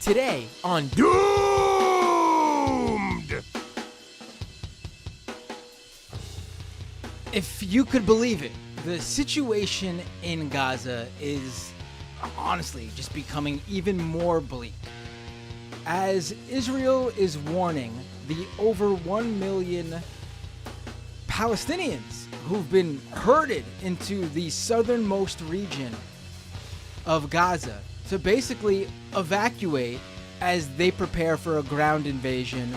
Today on Doomed! If you could believe it, the situation in Gaza is honestly just becoming even more bleak. As Israel is warning the over 1 million Palestinians who've been herded into the southernmost region of Gaza to basically evacuate as they prepare for a ground invasion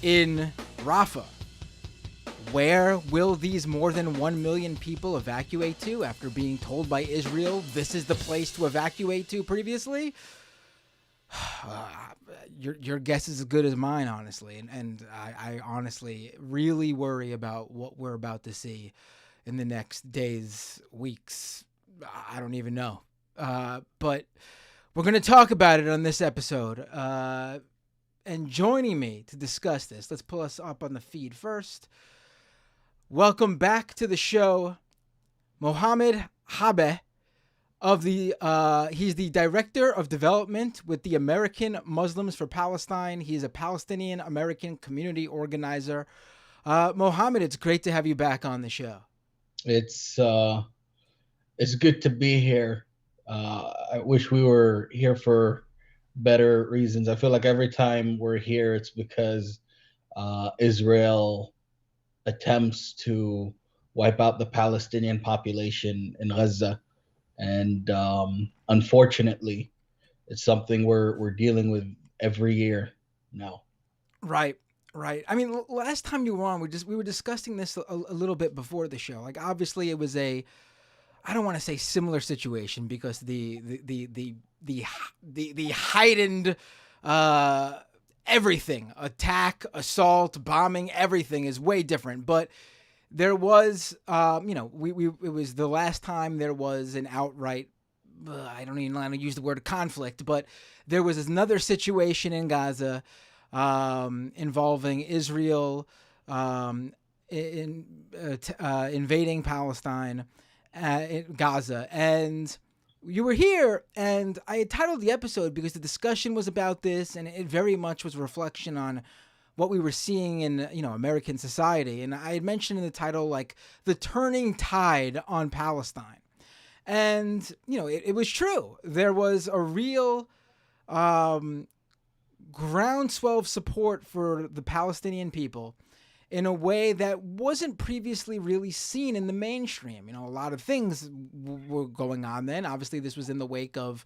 in Rafah. Where will these more than 1 million people evacuate to after being told by Israel this is the place to evacuate to previously? Your guess is as good as mine, honestly. And I honestly really worry about what we're about to see in the next days, weeks. I don't even know. But we're going to talk about it on this episode. And joining me to discuss this, let's pull us up on the feed first. Welcome back to the show, Mohamad Habehh he's the Director of Development with the American Muslims for Palestine. He's a Palestinian-American community organizer. Mohamad, it's great to have you back on the show. It's good to be here. I wish we were here for better reasons. I feel like every time we're here, it's because Israel attempts to wipe out the Palestinian population in Gaza. And unfortunately, it's something we're dealing with every year now. Right. I mean, last time you were on, we were discussing this a little bit before the show. Like, obviously, it was I don't want to say similar situation because the heightened everything, attack, assault, bombing, everything is way different. But there was, it was the last time there was an outright, I don't even want to use the word conflict, but there was another situation in Gaza involving Israel invading Palestine, in Gaza. And you were here, and I had titled the episode because the discussion was about this, and it very much was a reflection on what we were seeing in, American society. And I had mentioned in the title, like, the turning tide on Palestine. And, it was true. There was a real groundswell of support for the Palestinian people in a way that wasn't previously really seen in the mainstream. A lot of things were going on then. Obviously, this was in the wake of,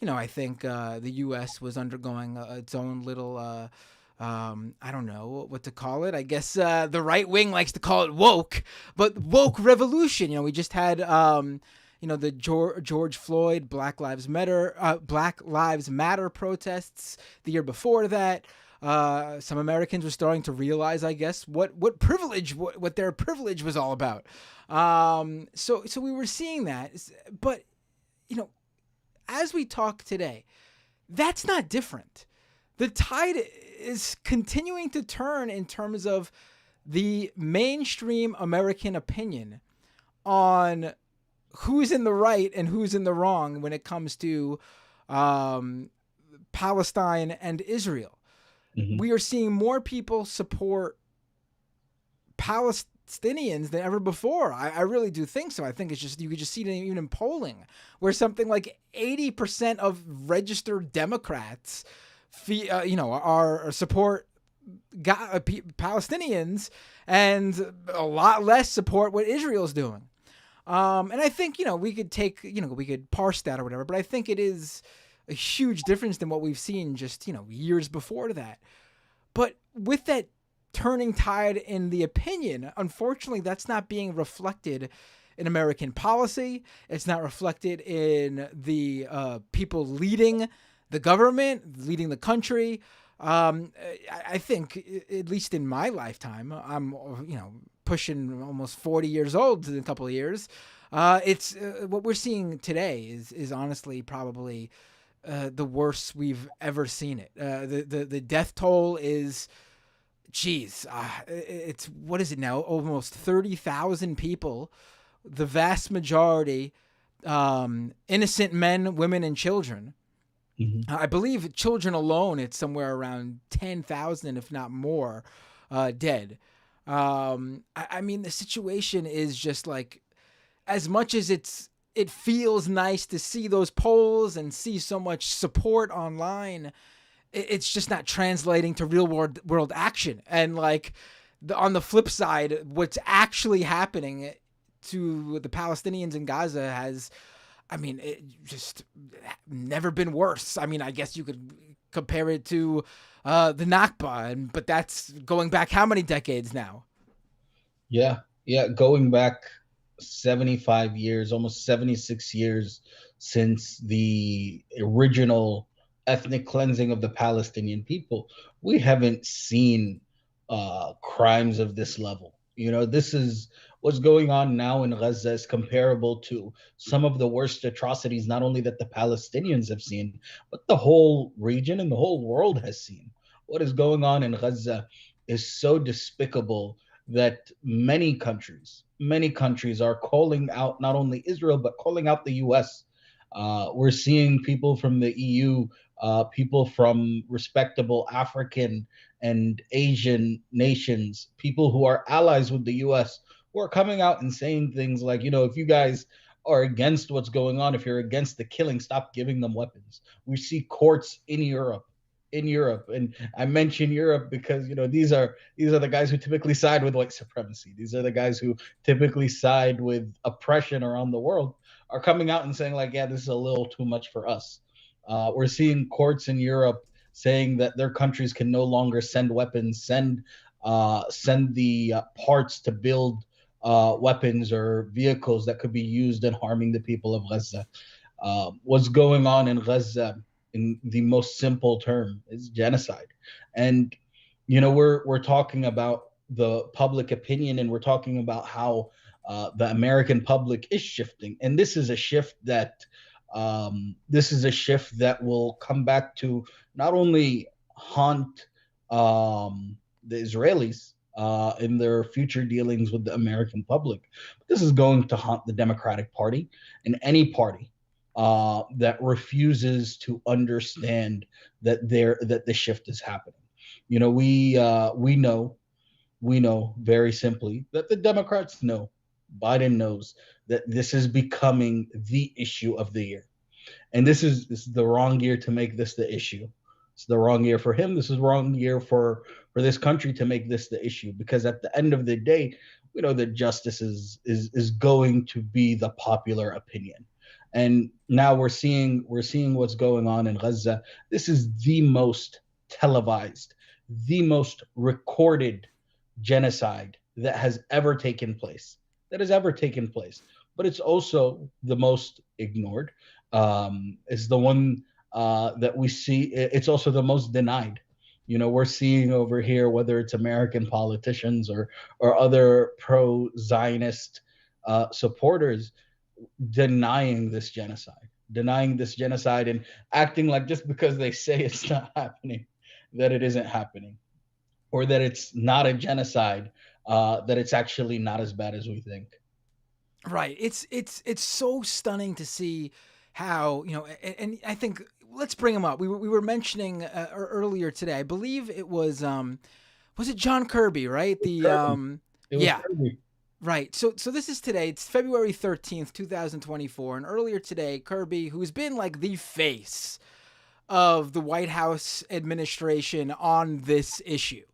I think the U.S. was undergoing its own little I don't know what to call it. I guess the right wing likes to call it woke, but woke revolution. We just had, the George Floyd Black Lives Matter protests the year before that. Some Americans were starting to realize, I guess, what their privilege was all about. So we were seeing that, but as we talk today, that's not different. The tide is continuing to turn in terms of the mainstream American opinion on who's in the right and who's in the wrong when it comes to Palestine and Israel. Mm-hmm. We are seeing more people support Palestinians than ever before. I really do think so. I think it's just, you could just see it even in polling, where something like 80% of registered Democrats are support Palestinians, and a lot less support what Israel's doing. And I think, we could parse that or whatever, but I think it is a huge difference than what we've seen just, years before that. But with that turning tide in the opinion, unfortunately, that's not being reflected in American policy. It's not reflected in the people leading the government, leading the country. I think, at least in my lifetime, I'm, pushing almost 40 years old in a couple of years. It's what we're seeing today is honestly probably the worst we've ever seen it. The death toll is, it's, what is it now? Almost 30,000 people. The vast majority, innocent men, women, and children. Hmm. I believe children alone, it's somewhere around 10,000, if not more, dead. I mean, the situation is just like, as much as it feels nice to see those polls and see so much support online, it's just not translating to real world action. And like on the flip side, what's actually happening to the Palestinians in Gaza has, I mean, it just never been worse. I mean, I guess you could compare it to the Nakba, but that's going back how many decades now? Yeah, yeah, going back 75 years, almost 76 years since the original ethnic cleansing of the Palestinian people, we haven't seen crimes of this level. You know, this is what's going on now in Gaza is comparable to some of the worst atrocities, not only that the Palestinians have seen, but the whole region and the whole world has seen. What is going on in Gaza is so despicable that many countries are calling out not only Israel but calling out the U.S. We're seeing people from the EU, people from respectable African and Asian nations, people who are allies with the U.S., who are coming out and saying things like, you know, if you guys are against what's going on, if you're against the killing, stop giving them weapons. We see courts in Europe, and I mention Europe because, you know, these are the guys who typically side with white supremacy. These are the guys who typically side with oppression around the world, are coming out and saying like, yeah, this is a little too much for us. We're seeing courts in Europe saying that their countries can no longer send weapons, send the parts to build weapons or vehicles that could be used in harming the people of Gaza. What's going on in Gaza, in the most simple term, is genocide. And you know, we're talking about the public opinion, and we're talking about how the American public is shifting, and this is a shift that will come back to not only haunt the Israelis in their future dealings with the American public, but this is going to haunt the Democratic Party and any party that refuses to understand that the shift is happening. You know, we know very simply that the Democrats know, Biden knows that this is becoming the issue of the year. And this is the wrong year to make this the issue. It's the wrong year for him. This is the wrong year for this country to make this the issue, because at the end of the day, we know that justice is going to be the popular opinion. And now we're seeing what's going on in Gaza. This is the most televised, the most recorded genocide that has ever taken place. That has ever taken place. But it's also the most ignored. It's the one that we see. It's also the most denied. You know, we're seeing over here, whether it's American politicians or other pro-Zionist supporters, denying this genocide, and acting like just because they say it's not happening, that it isn't happening, or that it's not a genocide, that it's actually not as bad as we think. Right. It's so stunning to see how, you know, and I think let's bring him up. We were mentioning earlier today. I believe it was it John Kirby, right? The Kirby. It was yeah, Kirby. right. So this is today. It's February 13th, 2024, and earlier today, Kirby, who's been like the face of the White House administration on this issue.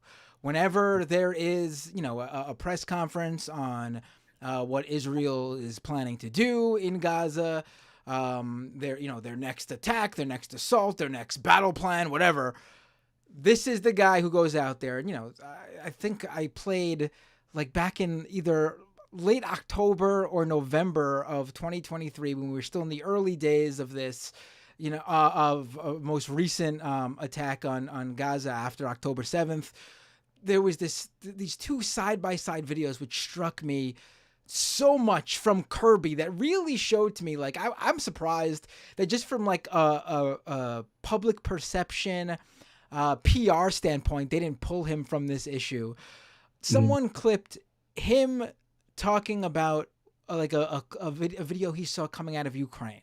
Whenever there is, you know, a press conference on what Israel is planning to do in Gaza, their next attack, their next assault, their next battle plan, whatever. This is the guy who goes out there. And, you know, I think I played like back in either late October or November of 2023, when we were still in the early days of this, you know, of most recent attack on Gaza after October 7th. There was these two side-by-side videos which struck me so much from Kirby, that really showed to me, like, I'm surprised that just from like a public perception, PR standpoint, they didn't pull him from this issue. Mm. Someone clipped him talking about like a video he saw coming out of Ukraine.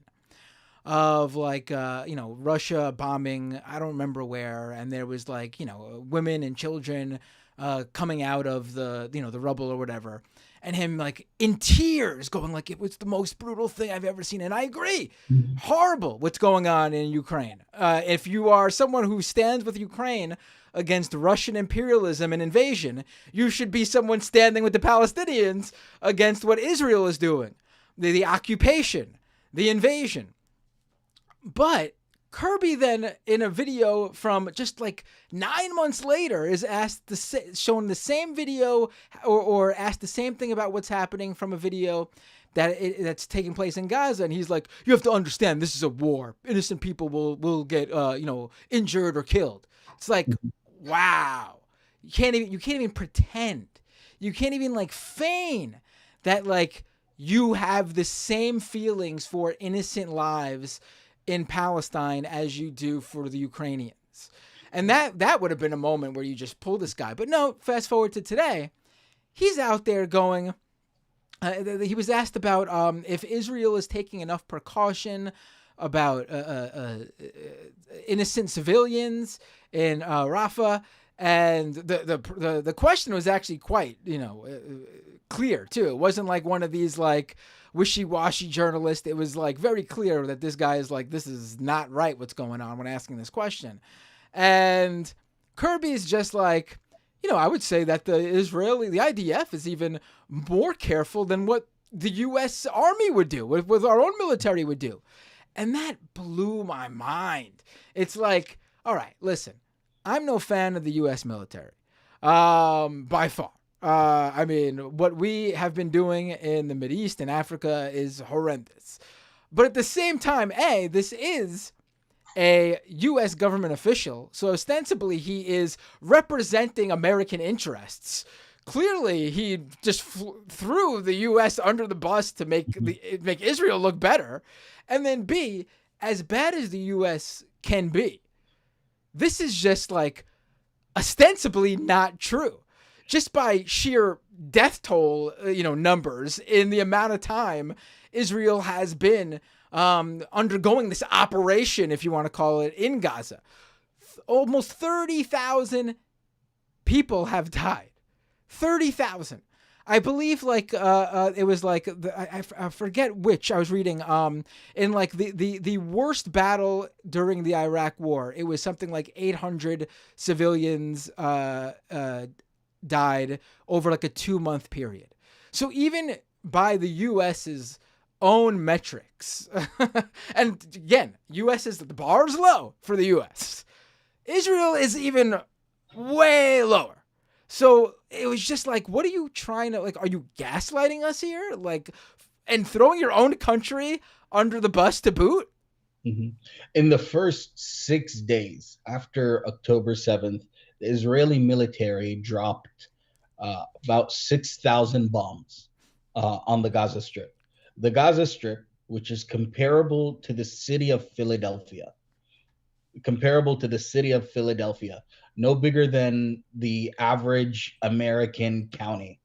of like Russia bombing, I don't remember where, and there was like women and children coming out of the the rubble or whatever, and him like in tears going like it was the most brutal thing I've ever seen. And I agree, Mhm. horrible what's going on in Ukraine. If you are someone who stands with Ukraine against Russian imperialism and invasion, you should be someone standing with the Palestinians against what Israel is doing, the occupation, the invasion. But Kirby then, in a video from just like 9 months later, is shown the same video, or asked the same thing about what's happening from a video that's taking place in Gaza, and he's like, "You have to understand, this is a war. Innocent people will get injured or killed." It's like, wow, you can't even pretend, you can't even like feign that like you have the same feelings for innocent lives in Palestine as you do for the Ukrainians. And that would have been a moment where you just pull this guy. But no, fast forward to today, he's out there going. He was asked about if Israel is taking enough precaution about innocent civilians in Rafah, and the question was actually quite clear too. It wasn't like one of these like wishy-washy journalists. It was like very clear that this guy is like, this is not right what's going on when asking this question. And Kirby's just like, I would say that the IDF is even more careful than what the U.S. Army would do, with our own military would do. And that blew my mind. It's like, all right, listen, I'm no fan of the U.S. military, by far. I mean, what we have been doing in the Mideast and Africa is horrendous. But at the same time, this is a U.S. government official, so ostensibly he is representing American interests. Clearly, he just threw the U.S. under the bus to make Israel look better. And then B, as bad as the U.S. can be, this is just like ostensibly not true. Just by sheer death toll, numbers in the amount of time Israel has been undergoing this operation, if you want to call it, in Gaza. Almost 30,000 people have died. 30,000. I believe like it was like I forget which I was reading in like the worst battle during the Iraq War. It was something like 800 civilians died over like a 2-month period. So even by the US's own metrics, and again, US is, the bar's low for the US. Israel is even way lower. So it was just like, what are you trying to, like, are you gaslighting us here? Like, and throwing your own country under the bus to boot? Mm-hmm. In the first 6 days after October 7th, the Israeli military dropped about 6,000 bombs on the Gaza Strip. The Gaza Strip, which is comparable to the city of Philadelphia, no bigger than the average American county.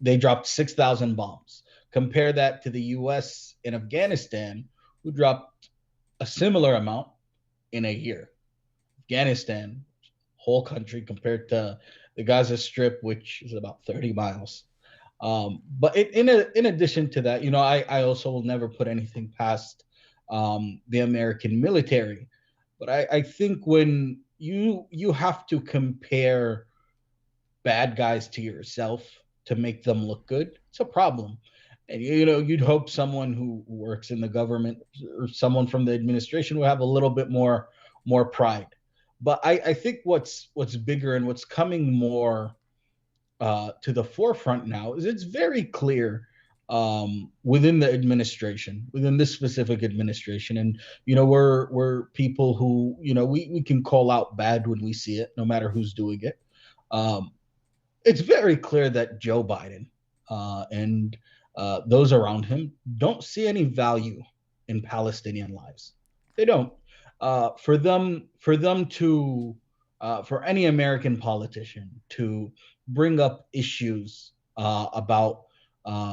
They dropped 6,000 bombs. Compare that to the U.S. and Afghanistan, who dropped a similar amount in a year. Afghanistan, whole country, compared to the Gaza Strip, which is about 30 miles. But in addition to that, I also will never put anything past the American military. But I think when you have to compare bad guys to yourself to make them look good, it's a problem. And you'd hope someone who works in the government or someone from the administration will have a little bit more pride. But I think what's bigger and what's coming more to the forefront now is it's very clear within the administration, within this specific administration, and we're people who we can call out bad when we see it, no matter who's doing it. It's very clear that Joe Biden and those around him don't see any value in Palestinian lives. They don't. For any American politician to bring up issues about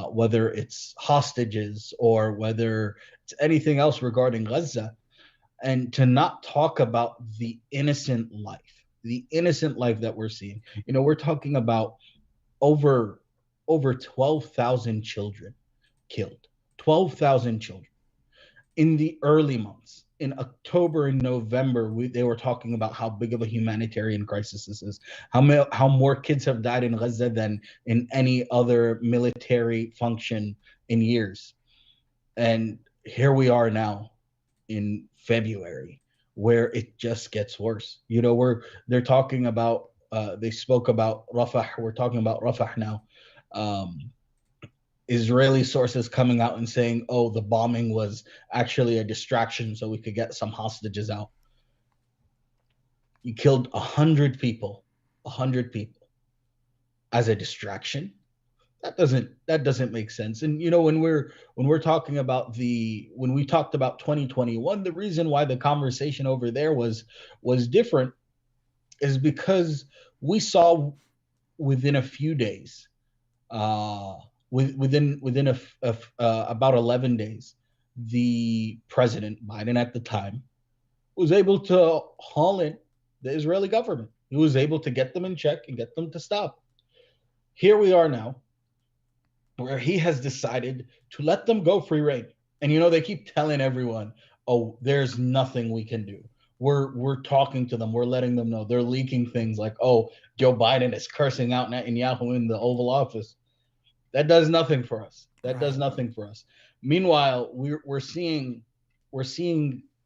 whether it's hostages or whether it's anything else regarding Gaza, and to not talk about the innocent life that we're seeing. We're talking about over over 12,000 children killed. 12,000 children in the early months. In October and November, they were talking about how big of a humanitarian crisis this is. How more kids have died in Gaza than in any other military function in years. And here we are now in February, where it just gets worse. They're talking about they spoke about Rafah. We're talking about Rafah now. Um, Israeli sources coming out and saying, "Oh, the bombing was actually a distraction, so we could get some hostages out." You killed 100 people, 100 people as a distraction. That doesn't make sense. And when we're talking about when we talked about 2021, the reason why the conversation over there was different is because we saw within a few days, within about 11 days, the president Biden at the time was able to haul in the Israeli government. He was able to get them in check and get them to stop. Here we are now, where he has decided to let them go free reign. And they keep telling everyone, "Oh, there's nothing we can do." We're talking to them. We're letting them know. They're leaking things like, "Oh, Joe Biden is cursing out Netanyahu in the Oval Office." That does nothing for us. That does nothing for us. Meanwhile, we're seeing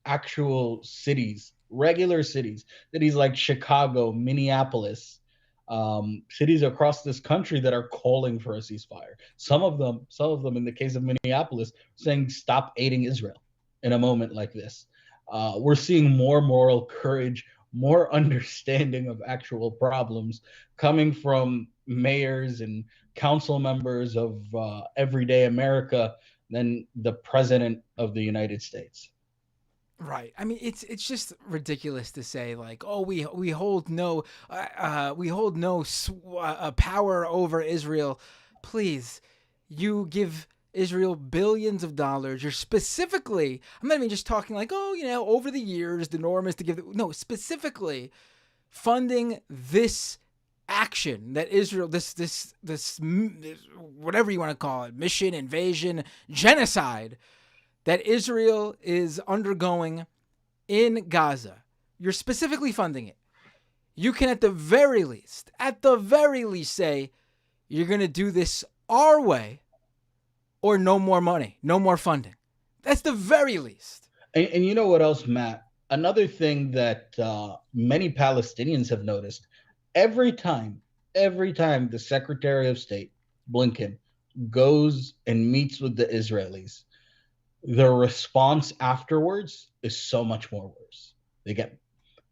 actual cities, regular cities like Chicago, Minneapolis, cities across this country that are calling for a ceasefire. Some of them, in the case of Minneapolis, saying stop aiding Israel in a moment like this. We're seeing more moral courage, more understanding of actual problems coming from mayors and council members of everyday America than the president of the United States. Right. I mean, it's just ridiculous to say like, oh, we hold no power over Israel. Please, you give Israel billions of dollars. You're specifically. I'm not even just talking like, oh, over the years the norm is to give. No, specifically funding this action that Israel, this whatever you want to call it, mission, invasion, genocide that Israel is undergoing in Gaza. You're specifically funding it. You can at the very least say you're going to do this our way or no more money, no more funding. That's the very least. And you know what else, Matt? Another thing that many Palestinians have noticed, every time, the Secretary of State, Blinken, goes and meets with the Israelis, the response afterwards is so much more worse. They get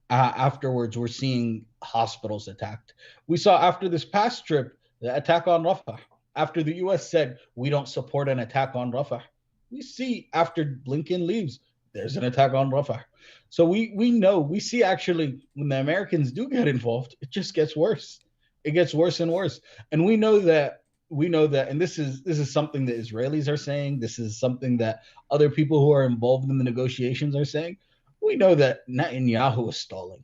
afterwards, we're seeing hospitals attacked. We saw after this past trip the attack on Rafah. After the U.S. said we don't support an attack on Rafah, we see after Blinken leaves, there's an attack on Rafah. So we see actually when the Americans do get involved, it just gets worse. It gets worse and worse, and we know that, and this is something the Israelis are saying. This is something that other people who are involved in the negotiations are saying. We know that Netanyahu is stalling.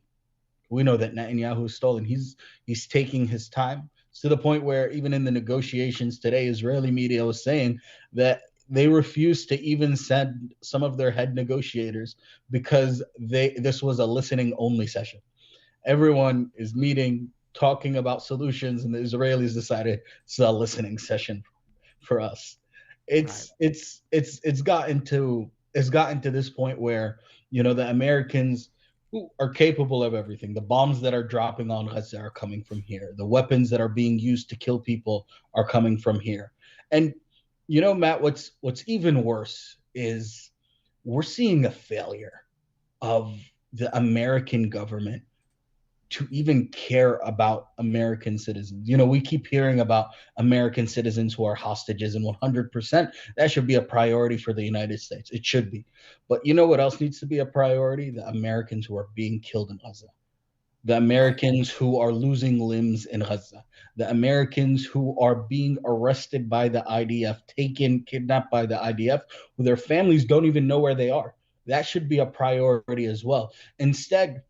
We know that Netanyahu is stalling. He's taking his time to the point where even in the negotiations today, Israeli media was saying that they refused to even send some of their head negotiators because this was a listening only session. Everyone is meeting, talking about solutions, and the Israelis decided it's a listening session for us. It's gotten to this point where the Americans who are capable of everything. The bombs that are dropping on Gaza are coming from here. The weapons that are being used to kill people are coming from here. And Matt, what's even worse is we're seeing a failure of the American government to even care about American citizens. We keep hearing about American citizens who are hostages, and 100% that should be a priority for the United States. It should be. But you know what else needs to be a priority? The Americans who are being killed in Gaza. the Right. Americans who are losing limbs in Gaza, the Americans who are being arrested by the IDF, taken, kidnapped by the IDF, who their families don't even know where they are. That should be a priority as well. Instead,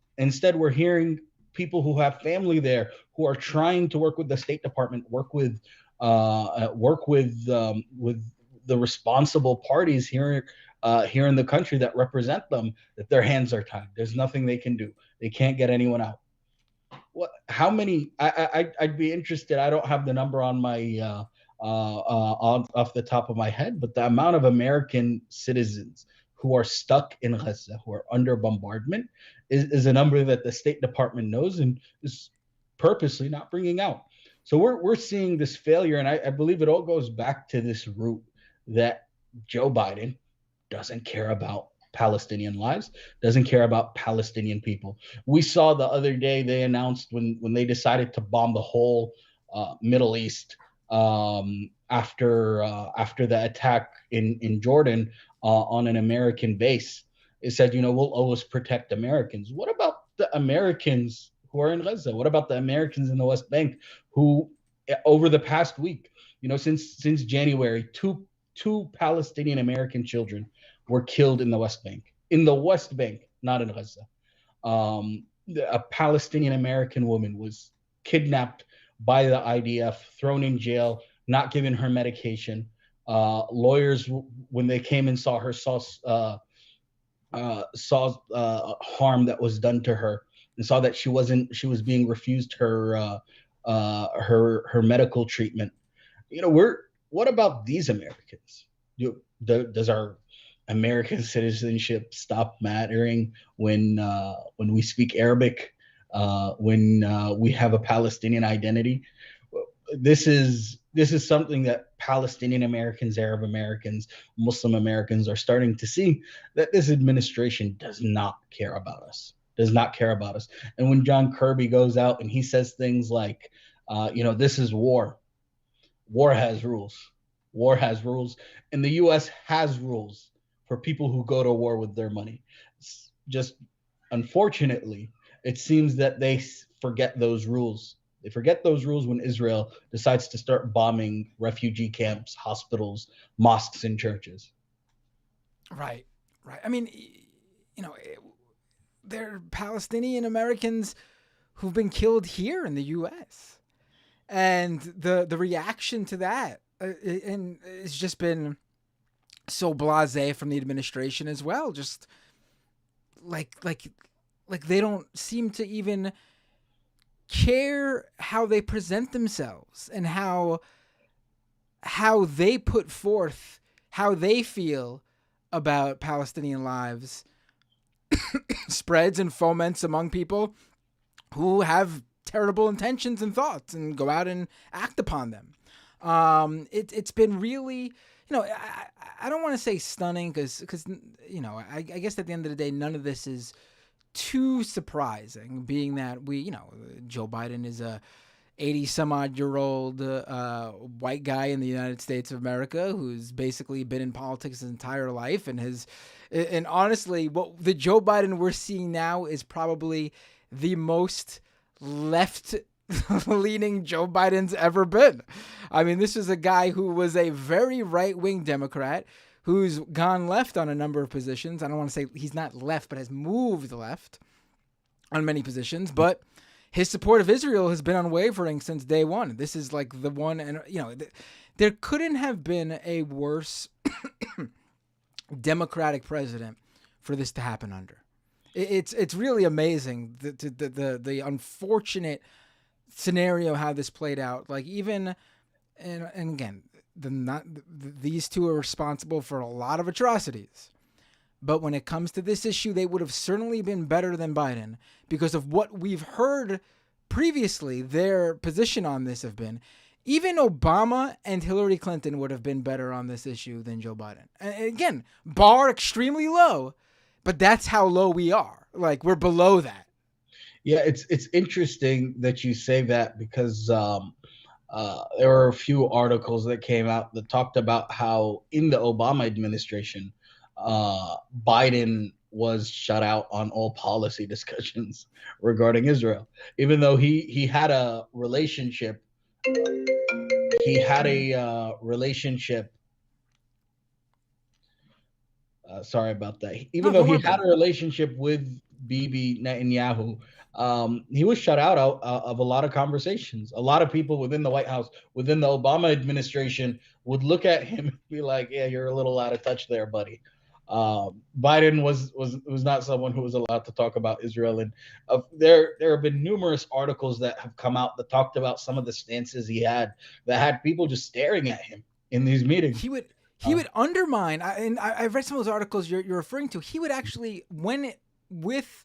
we're hearing people who have family there who are trying to work with the State Department, work with the responsible parties here in the country that represent them, that their hands are tied. There's nothing they can do. They can't get anyone out. What? How many? I'd be interested. I don't have the number on my off the top of my head, but the amount of American citizens who are stuck in Gaza, who are under bombardment, is a number that the State Department knows and is purposely not bringing out. So we're seeing this failure, and I believe it all goes back to this root that Joe Biden doesn't care about Palestinian lives, doesn't care about Palestinian people. We saw the other day they announced when they decided to bomb the whole Middle East after the attack in Jordan on an American base. It said, we'll always protect Americans. What about the Americans who are in Gaza? What about the Americans in the West Bank who, over the past week, since January, two Palestinian American children were killed in the West Bank. In the West Bank, not in Gaza. A Palestinian American woman was kidnapped by the IDF, thrown in jail, not given her medication. Lawyers, when they came and saw her, saw harm that was done to her, and saw that she was being refused her medical treatment. What about these Americans? Does our American citizenship stop mattering when we speak Arabic, when we have a Palestinian identity? This is something that Palestinian Americans, Arab Americans, Muslim Americans are starting to see, that this administration does not care about us. Does not care about us. And when John Kirby goes out and he says things like, this is war. War has rules. War has rules, and the U.S. has rules for people who go to war with their money. It's just, unfortunately, it seems that they forget those rules. They forget those rules when Israel decides to start bombing refugee camps, hospitals, mosques, and churches. Right. Right. I mean, there are Palestinian Americans who've been killed here in the U.S. And the reaction to that, and it's just been so blasé from the administration as well. Just like they don't seem to even care how they present themselves and how they put forth how they feel about Palestinian lives spreads and foments among people who have terrible intentions and thoughts and go out and act upon them. It's been really, I don't want to say stunning because I guess at the end of the day, none of this is too surprising, being that Joe Biden is a 80 some odd year old white guy in the United States of America who's basically been in politics his entire life and honestly, what the Joe Biden we're seeing now is probably the most left leaning Joe Biden's ever been. I mean, this is a guy who was a very right wing Democrat who's gone left on a number of positions. I don't want to say he's not left, but has moved left on many positions. But his support of Israel has been unwavering since day one. This is like the one, and there couldn't have been a worse Democratic president for this to happen under. It's really amazing the unfortunate scenario how this played out. Like even and again, these two are responsible for a lot of atrocities. But when it comes to this issue, they would have certainly been better than Biden because of what we've heard previously. Their position on this have been, even Obama and Hillary Clinton would have been better on this issue than Joe Biden. And again, bar extremely low, but that's how low we are. Like we're below that. Yeah, it's interesting that you say that because there were a few articles that came out that talked about how in the Obama administration, Biden was shut out on all policy discussions regarding Israel, even though he had a relationship. He had a relationship. Sorry about that. Even No, though don't he worry about had it. a relationship with Bibi Netanyahu, he was shut out of a lot of conversations. A lot of people within the White House, within the Obama administration, would look at him and be like, "Yeah, you're a little out of touch there, buddy." Biden was not someone who was allowed to talk about Israel, and there have been numerous articles that have come out that talked about some of the stances he had that had people just staring at him in these meetings. He would he Uh, would undermine. I've read some of those articles you're referring to. He would actually, with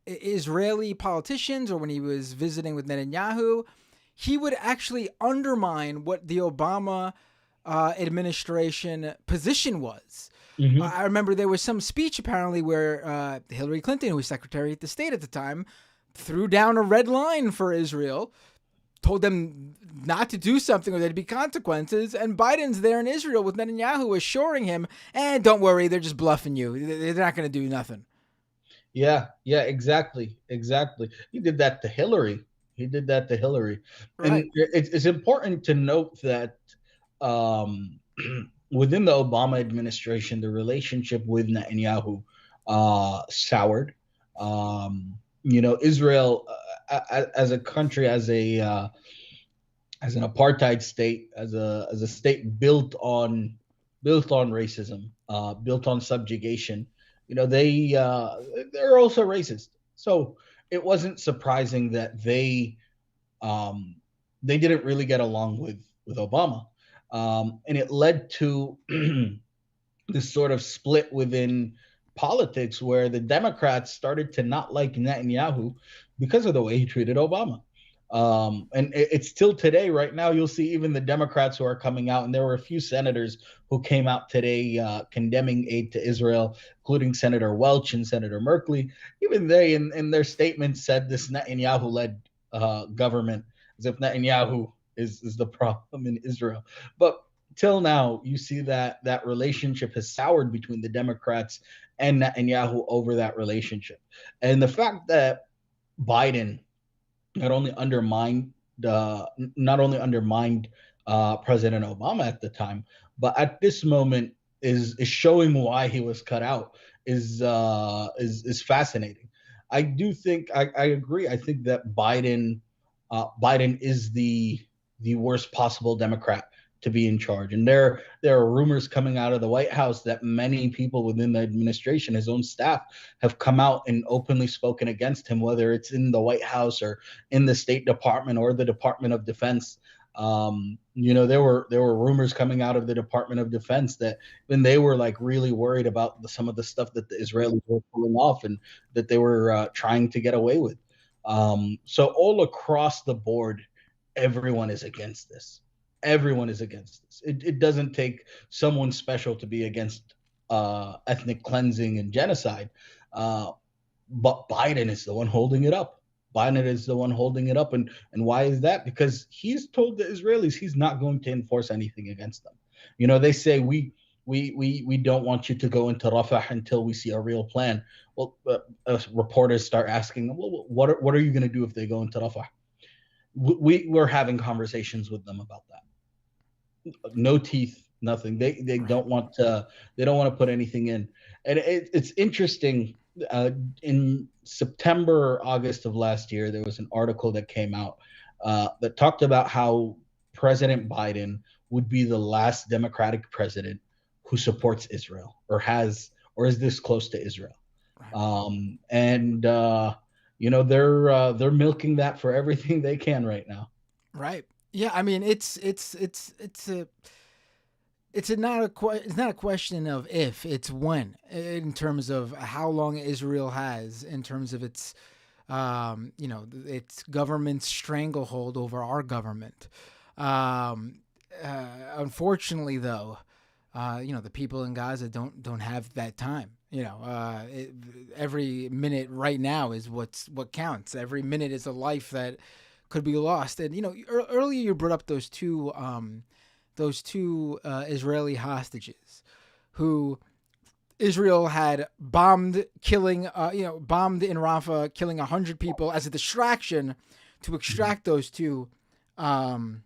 Israeli politicians, or when he was visiting with Netanyahu, he would actually undermine what the Obama administration position was. mhm. I remember there was some speech apparently where Hillary Clinton, who was Secretary of the State at the time, threw down a red line for Israel, told them not to do something or there'd be consequences. And Biden's there in Israel with Netanyahu assuring him, don't worry, they're just bluffing you. They're not going to do nothing. Yeah, yeah, exactly, exactly. He did that to Hillary. He did that to Hillary, and Right. it's important to note that um, within the Obama administration, the relationship with Netanyahu soured. Israel as a country, as an apartheid state, as a state built on racism, built on subjugation. They're also racist. So it wasn't surprising that um, they didn't really get along with Obama, and it led to this sort of split within politics where the Democrats started to not like Netanyahu because of the way he treated Obama. And it's still today, right now, you'll see even the Democrats who are coming out, and there were a few senators who came out today condemning aid to Israel, including Senator Welch and Senator Merkley. Even they, in their statements, said this Netanyahu led government, as if Netanyahu is the problem in Israel. But till now, you see that relationship has soured between the Democrats and Netanyahu over that relationship. And the fact that Biden not only undermined President Obama at the time, but at this moment is showing why he was cut out is fascinating. I do think I agree. I think that Biden is the worst possible Democrat to be in charge. And there are rumors coming out of the White House that many people within the administration, his own staff, have come out and openly spoken against him, whether it's in the White House or in the State Department or the Department of Defense. There were rumors coming out of the Department of Defense that when they were like really worried about some of the stuff that the Israelis were pulling off and that they were trying to get away with. So all across the board, everyone is against this. Everyone is against this. It doesn't take someone special to be against ethnic cleansing and genocide. Uh, but Biden is the one holding it up. Biden is the one holding it up. And why is that? Because he's told the Israelis he's not going to enforce anything against them. They say we don't want you to go into Rafah until we see a real plan. Well, reporters start asking them, well, what are you going to do if they go into Rafah? We're having conversations with them about that. No teeth, nothing. They Right. don't want to put anything in. And it's interesting. In September or August of last year, there was an article that came out that talked about how President Biden would be the last Democratic president who supports Israel or is this close to Israel. Right. And they're milking that for everything they can right now. Right. Yeah. I mean, it's not a question of if, it's when, in terms of how long Israel has, in terms of its government's stranglehold over our government. Um, Unfortunately, though, the people in Gaza don't have that time. Every minute right now is what counts. Every minute is a life that could be lost. And earlier you brought up those two Israeli hostages, who Israel had bombed in Rafah, killing 100 people as a distraction to extract those two um,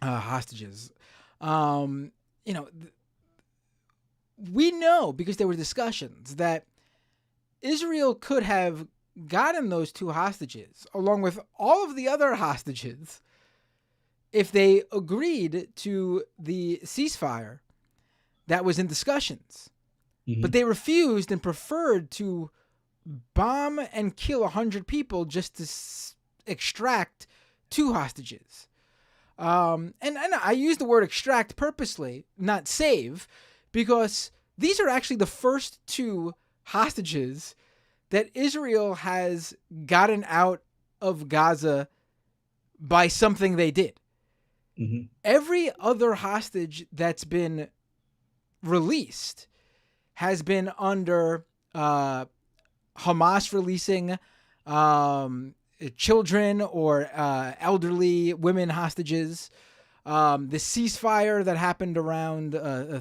hostages. Um, you know, we know because there were discussions that Israel could have gotten those two hostages along with all of the other hostages if they agreed to the ceasefire that was in discussions. But they refused and preferred to bomb and kill 100 people just to extract two hostages. And I use the word extract purposely, not save, because these are actually the first two hostages that Israel has gotten out of Gaza by something they did. Mm-hmm. Every other hostage that's been released has been under Hamas releasing children or elderly women hostages. The ceasefire that happened around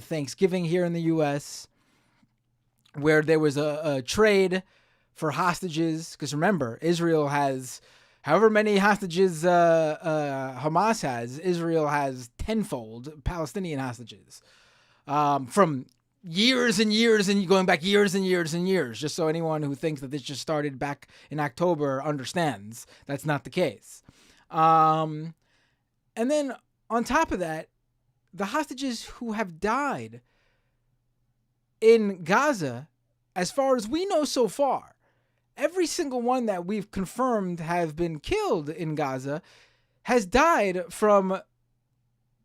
Thanksgiving here in the U.S., where there was a trade for hostages. Because remember, Israel has however many hostages Hamas has, Israel has tenfold Palestinian hostages from years and years and going back years and years and years, just so anyone who thinks that this just started back in October understands that's not the case. And then on top of that, the hostages who have died in Gaza, as far as we know so far, every single one that we've confirmed have been killed in Gaza has died from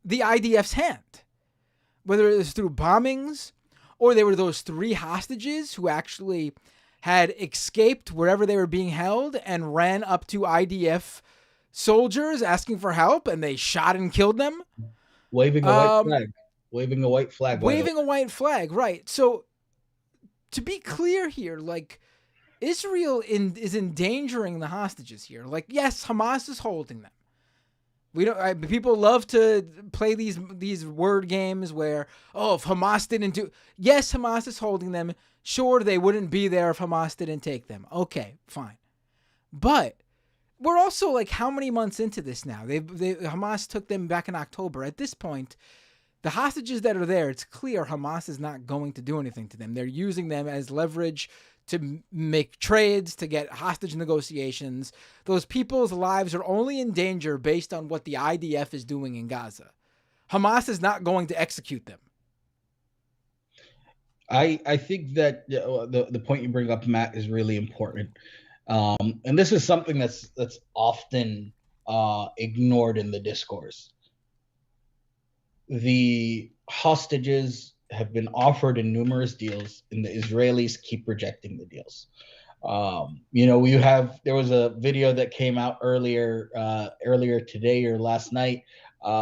the IDF's hand, whether it was through bombings or they were those three hostages who actually had escaped wherever they were being held and ran up to IDF soldiers asking for help, and they shot and killed them. Waving a white flag. Waving a white flag. Waving a white flag, right. So to be clear here, like, Israel is endangering the hostages here. Like, yes, Hamas is holding them. We don't. People love to play these word games where, oh, if Hamas didn't do, yes, Hamas is holding them. Sure, they wouldn't be there if Hamas didn't take them. Okay, fine. But we're also like how many months into this now? Hamas took them back in October. At this point, the hostages that are there, it's clear Hamas is not going to do anything to them. They're using them as leverage to make trades, to get hostage negotiations. Those people's lives are only in danger based on what the IDF is doing in Gaza. Hamas is not going to execute them. I think that the point you bring up, Matt, is really important. And this is something that's often ignored in the discourse. The hostages have been offered in numerous deals, and the Israelis keep rejecting the deals. There was a video that came out earlier today or last night,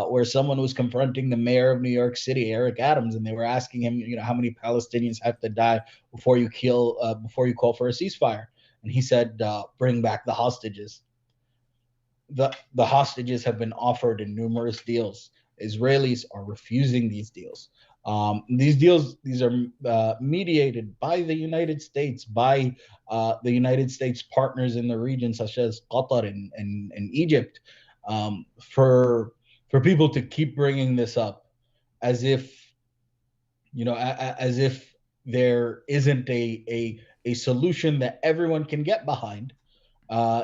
where someone was confronting the mayor of New York City, Eric Adams, and they were asking him, how many Palestinians have to die before you call for a ceasefire? And he said, bring back the hostages. The hostages have been offered in numerous deals. Israelis are refusing these deals. These are mediated by the United States, by the United States partners in the region, such as Qatar and Egypt, for people to keep bringing this up as if there isn't a solution that everyone can get behind.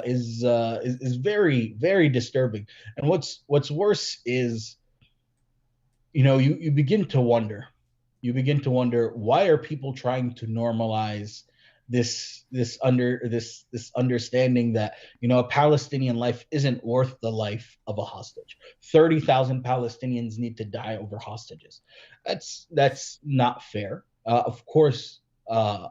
Is very, very disturbing. And what's worse is, you begin to wonder why are people trying to normalize this understanding that a Palestinian life isn't worth the life of a hostage. 30,000 Palestinians need to die over hostages. That's not fair. Of course,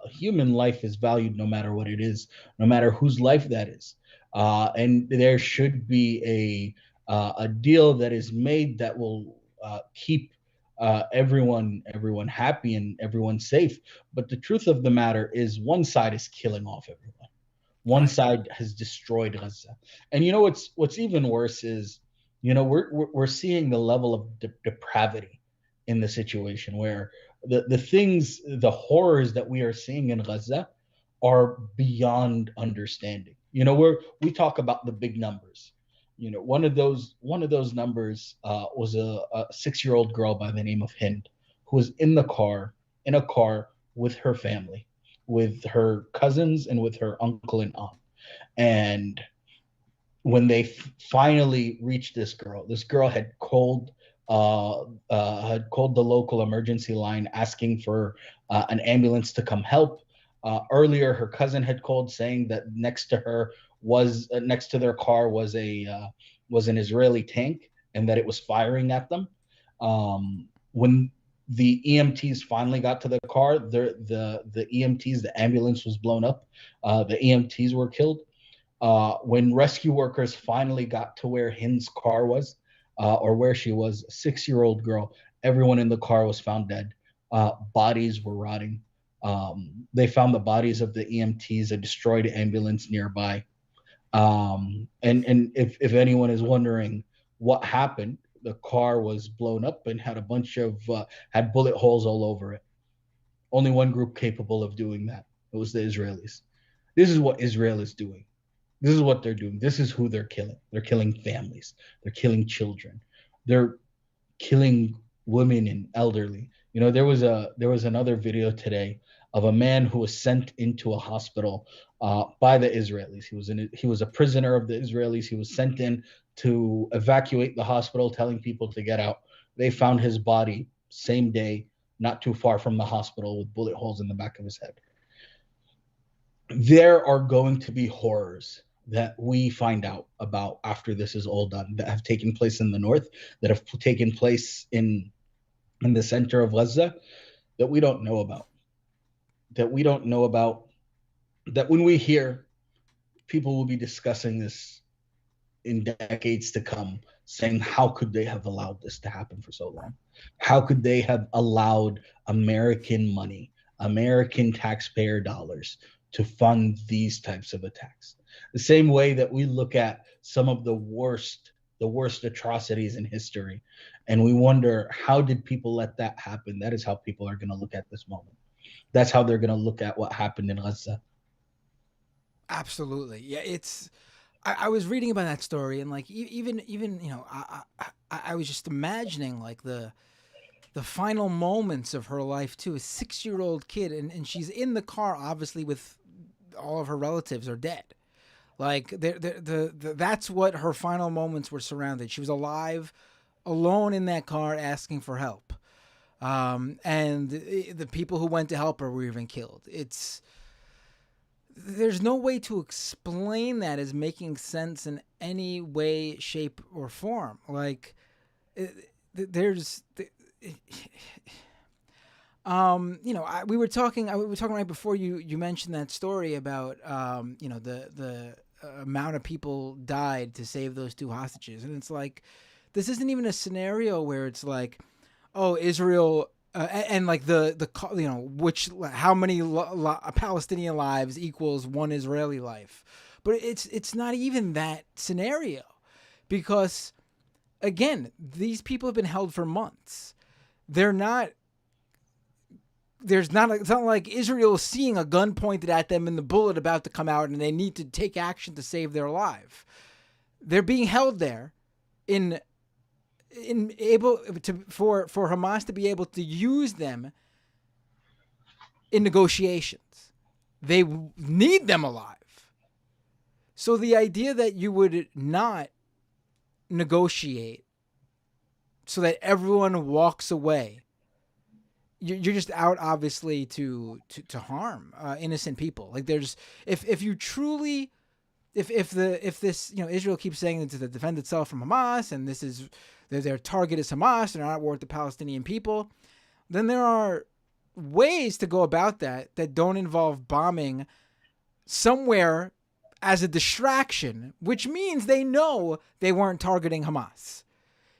human life is valued no matter what it is, no matter whose life that is, and there should be a deal that is made that will keep everyone happy and everyone safe. But the truth of the matter is, one side is killing off everyone. One side has destroyed Gaza, and what's even worse is, we're seeing the level of depravity in the situation where The things, the horrors that we are seeing in Gaza are beyond understanding. We talk about the big numbers. One of those numbers was a 6-year-old girl by the name of Hind, who was in a car with her family, with her cousins and with her uncle and aunt. And when they finally reached this girl had called the local emergency line asking for an ambulance to come help. Earlier, her cousin had called saying that next to their car was an Israeli tank and that it was firing at them. When the EMTs finally got to the car, the ambulance was blown up. The EMTs were killed. When rescue workers finally got to where Hind's car was, or where she was, a 6-year-old girl, everyone in the car was found dead. Bodies were rotting. They found the bodies of the EMTs, a destroyed ambulance nearby. And if anyone is wondering what happened, the car was blown up and had a bunch of had bullet holes all over it. Only one group capable of doing that. It was the Israelis. This is what Israel is doing. This is what they're doing. This is who they're killing. They're killing families. They're killing children. They're killing women and elderly. There was another video today of a man who was sent into a hospital by the Israelis. He was a prisoner of the Israelis. He was sent in to evacuate the hospital, telling people to get out. They found his body same day, not too far from the hospital, with bullet holes in the back of his head. There are going to be horrors that we find out about after this is all done, that have taken place in the north, that have taken place in the center of Gaza, that we don't know about. That when we hear, people will be discussing this in decades to come, saying, how could they have allowed this to happen for so long? How could they have allowed American money, American taxpayer dollars, to fund these types of attacks? The same way that we look at some of the worst atrocities in history, and we wonder, how did people let that happen? That is how people are going to look at this moment. That's how they're going to look at what happened in Gaza. Absolutely. Yeah, I was reading about that story, and like even I was just imagining like the final moments of her life too. A 6-year-old kid, and she's in the car, obviously, with all of her relatives are dead. Like that's what her final moments were surrounded. She was alive, alone in that car, asking for help. And the people who went to help her were even killed. There's no way to explain that as making sense in any way, shape, or form. Like, there's, we were talking right before you mentioned that story about, the amount of people died to save those 2 hostages, and it's like, this isn't even a scenario where it's like, oh, Israel. And like how many Palestinian lives equals 1 Israeli life, but it's not even that scenario, because again, these people have been held for months. It's not like Israel is seeing a gun pointed at them and the bullet about to come out and they need to take action to save their life. They're being held there for Hamas to be able to use them in negotiations. They need them alive. So the idea that you would not negotiate so that everyone walks away, you're just out, obviously, to harm innocent people. Like, there's if this Israel keeps saying to defend itself from Hamas, and this is their target is Hamas, they're not at war with the Palestinian people, then there are ways to go about that don't involve bombing somewhere as a distraction, which means they know they weren't targeting Hamas.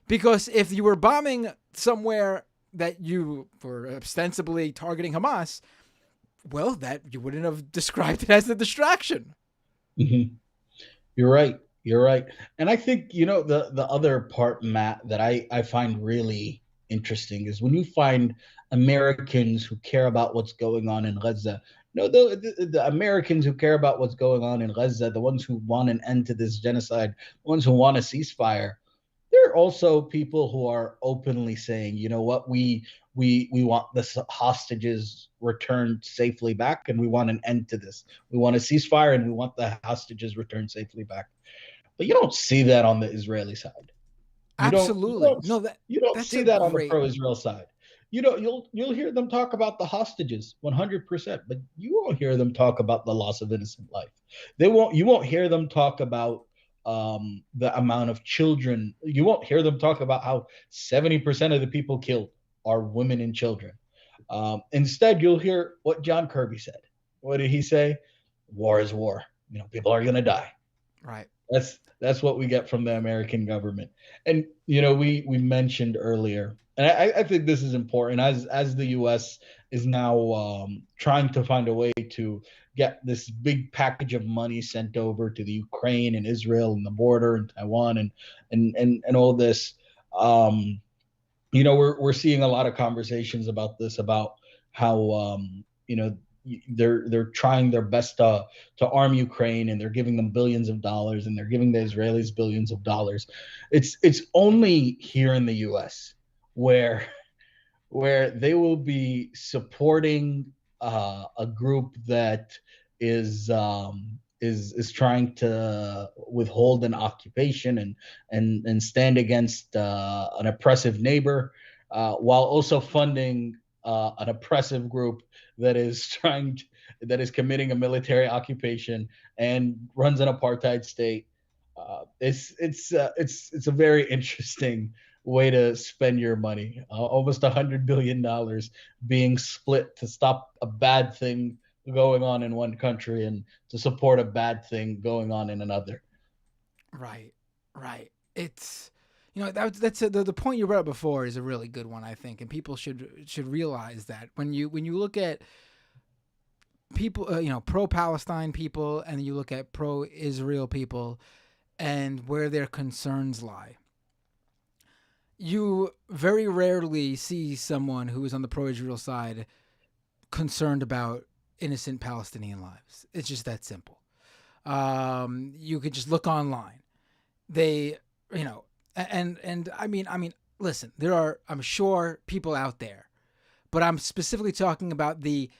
Because if you were bombing somewhere that you were ostensibly targeting Hamas, well, that you wouldn't have described it as a distraction. Mm-hmm. You're right. And I think, the other part, Matt, that I find really interesting is when you find Americans who care about what's going on in Gaza. The Americans who care about what's going on in Gaza, the ones who want an end to this genocide, the ones who want a ceasefire, there are also people who are openly saying, you know what, we want the hostages returned safely back, and we want an end to this. We want a ceasefire, and we want the hostages returned safely back. But you don't see that on the Israeli side. You don't you Absolutely. don't No, that you don't that's see a that on the great pro-Israel side. You don't you'll hear them talk about the hostages 100%, but you won't hear them talk about the loss of innocent life. You won't hear them talk about the amount of children. You won't hear them talk about how 70% of the people killed are women and children. Instead, you'll hear what John Kirby said. What did he say? War is war. People are going to die. right. That's what we get from the American government. And we mentioned earlier, and I think this is important as the U.S. is now trying to find a way to get this big package of money sent over to the Ukraine and Israel and the border and Taiwan and all this. We're seeing a lot of conversations about this, about how they're trying their best to arm Ukraine, and they're giving them billions of dollars, and they're giving the Israelis billions of dollars. It's only here in the U.S. where they will be supporting a group that is trying to withhold an occupation and stand against an oppressive neighbor, while also funding an oppressive group that that is committing a military occupation and runs an apartheid state. It's a very interesting way to spend your money. Almost $100 billion being split to stop a bad thing going on in one country and to support a bad thing going on in another. Right. Right. It's that's the point you brought up before is a really good one, I think, and people should realize that when you look at people, pro-Palestine people, and you look at pro-Israel people, and where their concerns lie, you very rarely see someone who is on the pro-Israel side concerned about innocent Palestinian lives. It's just that simple. You could just look online. They, and I mean, listen, there are, I'm sure, people out there, but I'm specifically talking about the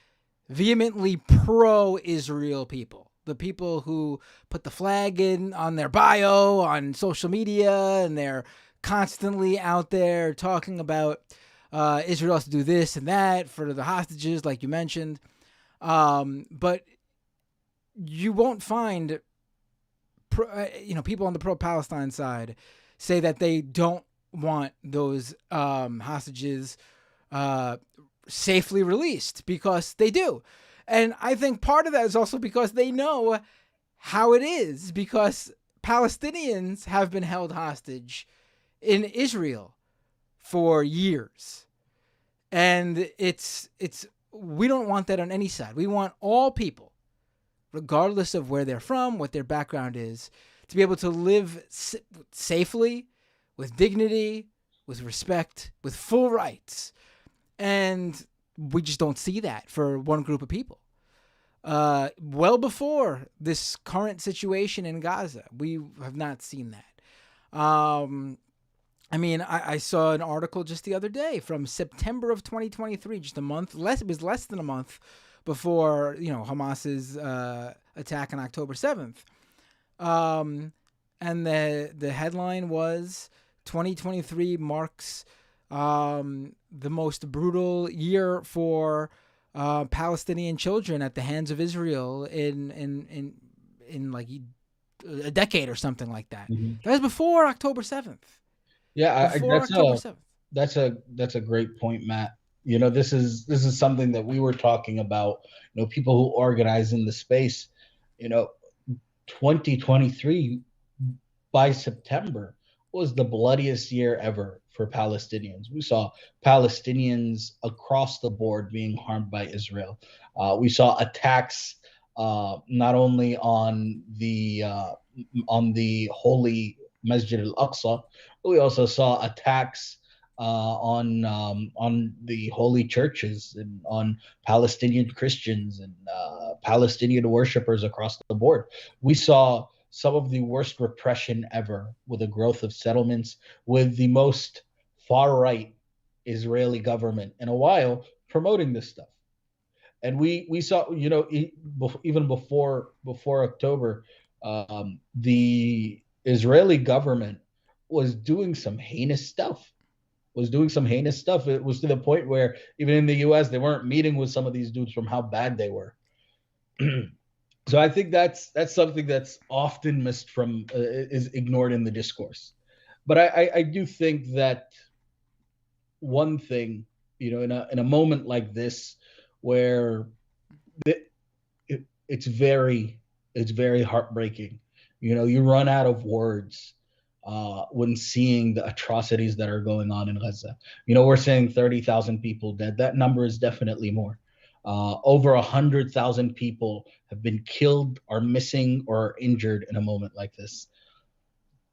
vehemently pro-Israel people, the people who put the flag in on their bio on social media, and they're constantly out there talking about Israel has to do this and that for the hostages, like you mentioned. But you won't find, people on the pro-Palestine side say that they don't want those hostages safely released, because they do. And I think part of that is also because they know how it is, because Palestinians have been held hostage in Israel for years. And it's we don't want that on any side. We want all people, regardless of where they're from, what their background is, to be able to live safely, with dignity, with respect, with full rights. And we just don't see that for one group of people. Well before this current situation in Gaza, we have not seen that. I saw an article just the other day from September of 2023, just a month less. It was less than a month before Hamas's attack on October 7th. And the headline was 2023 marks the most brutal year for Palestinian children at the hands of Israel in like a decade or something like that. Mm-hmm. That was before October 7th. Yeah, Before October 7th. that's a great point, Matt. This is something that we were talking about. People who organize in the space. 2023 by September was the bloodiest year ever for Palestinians. We saw Palestinians across the board being harmed by Israel. We saw attacks not only on the holy Masjid al-Aqsa, but we also saw attacks on the holy churches and on Palestinian Christians and Palestinian worshippers across the board. We saw some of the worst repression ever, with the growth of settlements, with the most far right Israeli government in a while promoting this stuff. And we saw, even before October, the Israeli government was doing some heinous stuff. It was to the point where even in the U.S. they weren't meeting with some of these dudes from how bad they were. So I think that's something that's often missed from is ignored in the discourse. But I do think that one thing, in a moment like this, where it's very heartbreaking. You run out of words when seeing the atrocities that are going on in Gaza. We're saying 30,000 people dead. That number is definitely more. Over 100,000 people have been killed, are missing, or injured in a moment like this.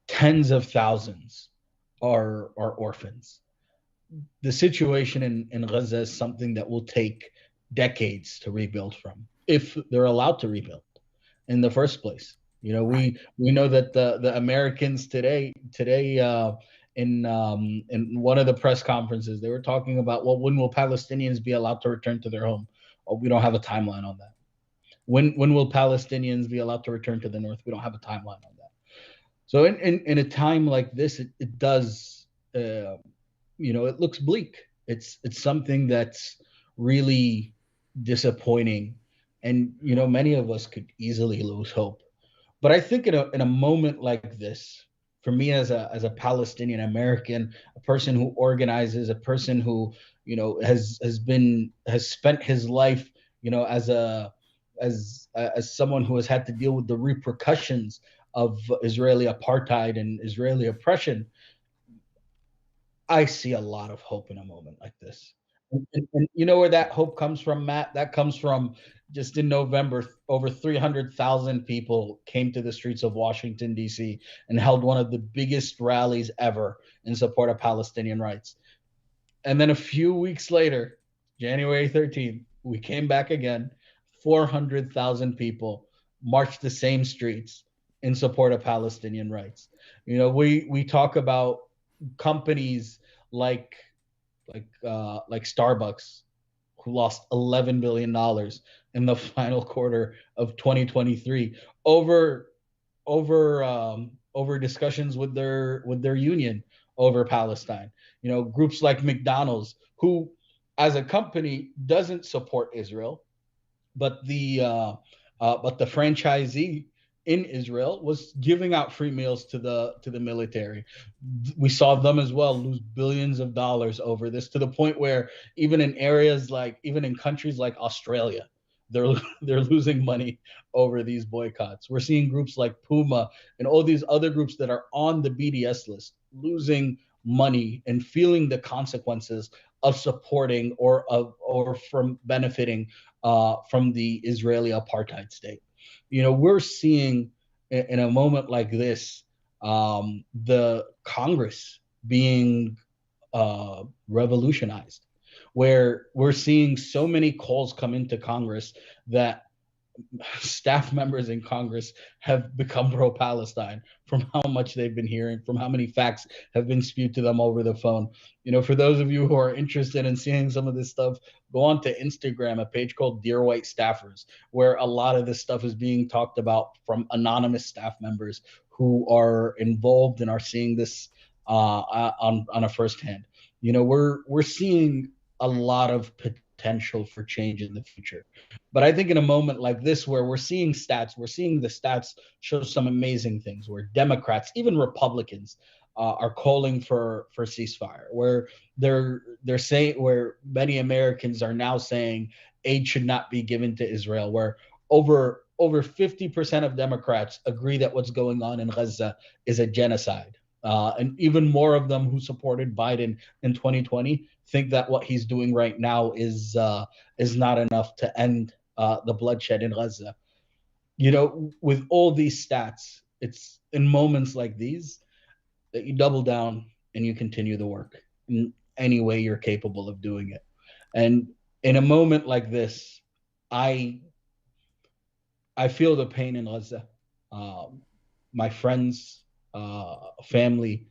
Tens of thousands are orphans. The situation in Gaza is something that will take decades to rebuild from, if they're allowed to rebuild in the first place. We know that the Americans today in one of the press conferences, they were talking about, well, when will Palestinians be allowed to return to their home? Oh, we don't have a timeline on that. When will Palestinians be allowed to return to the north? We don't have a timeline on that. So in a time like this, it does it looks bleak. It's something that's really disappointing, and many of us could easily lose hope. But I think in a moment like this, for me as a Palestinian American, a person who organizes, a person who has spent his life as someone who has had to deal with the repercussions of Israeli apartheid and Israeli oppression, I see a lot of hope in a moment like this. And you know where that hope comes from, Matt? That comes from just in November, over 300,000 people came to the streets of Washington, D.C., and held one of the biggest rallies ever in support of Palestinian rights. And then a few weeks later, January 13th, we came back again. 400,000 people marched the same streets in support of Palestinian rights. We talk about companies like Starbucks, who lost $11 billion in the final quarter of 2023 over discussions with their union over Palestine. Groups like McDonald's, who as a company doesn't support Israel, but the franchisee in Israel was giving out free meals to the military. We saw them as well lose billions of dollars over this, to the point where even in countries like Australia, they're losing money over these boycotts. We're seeing groups like Puma and all these other groups that are on the BDS list losing money and feeling the consequences of supporting or from benefiting from the Israeli apartheid state. We're seeing in a moment like this, the Congress being revolutionized, where we're seeing so many calls come into Congress that staff members in Congress have become pro-Palestine from how much they've been hearing, from how many facts have been spewed to them over the phone. For those of you who are interested in seeing some of this stuff, go on to Instagram, a page called Dear White Staffers, where a lot of this stuff is being talked about from anonymous staff members who are involved and are seeing this on a firsthand. We're seeing a lot of potential for change in the future. But I think in a moment like this, where we're seeing the stats show some amazing things, where Democrats, even Republicans, are calling for ceasefire, where they're saying, where many Americans are now saying aid should not be given to Israel, where over 50% of Democrats agree that what's going on in Gaza is a genocide. And even more of them who supported Biden in 2020 think that what he's doing right now is not enough to end the bloodshed in Gaza. With all these stats, it's in moments like these that you double down and you continue the work. in any way you're capable of doing it. And in a moment like this, I I feel the pain in Gaza. Um, my friends, family,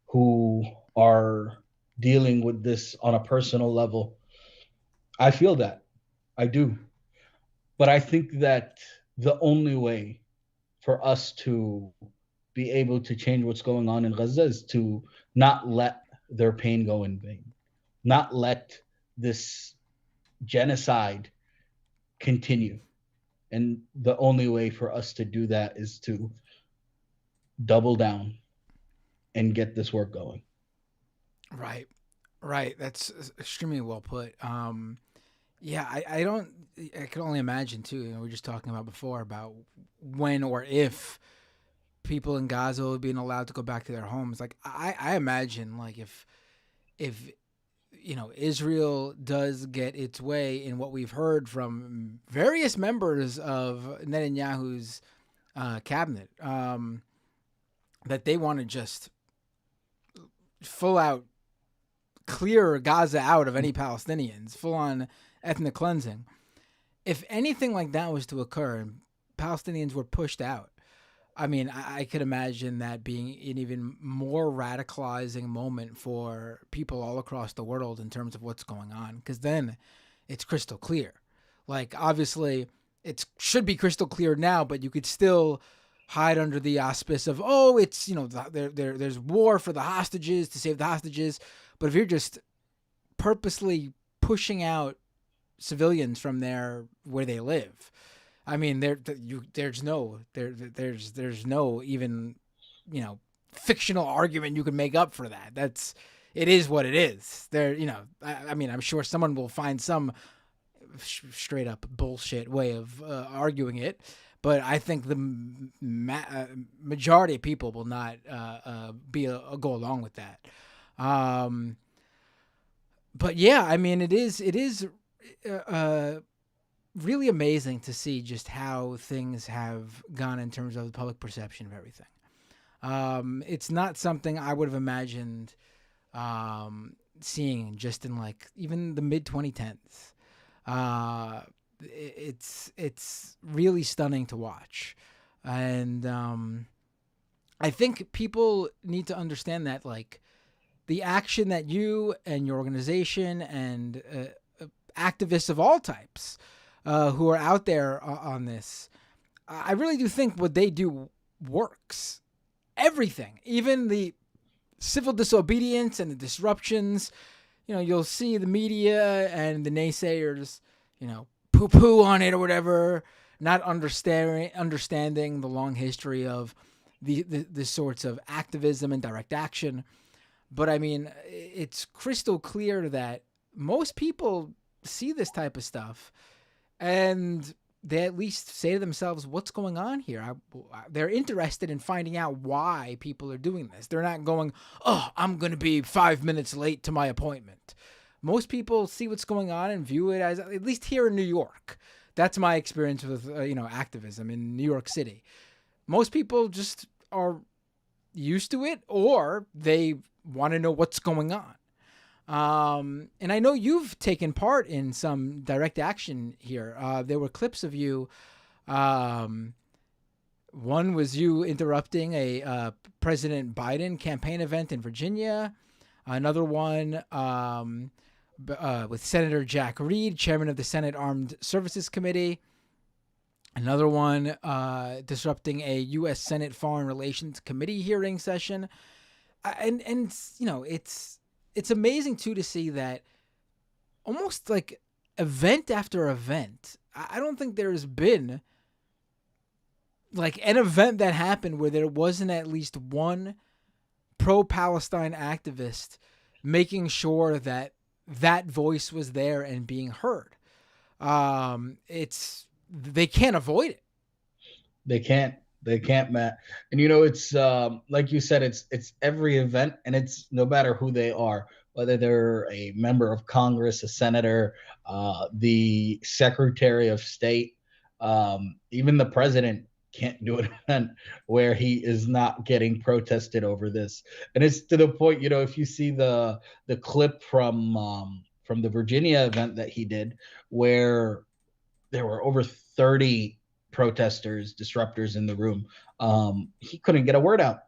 who are dealing with this on a personal level, I feel that. I do. But I think that the only way for us to be able to change what's going on in Gaza is to not let their pain go in vain, not let this genocide continue. And the only way for us to do that is to double down and get this work going. Right. Right. That's extremely well put. Yeah, I don't. I can only imagine too. We were just talking about before about when or if people in Gaza will be allowed to go back to their homes. Like I imagine, like if Israel does get its way in what we've heard from various members of Netanyahu's cabinet, that they want to just full out clear Gaza out of any Palestinians, full on ethnic cleansing. If anything like that was to occur and Palestinians were pushed out, I mean, I could imagine that being an even more radicalizing moment for people all across the world in terms of what's going on, because then it's crystal clear. Like, obviously, it should be crystal clear now, but you could still hide under the auspice of, oh, it's, there's war for the hostages, to save the hostages. But if you're just purposely pushing out civilians from where they live, I mean, there's no even, fictional argument you can make up for that. It is what it is. I mean, I'm sure someone will find some straight up bullshit way of arguing it, but I think the majority of people will not go along with that. But yeah, I mean, it is really amazing to see just how things have gone in terms of the public perception of everything. It's not something I would have imagined seeing just in like even the mid 2010s. It's really stunning to watch, and I think people need to understand that, like, the action that you and your organization and activists of all types who are out there on this, I really do think what they do works. Everything, even the civil disobedience and the disruptions, you'll see the media and the naysayers, poo-poo on it or whatever, not understanding the long history of the sorts of activism and direct action. But I mean, it's crystal clear that most people see this type of stuff and they at least say to themselves, what's going on here? They're interested in finding out why people are doing this. They're not going, oh, I'm going to be 5 minutes late to my appointment. Most people see what's going on and view it as, at least here in New York. That's my experience with, activism in New York City. Most people just are used to it, or they want to know what's going on. And I know you've taken part in some direct action here. There were clips of you. One was you interrupting a President Biden campaign event in Virginia. Another one with Senator Jack Reed, chairman of the Senate Armed Services Committee. Another one disrupting a U.S. Senate Foreign Relations Committee hearing session. And it's amazing, too, to see that almost like event after event, I don't think there's been like an event that happened where there wasn't at least one pro-Palestine activist making sure that that voice was there and being heard. They can't avoid it. They can't. They can't, Matt. And it's like you said, it's every event, and it's no matter who they are, whether they're a member of Congress, a senator, the Secretary of State, even the president. can't do an event where he is not getting protested over this. And it's to the point, if you see the clip from the Virginia event that he did, where there were over 30 protesters, disruptors in the room, he couldn't get a word out.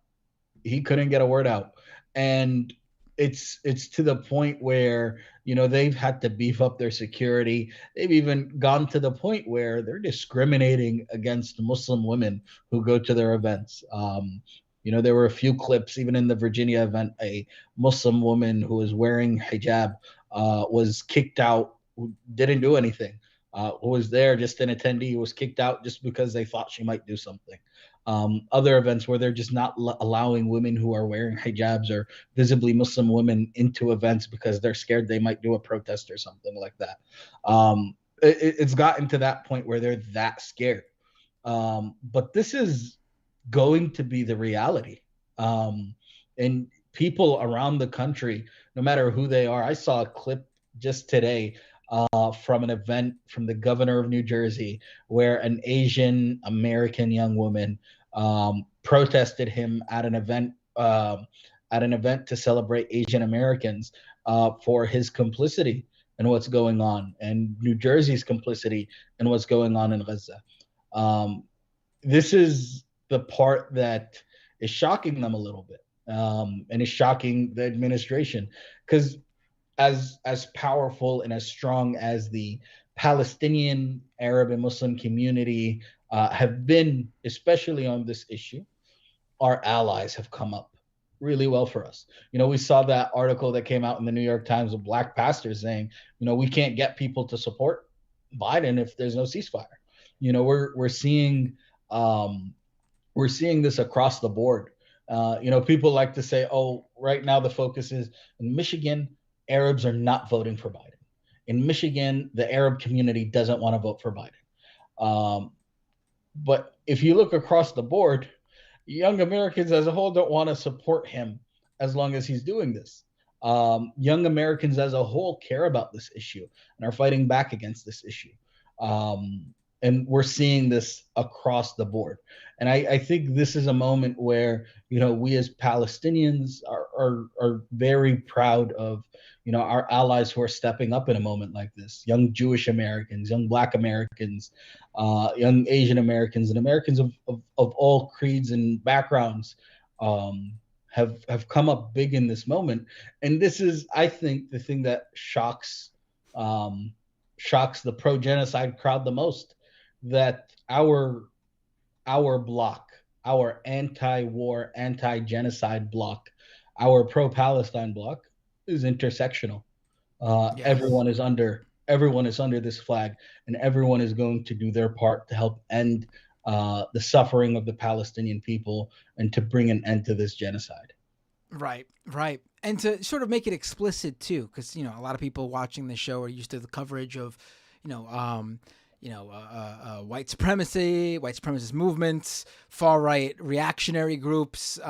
He couldn't get a word out. And it's to the point where they've had to beef up their security. They've even gone to the point where they're discriminating against Muslim women who go to their events. There were a few clips, even in the Virginia event, a Muslim woman who was wearing hijab was kicked out, who didn't do anything, who was there, just an attendee, was kicked out just because they thought she might do something. Other events where they're just not allowing women who are wearing hijabs or visibly Muslim women into events because they're scared they might do a protest or something like that. It's gotten to that point where they're that scared. But this is going to be the reality. And people around the country, no matter who they are, I saw a clip just today from an event from the governor of New Jersey, where an Asian American young woman protested him at an event to celebrate Asian Americans for his complicity in what's going on, and New Jersey's complicity in what's going on in Gaza. This is the part that is shocking them a little bit, and is shocking the administration, because as powerful and as strong as the Palestinian, Arab, and Muslim community have been, especially on this issue, our allies have come up really well for us. We saw that article that came out in the New York Times of black pastors saying, we can't get people to support Biden if there's no ceasefire. We're seeing this across the board. People like to say, oh, right now the focus is in Michigan, Arabs are not voting for Biden. In Michigan, the Arab community doesn't want to vote for Biden. But if you look across the board, young Americans as a whole don't want to support him as long as he's doing this. Young Americans as a whole care about this issue and are fighting back against this issue. And we're seeing this across the board. And I think this is a moment where, we as Palestinians are very proud of, our allies who are stepping up in a moment like this. Young Jewish Americans, young Black Americans, young Asian Americans, and Americans of all creeds and backgrounds have come up big in this moment. And this is, I think, the thing that shocks the pro-genocide crowd the most, that our bloc, our anti-war, anti-genocide bloc, our pro-Palestine bloc is intersectional. Yes. Everyone is under this flag, and everyone is going to do their part to help end the suffering of the Palestinian people and to bring an end to this genocide. Right. And to sort of make it explicit too, because a lot of people watching this show are used to the coverage of, white supremacist movements, far right reactionary groups,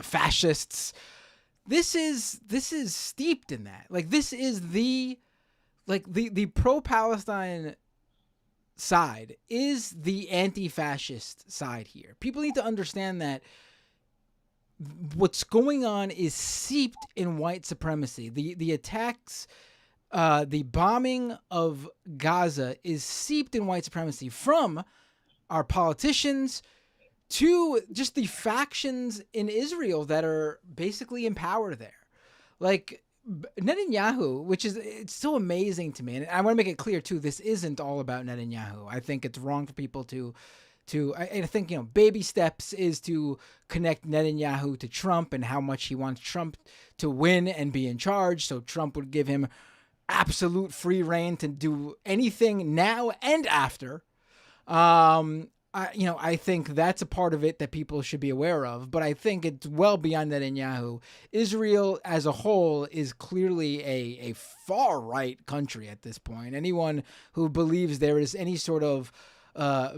fascists. This is steeped in that. Like, this is the pro-Palestine side is the anti-fascist side here. People need to understand that what's going on is seeped in white supremacy. The attacks, the bombing of Gaza is seeped in white supremacy, from our politicians to just the factions in Israel that are basically in power there. Like Netanyahu, which is, it's so amazing to me. And I want to make it clear too, this isn't all about Netanyahu. I think it's wrong for people to I think, baby steps is to connect Netanyahu to Trump and how much he wants Trump to win and be in charge. So Trump would give him absolute free reign to do anything now and after. I think that's a part of it that people should be aware of, but I think it's well beyond Netanyahu. Israel as a whole is clearly a far right country at this point. Anyone who believes there is any sort of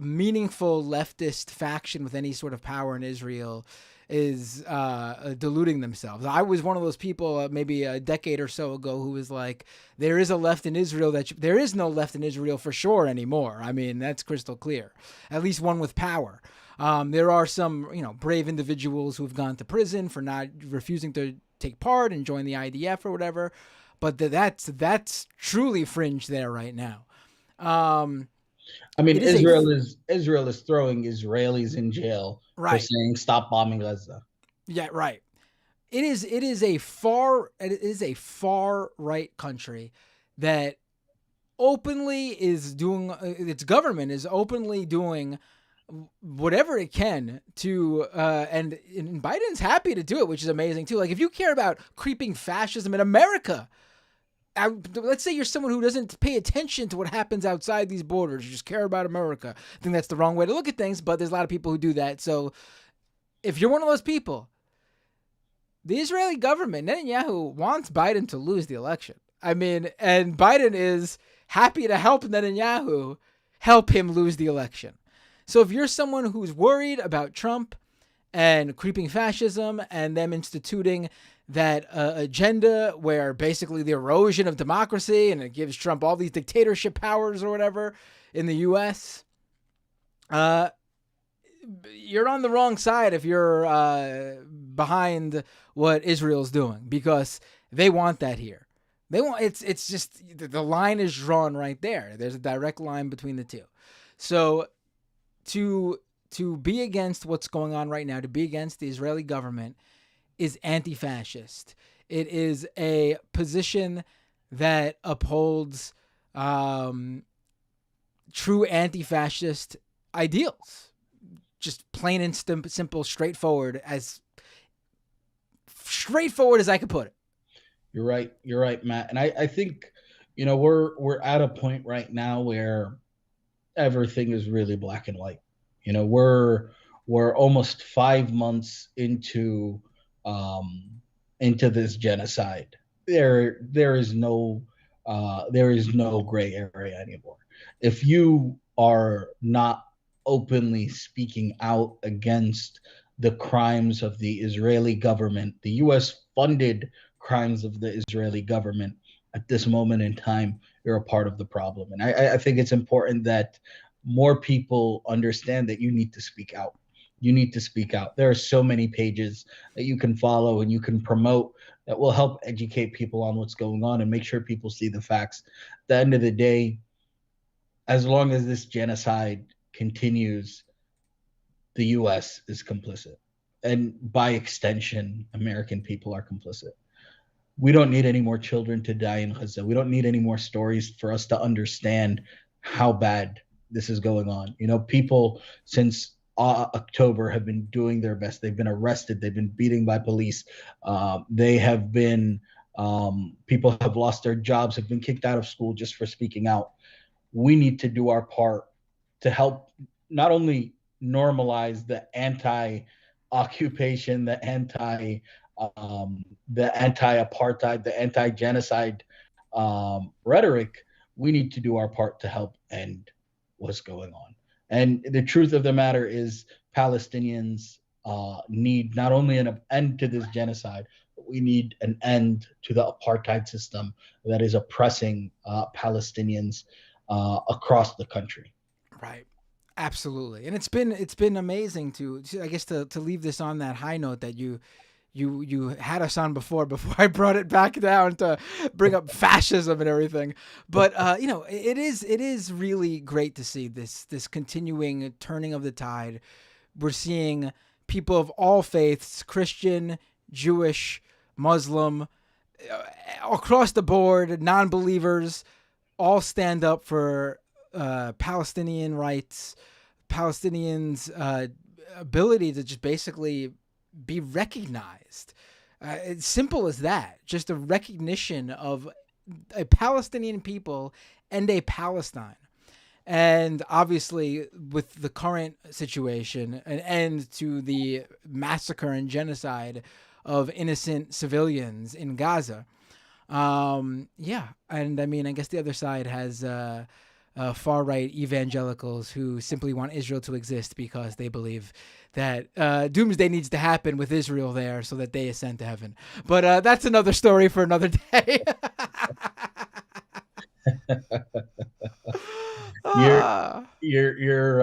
meaningful leftist faction with any sort of power in Israel deluding themselves. I was one of those people maybe a decade or so ago who was like, there is a left in Israel there is no left in Israel for sure anymore. I mean, that's crystal clear, at least one with power. There are some, brave individuals who have gone to prison for not refusing to take part and join the IDF or whatever, but that's truly fringe there right now. I mean, Israel is throwing Israelis in jail for right. saying stop bombing Gaza. Yeah, right. It is a far right country that openly is doing, its government is openly doing whatever it can to and Biden's happy to do it, which is amazing too. Like, if you care about creeping fascism in America, let's say you're someone who doesn't pay attention to what happens outside these borders, you just care about America. I think that's the wrong way to look at things, but there's a lot of people who do that. So if you're one of those people, the Israeli government, Netanyahu, wants Biden to lose the election. I mean, and Biden is happy to help Netanyahu help him lose the election. So if you're someone who's worried about Trump and creeping fascism and them instituting that agenda where basically the erosion of democracy, and it gives Trump all these dictatorship powers or whatever in the U.S., you're on the wrong side if you're behind what Israel's doing, because they want that here. They want it's just the line is drawn right there. There's a direct line between the two. So to be against what's going on right now, to be against the Israeli government, is anti-fascist. It is a position that upholds true anti-fascist ideals. Just plain and simple, straightforward as I could put it. You're right, Matt. And I think, we're at a point right now where everything is really black and white. We're almost 5 months into this genocide. There is no gray area anymore. If you are not openly speaking out against the crimes of the Israeli government, the U.S. funded crimes of the Israeli government at this moment in time, you're a part of the problem. And I think it's important that more people understand that you need to speak out. You need to speak out. There are so many pages that you can follow and you can promote that will help educate people on what's going on and make sure people see the facts. At the end of the day, as long as this genocide continues, the U.S. is complicit. And by extension, American people are complicit. We don't need any more children to die in Gaza. We don't need any more stories for us to understand how bad this is going on. People since October have been doing their best. They've been arrested. They've been beaten by police. They have been, people have lost their jobs, have been kicked out of school just for speaking out. We need to do our part to help not only normalize the anti-occupation, the anti-apartheid, the anti-genocide rhetoric. We need to do our part to help end what's going on. And the truth of the matter is, Palestinians need not only an end to this genocide, but we need an end to the apartheid system that is oppressing Palestinians across the country. Right. Absolutely. And it's been amazing to leave this on that high note that you had us on before I brought it back down to bring up fascism and everything. But it is really great to see this continuing turning of the tide. We're seeing people of all faiths, Christian, Jewish, Muslim, across the board, non-believers, all stand up for Palestinian rights, Palestinians' ability to just basically be recognized. It's simple as that. Just a recognition of a Palestinian people and a Palestine. And obviously, with the current situation, an end to the massacre and genocide of innocent civilians in Gaza. And I mean, I guess the other side has far-right evangelicals who simply want Israel to exist because they believe that doomsday needs to happen with Israel there so that they ascend to heaven. But that's another story for another day. You're Ah. you're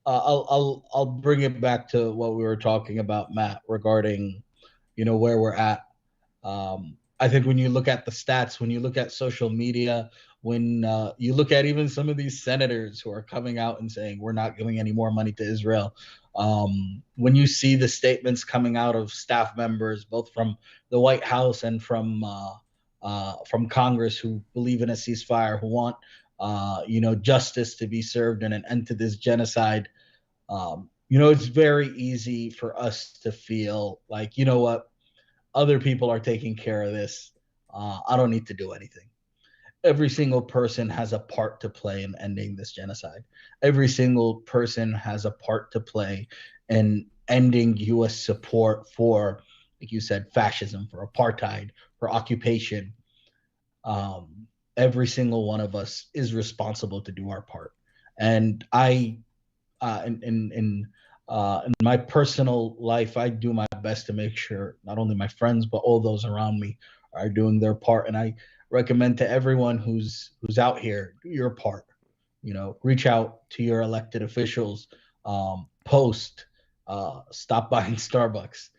I'll bring it back to what we were talking about, Matt, regarding where we're at. I think when you look at the stats, when you look at social media, when you look at even some of these senators who are coming out and saying we're not giving any more money to Israel, when you see the statements coming out of staff members, both from the White House and from Congress, who believe in a ceasefire, who want justice to be served and an end to this genocide, it's very easy for us to feel like, what, other people are taking care of this. I don't need to do anything. Every single person has a part to play in ending this genocide. Every single person has a part to play in ending U.S. support for, like you said, fascism, for apartheid, for occupation. Every single one of us is responsible to do our part. And in my personal life, I do my best to make sure not only my friends but all those around me are doing their part. And I recommend to everyone who's out here, do your part. Reach out to your elected officials, post, stop by in Starbucks,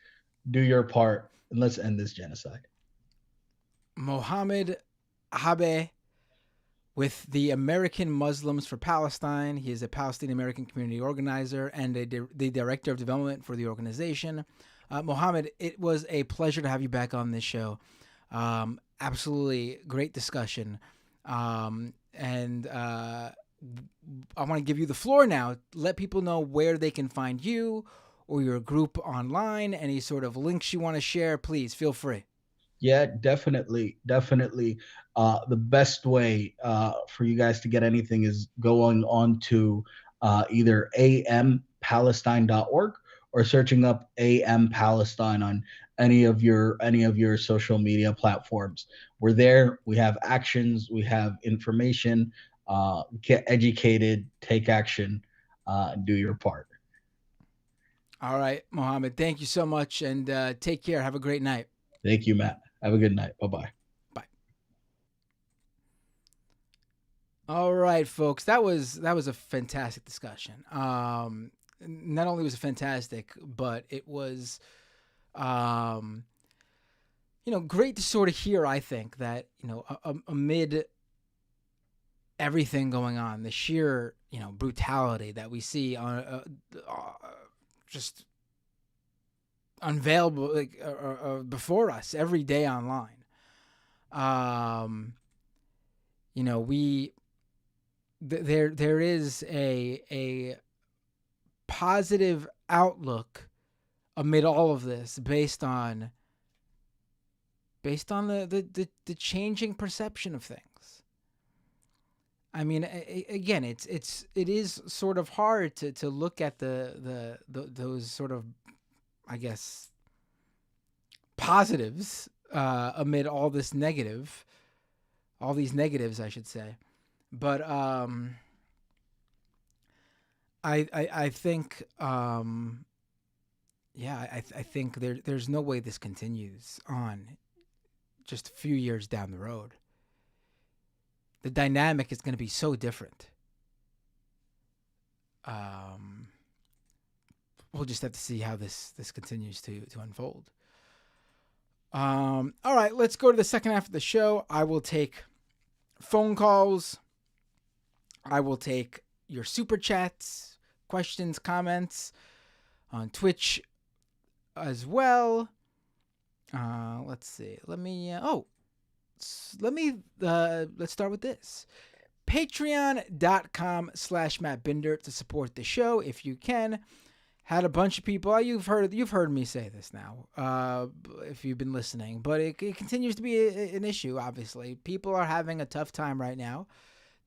do your part, and let's end this genocide. Mohamad Habehh with the American Muslims for Palestine. He is a Palestinian-American community organizer and the director of development for the organization. Mohamad, it was a pleasure to have you back on this show. Absolutely great discussion. And I want to give you the floor now. Let people know where they can find you or your group online. Any sort of links you want to share, please feel free. Yeah, definitely. The best way for you guys to get anything is going on to either ampalestine.org or searching up AM Palestine on any of your social media platforms. We're there. We have actions. We have information. Get educated. Take action. Do your part. All right, Mohamad, thank you so much, and take care. Have a great night. Thank you, Matt. Have a good night. Bye-bye. Bye. All right, folks. That was a fantastic discussion. Not only was it fantastic, but it was, great to sort of hear. I think that amid everything going on, the sheer brutality that we see on just unveiled before us every day online. There is a positive outlook amid all of this based on the changing perception of things. I mean, again, it is sort of hard to look at those sort of, I guess, positives amid all these negatives, I should say. But I think I think there's no way this continues on just a few years down the road. The dynamic is going to be so different. We'll just have to see how this continues to unfold. All right, let's go to the second half of the show. I will take phone calls. I will take your super chats, questions, comments on Twitch as well. Let's see. Let's start with this. Patreon.com/Matt Binder to support the show if you can. Had a bunch of people. You've heard me say this now, if you've been listening, but it continues to be an issue. Obviously, people are having a tough time right now.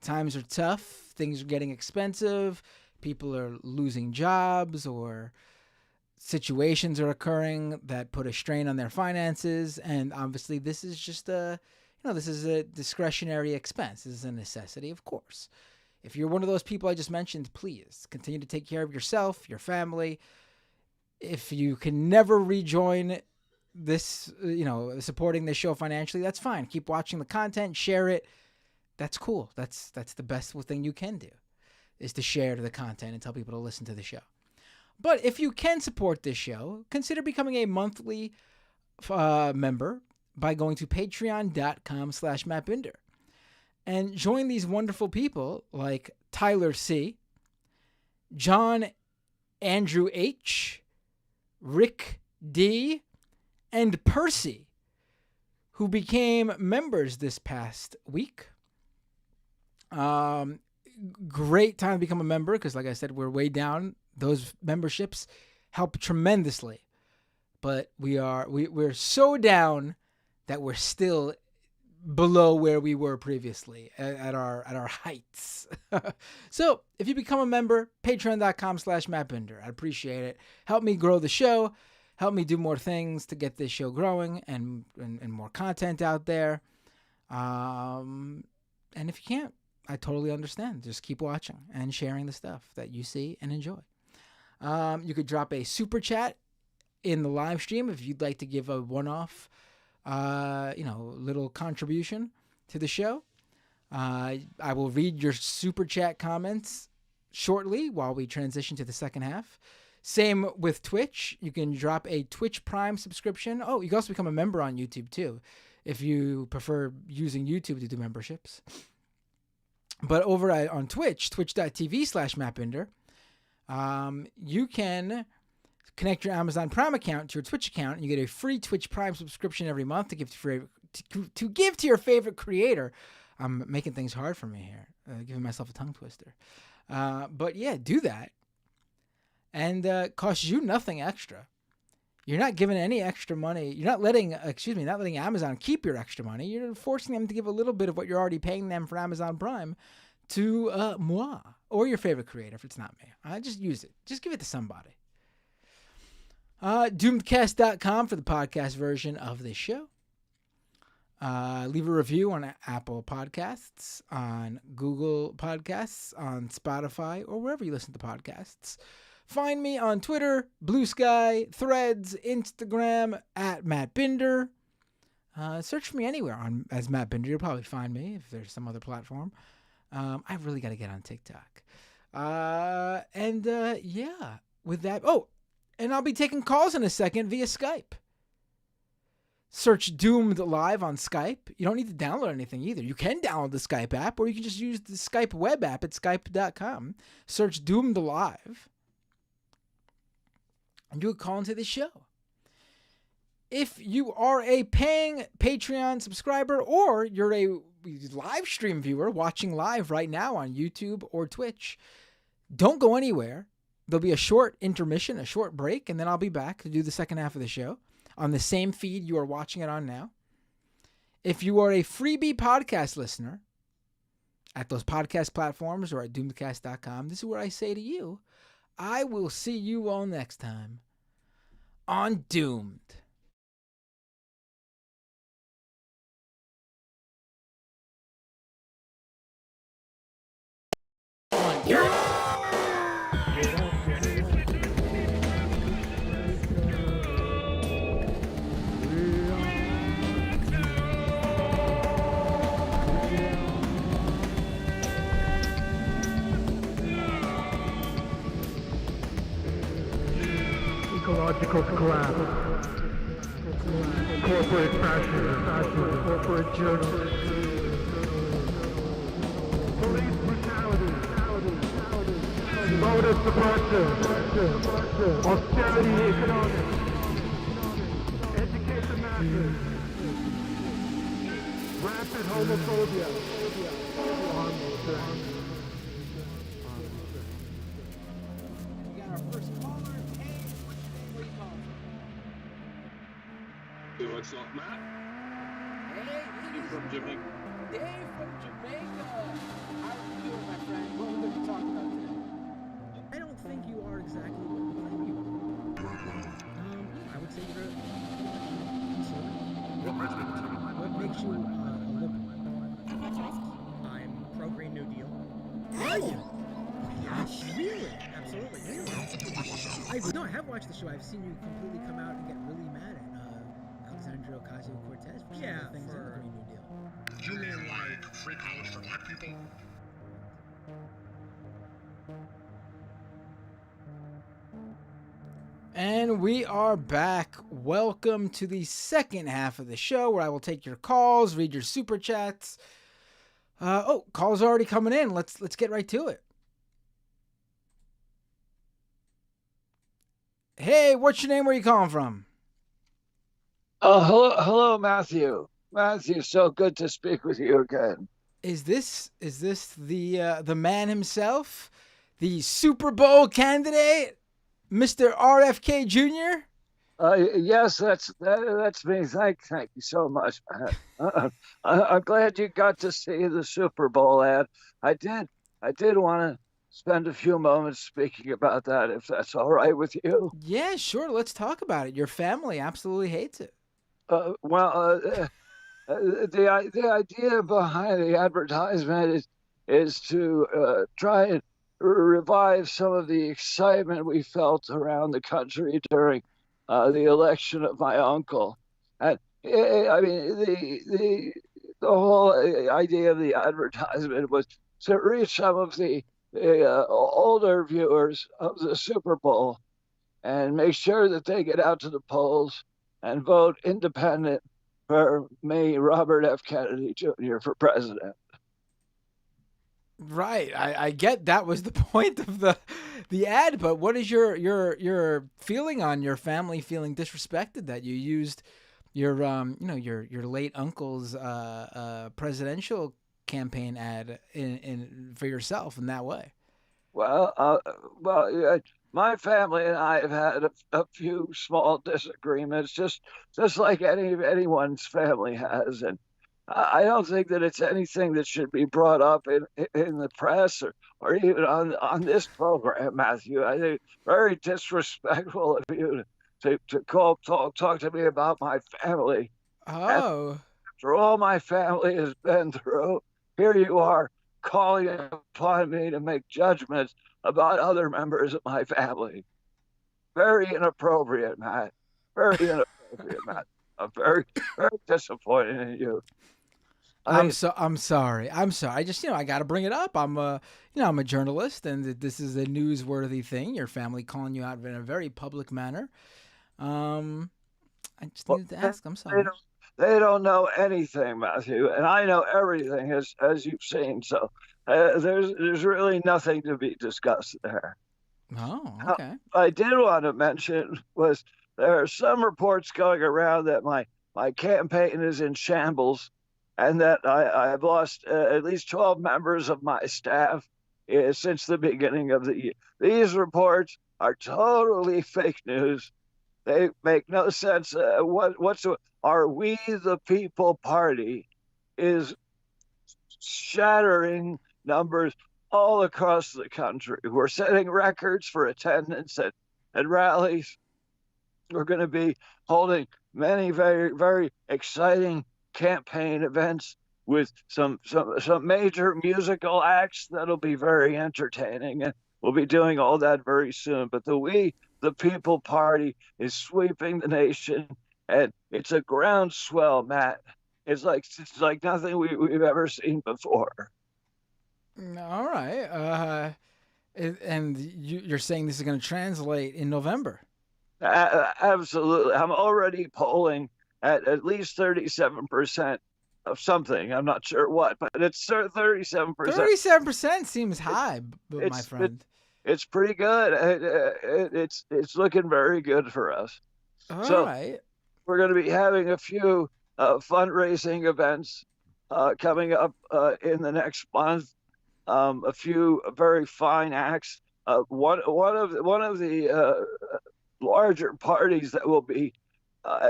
Times are tough. Things are getting expensive. People are losing jobs, or situations are occurring that put a strain on their finances. And obviously, this is just this is a discretionary expense. This is a necessity, of course. If you're one of those people I just mentioned, please continue to take care of yourself, your family. If you can never rejoin this, supporting this show financially, that's fine. Keep watching the content, share it. That's cool. That's the best thing you can do, is to share the content and tell people to listen to the show. But if you can support this show, consider becoming a monthly member by going to patreon.com/MattBinder and join these wonderful people like Tyler C., John Andrew H., Rick D., and Percy, who became members this past week. Great time to become a member because, like I said, we're way down. Those memberships help tremendously. But we're so down that we're still below where we were previously at our heights. So if you become a member, patreon.com/MattBinder. I'd appreciate it. Help me grow the show. Help me do more things to get this show growing and more content out there. And if you can't, I totally understand. Just keep watching and sharing the stuff that you see and enjoy. You could drop a super chat in the live stream if you'd like to give a one-off little contribution to the show. I will read your super chat comments shortly while we transition to the second half. Same with Twitch. You can drop a Twitch Prime subscription. Oh, you can also become a member on YouTube too, if you prefer using YouTube to do memberships. But over on Twitch, twitch.tv/MattBinder, you can connect your Amazon Prime account to your Twitch account, and you get a free Twitch Prime subscription every month to give to your favorite creator. I'm making things hard for me here, giving myself a tongue twister. But yeah, do that, and costs you nothing extra. You're not giving any extra money. You're not letting Amazon keep your extra money. You're forcing them to give a little bit of what you're already paying them for Amazon Prime to moi, or your favorite creator if it's not me. Just use it. Just give it to somebody. Doomedcast.com for the podcast version of this show. Leave a review on Apple Podcasts, on Google Podcasts, on Spotify, or wherever you listen to podcasts. Find me on Twitter, Blue Sky, Threads, Instagram, @MattBinder. Search for me anywhere as Matt Binder. You'll probably find me if there's some other platform. I've really got to get on TikTok. Yeah, with that. Oh, and I'll be taking calls in a second via Skype. Search Doomed Live on Skype. You don't need to download anything either. You can download the Skype app, or you can just use the Skype web app at skype.com. Search Doomed Live. And do a call into the show. If you are a paying Patreon subscriber, or you're a live stream viewer watching live right now on YouTube or Twitch, don't go anywhere. There'll be a short intermission, a short break, and then I'll be back to do the second half of the show on the same feed you are watching it on now. If you are a freebie podcast listener at those podcast platforms or at doomedcast.com, this is where I say to you, I will see you all next time on Doomed. Ecological collapse, corporate fascism, corporate journalism, police brutality, voter suppression, austerity economics, education masses, rampant homophobia, armed strength. We got our first caller. What's up, Matt? Hey, You from Jamaica? Dave from Jamaica. How are you doing, my friend? What are we going to talk about today? I don't think you are exactly what you claim you are. I would say you're a conservative. What makes you What makes you a No, I have watched the show. I've seen you completely come out and get really mad at Alexandria Ocasio-Cortez for some of the things in the Green New Deal. You mean like free college for black people? And we are back. Welcome to the second half of the show where I will take your calls, read your super chats. Calls are already coming in. Let's get right to it. Hey, what's your name? Where are you calling from? Hello, Matthew. Matthew, so good to speak with you again. Is this the man himself, the Super Bowl candidate, Mr. RFK Jr.? Yes, that's me. Thank you so much, man. I'm glad you got to see the Super Bowl ad. I did want to spend a few moments speaking about that, if that's all right with you. Yeah, sure. Let's talk about it. Your family absolutely hates it. The idea behind the advertisement is to try and revive some of the excitement we felt around the country during the election of my uncle. And I mean, the whole idea of the advertisement was to reach some of the older viewers of the Super Bowl and make sure that they get out to the polls and vote independent for me, Robert F. Kennedy Jr., for president. Right. I get that was the point of the ad, but what is your feeling on your family feeling disrespected that you used your your late uncle's presidential campaign ad in for yourself in that way? Well, my family and I have had a few small disagreements, just like anyone's family has, and I don't think that it's anything that should be brought up in the press or even on this program, Matthew. I think very disrespectful of you to talk to me about my family. Oh. After all my family has been through, here you are calling upon me to make judgments about other members of my family. Very inappropriate, Matt. Very inappropriate, Matt. I'm very disappointed in you. I'm sorry. I just, I got to bring it up. I'm a journalist, and this is a newsworthy thing. Your family calling you out in a very public manner. I just needed to ask. I'm sorry. They don't know anything, Matthew, and I know everything, as you've seen. So there's really nothing to be discussed there. Oh, okay. I did want to mention was there are some reports going around that my campaign is in shambles, and that I've lost at least 12 members of my staff since the beginning of the year. These reports are totally fake news. They make no sense whatsoever. Our We the People Party is shattering numbers all across the country. We're setting records for attendance at rallies. We're going to be holding many very, very exciting campaign events with some major musical acts that'll be very entertaining, and we'll be doing all that very soon. But the We the People Party is sweeping the nation, and it's a groundswell, Matt. It's like nothing we've ever seen before. All right. And you're saying this is going to translate in November? Absolutely. I'm already polling at least 37% of something. I'm not sure what, but it's 37%. 37% seems high, my friend. It's pretty good. It's looking very good for us. All right. We're going to be having a few fundraising events coming up in the next month. A few very fine acts. One of the larger parties that we'll be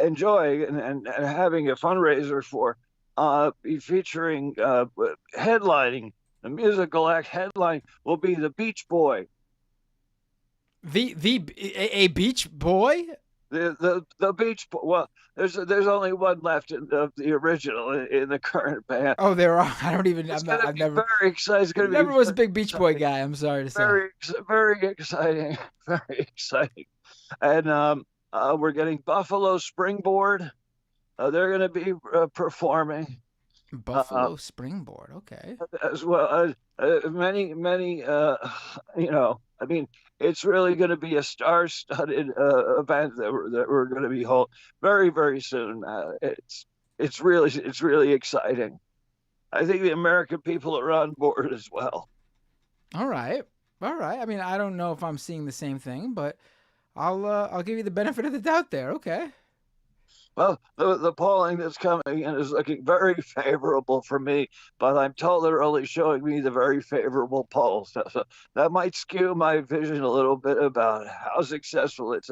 enjoying and having a fundraiser for be featuring headlining. The musical act headline will be the Beach Boy. A Beach Boy? The Beach Boy. Well, there's only one left of the original in the current band. Oh, there are. I don't even. I've never. Very excited. Never was a big Beach Boy guy. I'm sorry to say. Very exciting. Very exciting. And we're getting Buffalo Springboard. They're going to be performing. Buffalo Springboard. Okay. As well as many I mean, it's really going to be a star-studded event that we're going to be holding very, very soon. It's really exciting. I think the American people are on board as well. All right. All right. I mean, I don't know if I'm seeing the same thing, but I'll give you the benefit of the doubt there. Okay. Well, the polling that's coming in is looking very favorable for me, but I'm told they're only showing me the very favorable polls. So that might skew my vision a little bit about how successful it's.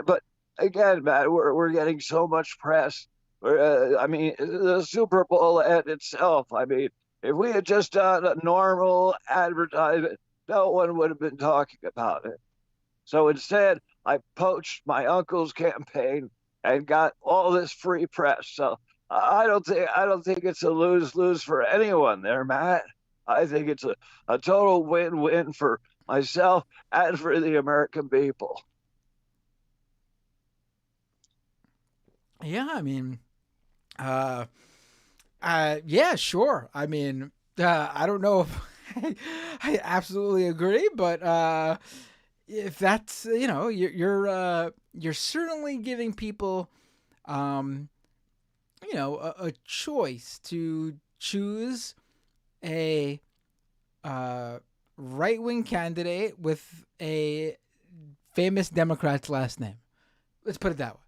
But again, Matt, we're getting so much press. I mean, the Super Bowl ad itself. I mean, if we had just done a normal advertisement, no one would have been talking about it. So instead, I poached my uncle's campaign and got all this free press. So I don't think it's a lose-lose for anyone there, Matt. I think it's a total win-win for myself and for the American people. Yeah, I mean, yeah, sure. I mean, I don't know if I absolutely agree, but if that's you're certainly giving people a choice to choose a right-wing candidate with a famous Democrat's last name. Let's put it that way.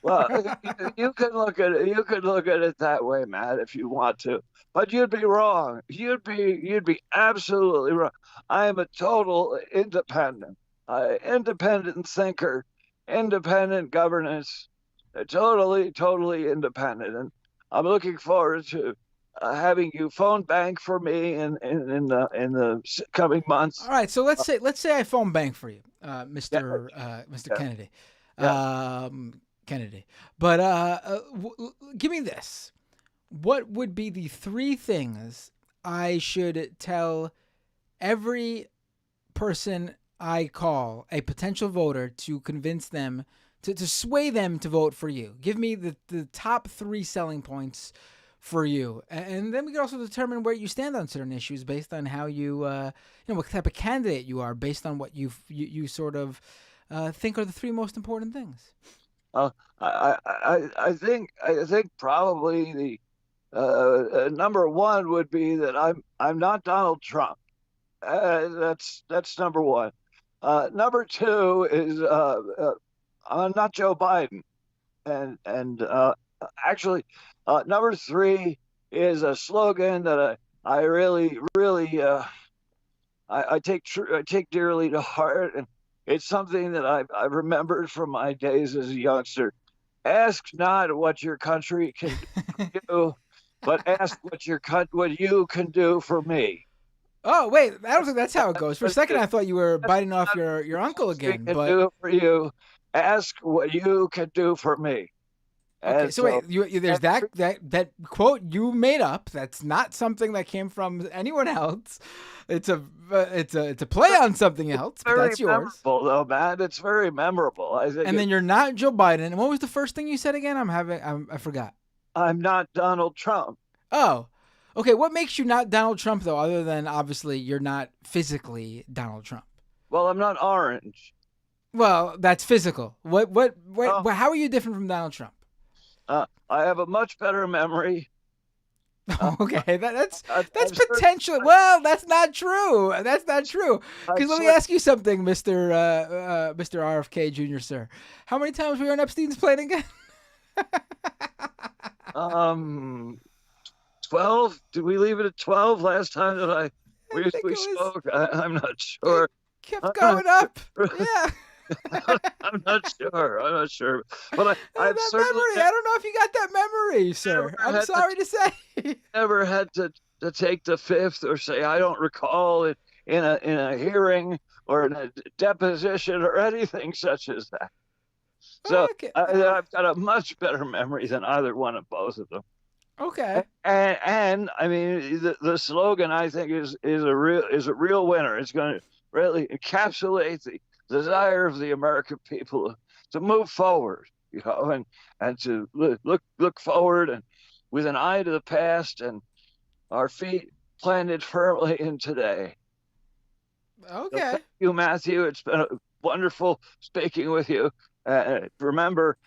Well, you can look at it. You could look at it that way, Matt, if you want to, but you'd be wrong. You'd be absolutely wrong. I am a total independent, independent thinker, independent governance, totally independent, and I'm looking forward to having you phone bank for me in the coming months. All right, so let's say I phone bank for you, Mr. Kennedy. Yeah. Kennedy. But give me this. What would be the three things I should tell every person I call, a potential voter, to convince them, to sway them to vote for you? Give me the top three selling points for you. And then we can also determine where you stand on certain issues based on how you, what type of candidate you are, based on what you sort of think are the three most important things. I think probably the number one would be that I'm not Donald Trump. That's number one. Number two is I'm not Joe Biden, and actually, number three is a slogan that I really I take dearly to heart, and it's something that I've remembered from my days as a youngster. Ask not what your country can do, but ask what you can do for me. Oh, wait, I don't think that's how it goes. For a second, I thought you were biting off your uncle again. Can but do for you. Ask what you can do for me. Okay, And so wait, there's that quote you made up. That's not something that came from anyone else. It's a play on something else, but that's yours. Memorable, though, man. It's very memorable. I think. And then you're not Joe Biden. And what was the first thing you said again? I forgot. I'm not Donald Trump. Oh, okay. What makes you not Donald Trump, though, other than obviously you're not physically Donald Trump? Well, I'm not orange. Well, that's physical. How are you different from Donald Trump? I have a much better memory. Okay, that's potentially. Well, that's not true. That's not true. Because let me ask you something, Mr. RFK Jr., sir. How many times were you on Epstein's plane again? 12. Did we leave it at 12 last time that we spoke? I'm not sure. It kept going up. Yeah. I'm not sure. But I don't know if you got that memory, sir. I'm sorry to say. Never had to take the fifth or say I don't recall it in a hearing or in a deposition or anything such as that. So okay. I've got a much better memory than either one of both of them. Okay. And I mean the slogan I think is a real winner. It's going to really encapsulate desire of the American people to move forward, and to look forward and with an eye to the past and our feet planted firmly in today. So Okay. thank you, Matthew. It's been wonderful speaking with you. Remember,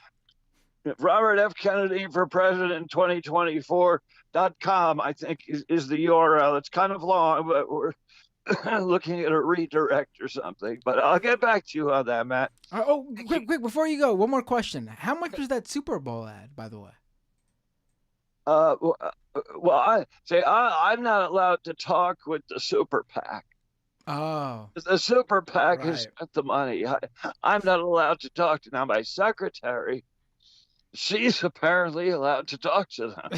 Robert F. Kennedy for President 2024.com, I think, is the URL. It's kind of long, but we're looking at a redirect or something. But I'll get back to you on that, Matt. Quick, before you go, one more question. How much was that Super Bowl ad, by the way? Well, I'm not allowed to talk with the super PAC. Oh. The super PAC has Right. spent the money. I'm not allowed to talk to. Now, my secretary, she's apparently allowed to talk to them.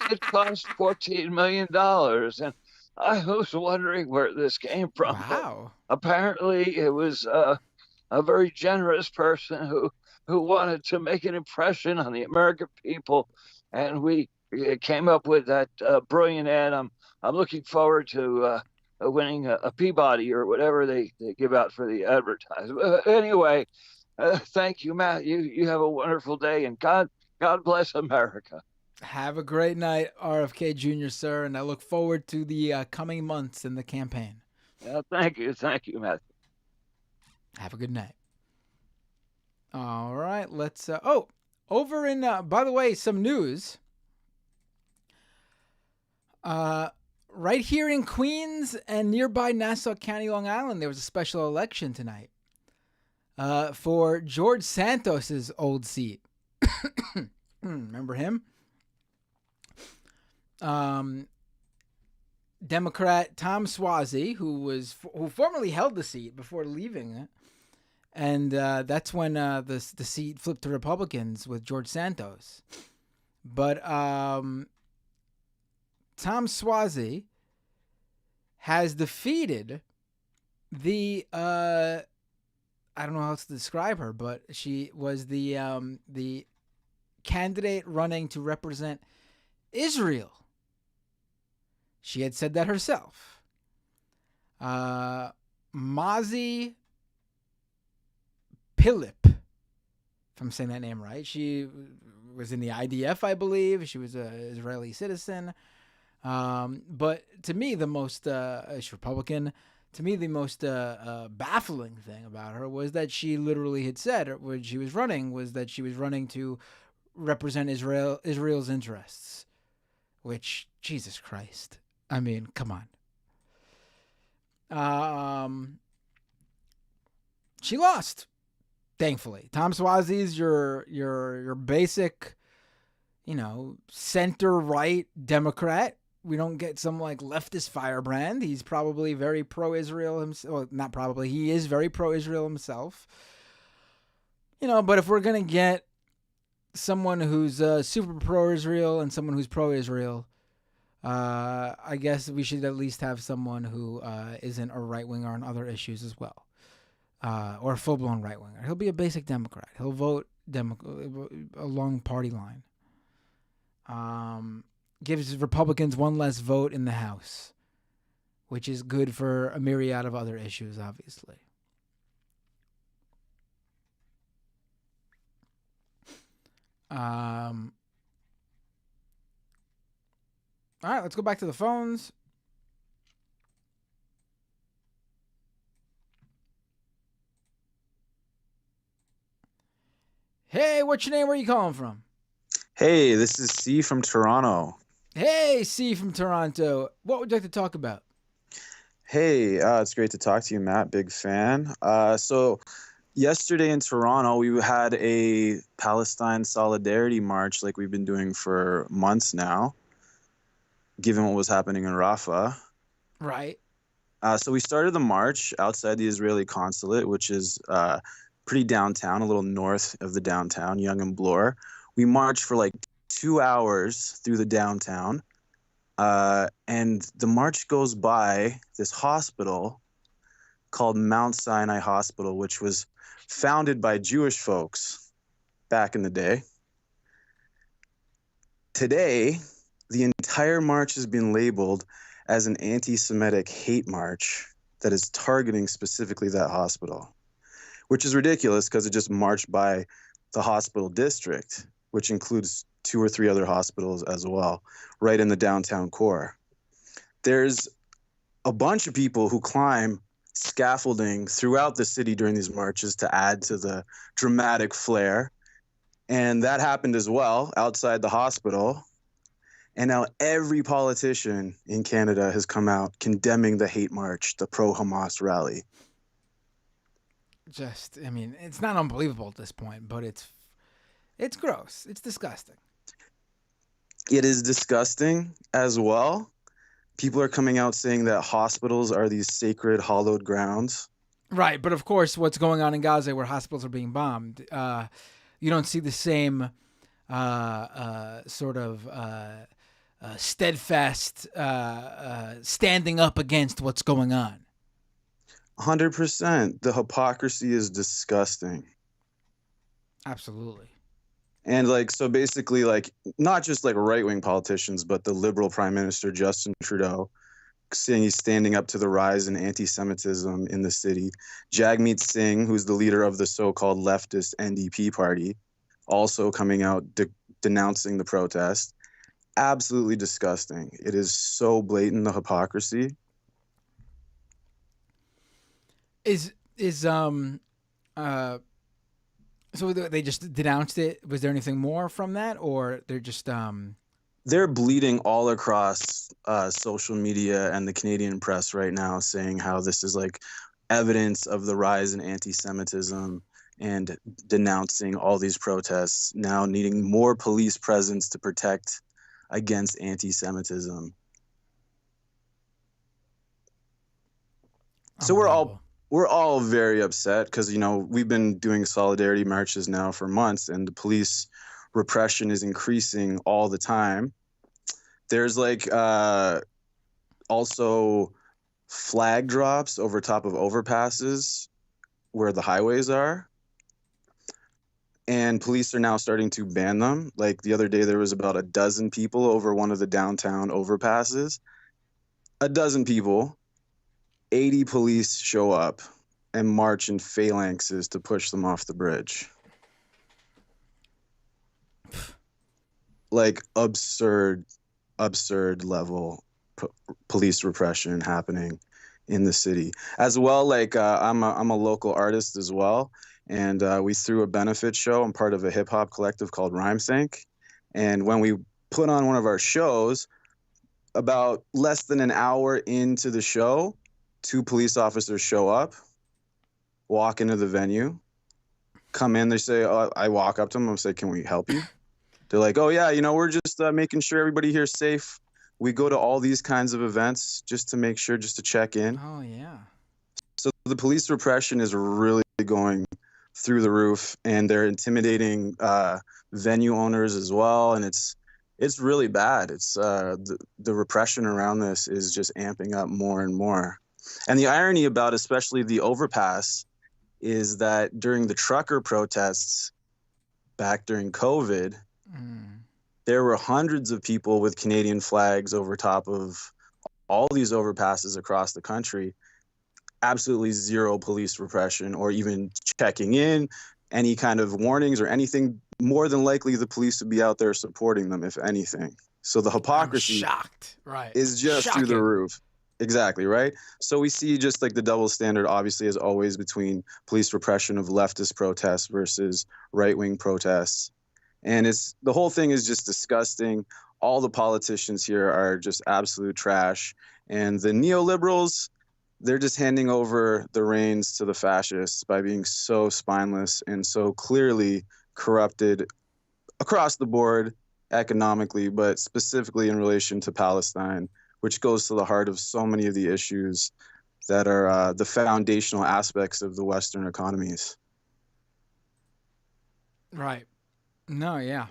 It cost $14 million. And I was wondering where this came from. Wow. Apparently, it was a very generous person who wanted to make an impression on the American people. And we came up with that brilliant ad. I'm looking forward to winning a Peabody or whatever they give out for the advertisement. Anyway, thank you, Matt. You have a wonderful day, and God bless America. Have a great night, RFK Jr., sir, and I look forward to the coming months in the campaign. Thank you, Matt. Have a good night. All right, let's. Over in. By the way, some news. Right here in Queens and nearby Nassau County, Long Island, there was a special election tonight. For George Santos's old seat. Remember him? Democrat Tom Suozzi, who formerly held the seat before leaving it, and that's when the seat flipped to Republicans with George Santos. But Tom Suozzi has defeated the I don't know how else to describe her, but she was the candidate running to represent Israel. She had said that herself. Mazi Pilip, if I'm saying that name right. She was in the IDF, I believe. She was an Israeli citizen. But to me, the most, she's Republican. To me, the most baffling thing about her was that she literally had said when she was running was that she was running to represent Israel's interests. Which, Jesus Christ. I mean, come on. She lost, thankfully. Tom Suozzi is your basic, center-right Democrat. We don't get some leftist firebrand. He's probably very pro-Israel himself. Well, not probably. He is very pro-Israel himself. But if we're going to get someone who's super pro-Israel and someone who's pro-Israel, I guess we should at least have someone who isn't a right-winger on other issues as well. Or a full-blown right-winger. He'll be a basic Democrat. He'll vote along party line. Gives Republicans one less vote in the House, which is good for a myriad of other issues, obviously. All right, let's go back to the phones. Hey, what's your name? Where are you calling from? Hey, this is C from Toronto. Hey, C from Toronto. What would you like to talk about? Hey, it's great to talk to you, Matt. Big fan. So yesterday in Toronto, we had a Palestine solidarity march like we've been doing for months now, given what was happening in Rafah. Right. So we started the march outside the Israeli consulate, which is pretty downtown, a little north of the downtown, Yonge and Bloor. We marched for 2 hours through the downtown, and the march goes by this hospital called Mount Sinai Hospital, which was founded by Jewish folks back in the day. Today, the entire march has been labeled as an anti-Semitic hate march that is targeting specifically that hospital, which is ridiculous because it just marched by the hospital district, which includes 2 or 3 other hospitals as well, right in the downtown core. There's a bunch of people who climb scaffolding throughout the city during these marches to add to the dramatic flair. And that happened as well outside the hospital. And now every politician in Canada has come out condemning the hate march, the pro-Hamas rally. Just, I mean, it's not unbelievable at this point, but it's gross. It's disgusting. It is disgusting as well. People are coming out saying that hospitals are these sacred, hallowed grounds. Right, but of course, what's going on in Gaza, where hospitals are being bombed, you don't see the same sort of steadfast standing up against what's going on. 100%. The hypocrisy is disgusting. Absolutely. And like, so basically, like, not just like right-wing politicians, but the liberal Prime Minister Justin Trudeau saying he's standing up to the rise in anti-Semitism in the city. Jagmeet Singh, who's the leader of the so-called leftist NDP party, also coming out denouncing the protest. Absolutely disgusting. It is so blatant, the hypocrisy. So they just denounced it. Was there anything more from that, or they're just They're bleeding all across social media and the Canadian press right now, saying how this is like evidence of the rise in anti-Semitism and denouncing all these protests, now needing more police presence to protect against anti-Semitism. So we're all very upset because, you know, we've been doing solidarity marches now for months, and the police repression is increasing all the time. There's like also flag drops over top of overpasses where the highways are, and police are now starting to ban them. Like the other day, there was about a dozen people over one of the downtown overpasses. A dozen people. 80 police show up and march in phalanxes to push them off the bridge. Like absurd level police repression happening in the city as well. Like I'm a local artist as well, and we threw a benefit show. I'm part of a hip hop collective called Rhyme Think, and when we put on one of our shows, about less than an hour into the show, 2 police officers show up, walk into the venue, come in. They say, I walk up to them and say, "Can we help you?" They're like, "Oh yeah, you know, we're just making sure everybody here is safe. We go to all these kinds of events just to make sure, just to check in." Oh yeah. So the police repression is really going through the roof, and they're intimidating venue owners as well, and it's really bad. It's the repression around this is just amping up more and more. And the irony about especially the overpass is that during the trucker protests back during COVID, there were hundreds of people with Canadian flags over top of all these overpasses across the country. Absolutely zero police repression or even checking in, any kind of warnings or anything. More than likely, the police would be out there supporting them, if anything. So the hypocrisy is just through the roof. Exactly, right? So we see just like the double standard, obviously, as always, between police repression of leftist protests versus right-wing protests. And the whole thing is just disgusting. All the politicians here are just absolute trash. And the neoliberals, they're just handing over the reins to the fascists by being so spineless and so clearly corrupted across the board economically, but specifically in relation to Palestine, which goes to the heart of so many of the issues that are the foundational aspects of the Western economies. Right. No, yeah.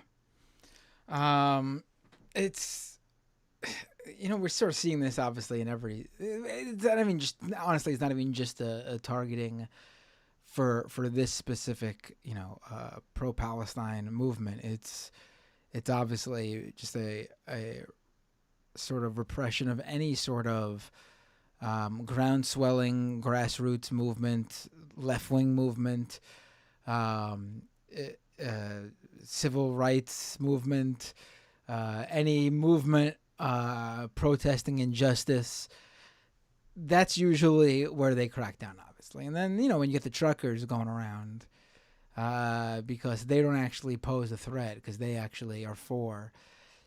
It's, you know, we're sort of seeing this obviously in every, it's not even just, honestly, it's not even just a targeting for this specific, you know, pro-Palestine movement. It's obviously just a sort of repression of any sort of ground-swelling grassroots movement, left-wing movement, um, civil rights movement, any movement protesting injustice. That's usually where they crack down, obviously. And then, when you get the truckers going around, because they don't actually pose a threat, because they actually are for,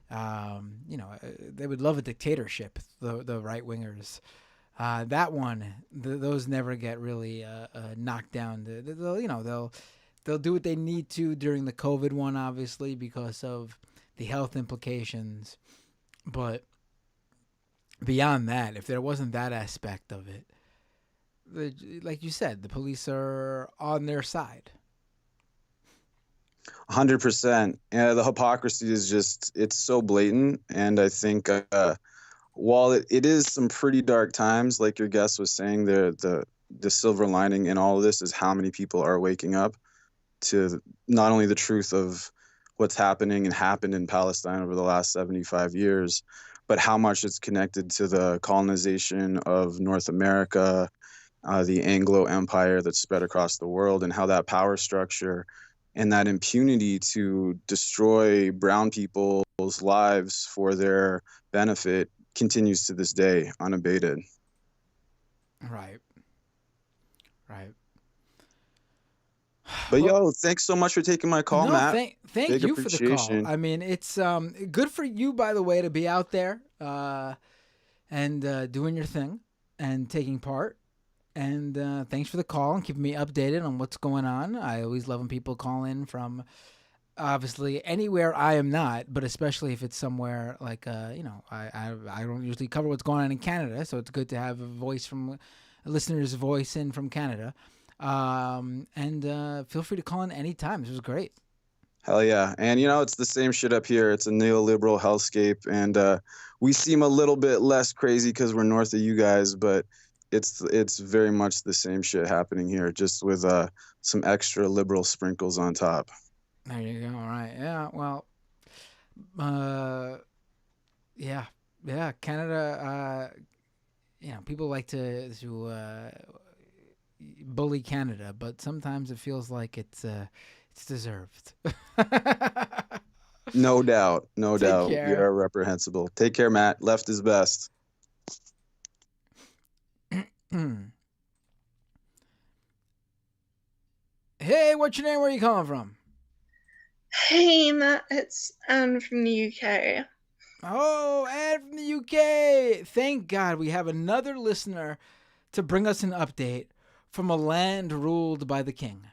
they would love a dictatorship, the right-wingers. That one, those never get really knocked down. They'll do what they need to during the COVID one, obviously, because of the health implications. But beyond that, if there wasn't that aspect of it, like you said, the police are on their side. 100%. Yeah, the hypocrisy is it's so blatant. And I think while it is some pretty dark times, like your guest was saying, the silver lining in all of this is how many people are waking up to not only the truth of what's happening and happened in Palestine over the last 75 years, but how much it's connected to the colonization of North America, the Anglo Empire that spread across the world, and how that power structure and that impunity to destroy brown people's lives for their benefit continues to this day unabated. Right. But thanks so much for taking my call, Matt. Thank Big you for the call. appreciation. I mean, it's good for you, by the way, to be out there and doing your thing and taking part. And thanks for the call and keeping me updated on what's going on. I always love when people call in from obviously anywhere I am not, but especially if it's somewhere like I don't usually cover what's going on in Canada, so it's good to have a voice from a listener's voice in from Canada. And feel free to call in anytime. This was great. Hell yeah. And it's the same shit up here. It's a neoliberal hellscape, and we seem a little bit less crazy because we're north of you guys, but it's very much the same shit happening here, just with some extra liberal sprinkles on top. There you go. All right. Yeah. Well. Yeah. Canada. People like to bully Canada, but sometimes it feels like it's deserved. No doubt. Take We care. are reprehensible. Take care, Matt. Left is best. Hey, what's your name? Where are you calling from? Hey, Matt, it's Anne from the UK. Oh, Ed from the UK. Thank God we have another listener to bring us an update from a land ruled by the king.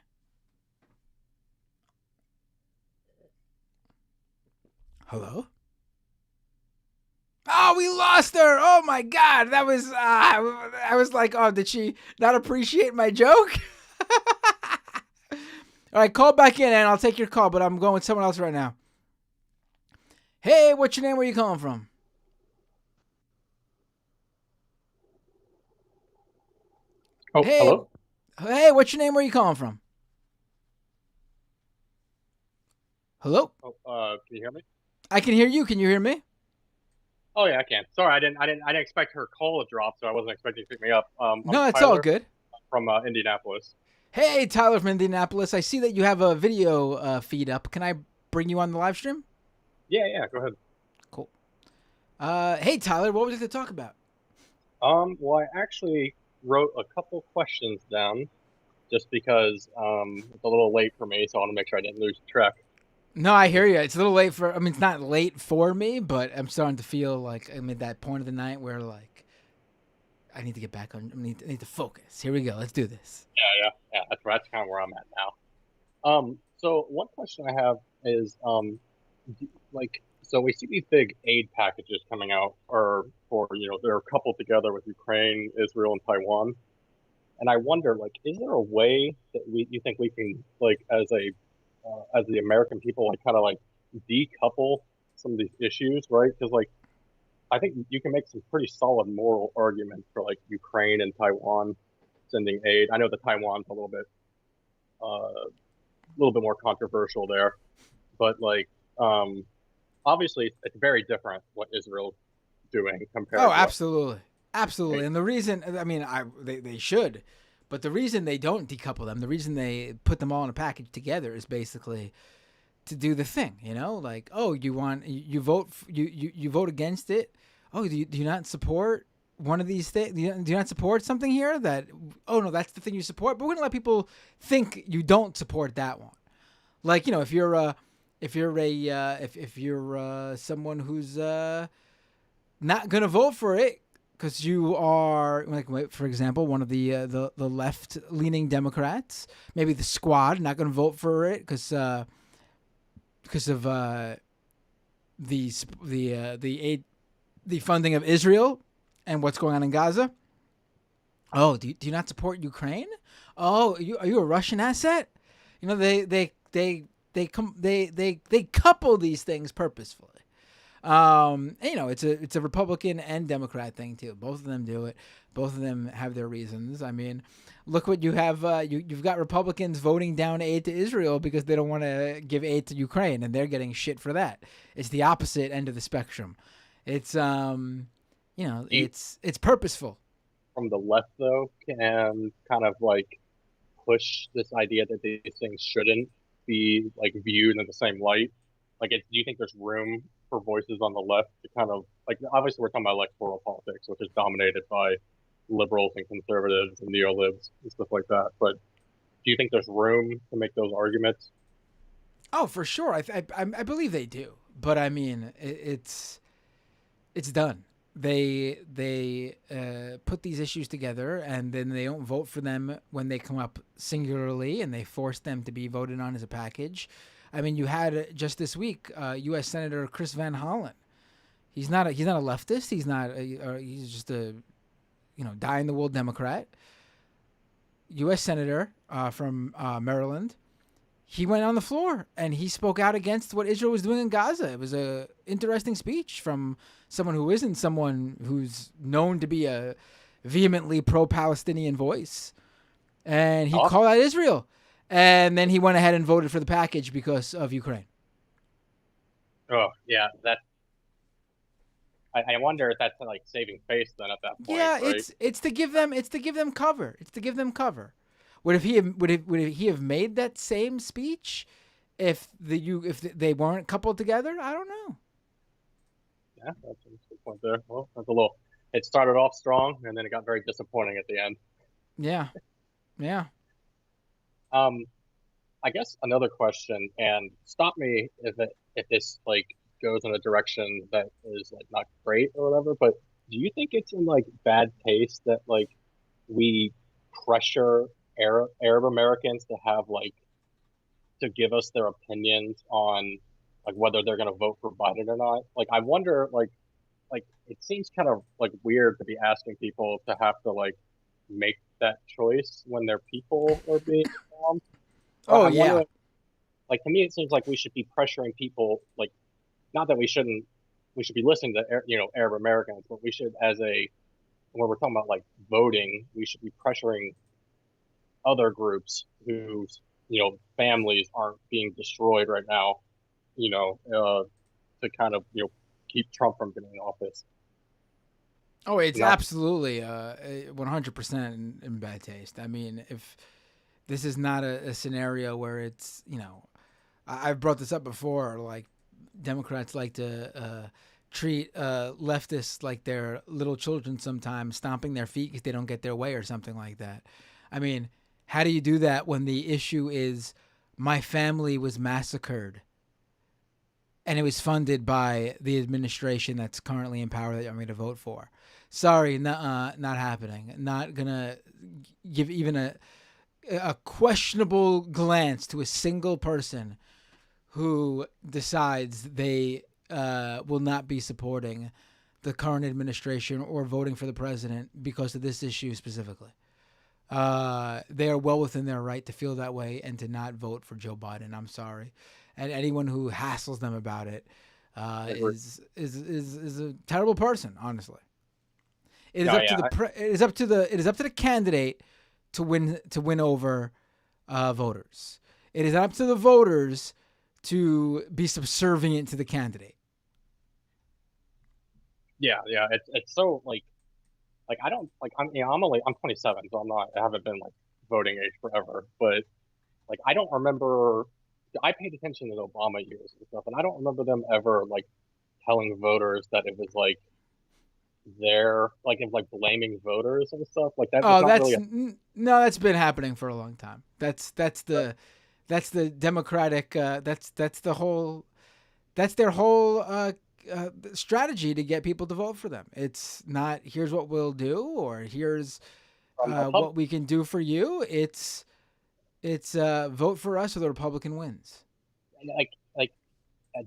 Hello? Oh, we lost her. Oh, my God. That was, I was like, oh, did she not appreciate my joke? All right, call back in, and I'll take your call, but I'm going with someone else right now. Hey, what's your name? Where are you calling from? Oh, Hey. hello? Hey, what's your name? Where are you calling from? Hello? Oh, can you hear me? I can hear you. Can you hear me? Oh yeah, I can. Sorry, I didn't expect her call to drop, so I wasn't expecting to pick me up. I'm No, it's all Tyler good. from Indianapolis. Hey, Tyler from Indianapolis. I see that you have a video feed up. Can I bring you on the live stream? Yeah, go ahead. Cool. Hey, Tyler, what would you like to talk about? Well, I actually wrote a couple questions down, just because it's a little late for me, so I want to make sure I didn't lose track. No, I hear you. It's a little late for. I mean, it's not late for me, but I'm starting to feel like I'm at that point of the night where like I need to get back on. I need to focus. Here we go. Let's do this. Yeah. That's kind of where I'm at now. So one question I have is, so we see these big aid packages coming out, or they're coupled together with Ukraine, Israel, and Taiwan, and I wonder, is there a way that you think we can, as the American people, kind of decouple some of these issues, right? Because I think you can make some pretty solid moral arguments for Ukraine and Taiwan sending aid. I know that Taiwan's a little bit more controversial there, but obviously it's very different what Israel's doing compared. Oh, to absolutely. Absolutely. And the reason, I mean, they should, but the reason they don't decouple them, the reason they put them all in a package together is basically to do the thing, like, oh, you vote, you vote against it. Oh, do you not support one of these things? Do you not support something here that, oh no, that's the thing you support, but we're going to let people think you don't support that one. Like, if you're someone who's not gonna vote for it because you are, like, for example, one of the left-leaning Democrats, maybe the Squad, not gonna vote for it because of the funding of Israel and what's going on in Gaza. Oh, do you not support Ukraine? Oh, are you a Russian asset? They couple these things purposefully. It's a Republican and Democrat thing too. Both of them do it. Both of them have their reasons. I mean, look what you have. You've got Republicans voting down aid to Israel because they don't want to give aid to Ukraine, and they're getting shit for that. It's the opposite end of the spectrum. It's it's purposeful. From the left, though, can kind of like push this idea that these things shouldn't be like viewed in the same light. Like, do you think there's room for voices on the left to kind of, like, obviously we're talking about electoral politics, which is dominated by liberals and conservatives and neolibs and stuff like that. But do you think there's room to make those arguments? Oh, for sure. I believe they do. But I mean, it's done. They put these issues together, and then they don't vote for them when they come up singularly, and they force them to be voted on as a package. I mean, you had just this week, U.S. Senator Chris Van Hollen. He's not a leftist. He's just a die-in-the-wool Democrat. U.S. Senator from Maryland. He went on the floor and he spoke out against what Israel was doing in Gaza. It was a interesting speech from someone who isn't someone who's known to be a vehemently pro-Palestinian voice. And he called out Israel. And then he went ahead and voted for the package because of Ukraine. Oh, yeah. I wonder if that's like saving face then at that point. Yeah, right? it's to give them cover. It's to give them cover. Would he have made that same speech if they weren't coupled together? I don't know. Yeah, that's a good point there. Well, it started off strong and then it got very disappointing at the end. Yeah. Yeah. I guess another question, and stop me if this like goes in a direction that is like not great or whatever, but do you think it's in like bad taste that like we pressure Arab Americans to have like to give us their opinions on like whether they're going to vote for Biden or not? Like, I wonder, like it seems kind of like weird to be asking people to have to like make that choice when their people are being bombed. Oh, yeah. Like, to me, it seems like we should be pressuring people, like, not that we should be listening to, Arab Americans, but we should, when we're talking about, like, voting, we should be pressuring other groups whose, families aren't being destroyed right now, to kind of, keep Trump from getting in office. Oh, it's absolutely 100% in bad taste. I mean, if this is not a scenario where it's, I've brought this up before, like Democrats like to treat leftists like they're little children sometimes, stomping their feet because they don't get their way or something like that. I mean, how do you do that when the issue is my family was massacred and it was funded by the administration that's currently in power that you want me to vote for? Sorry, not happening. Not gonna give even a questionable glance to a single person who decides they will not be supporting the current administration or voting for the president because of this issue specifically. They are well within their right to feel that way and to not vote for Joe Biden. I'm sorry, and anyone who hassles them about it is a terrible person. Honestly, it is up to the candidate to win over voters. It is up to the voters to be subservient to the candidate. Yeah, it's so like like I don't like I'm 27, so I haven't been like voting age forever, but like I don't remember. I paid attention to the Obama years and stuff, and I don't remember them ever like telling voters that it was like their like of like blaming voters and stuff like that was Oh, not really no, that's been happening for a long time. That's the Democratic. That's their whole strategy to get people to vote for them. It's not here's what we'll do or here's what we can do for you. It's vote for us or the Republican wins. like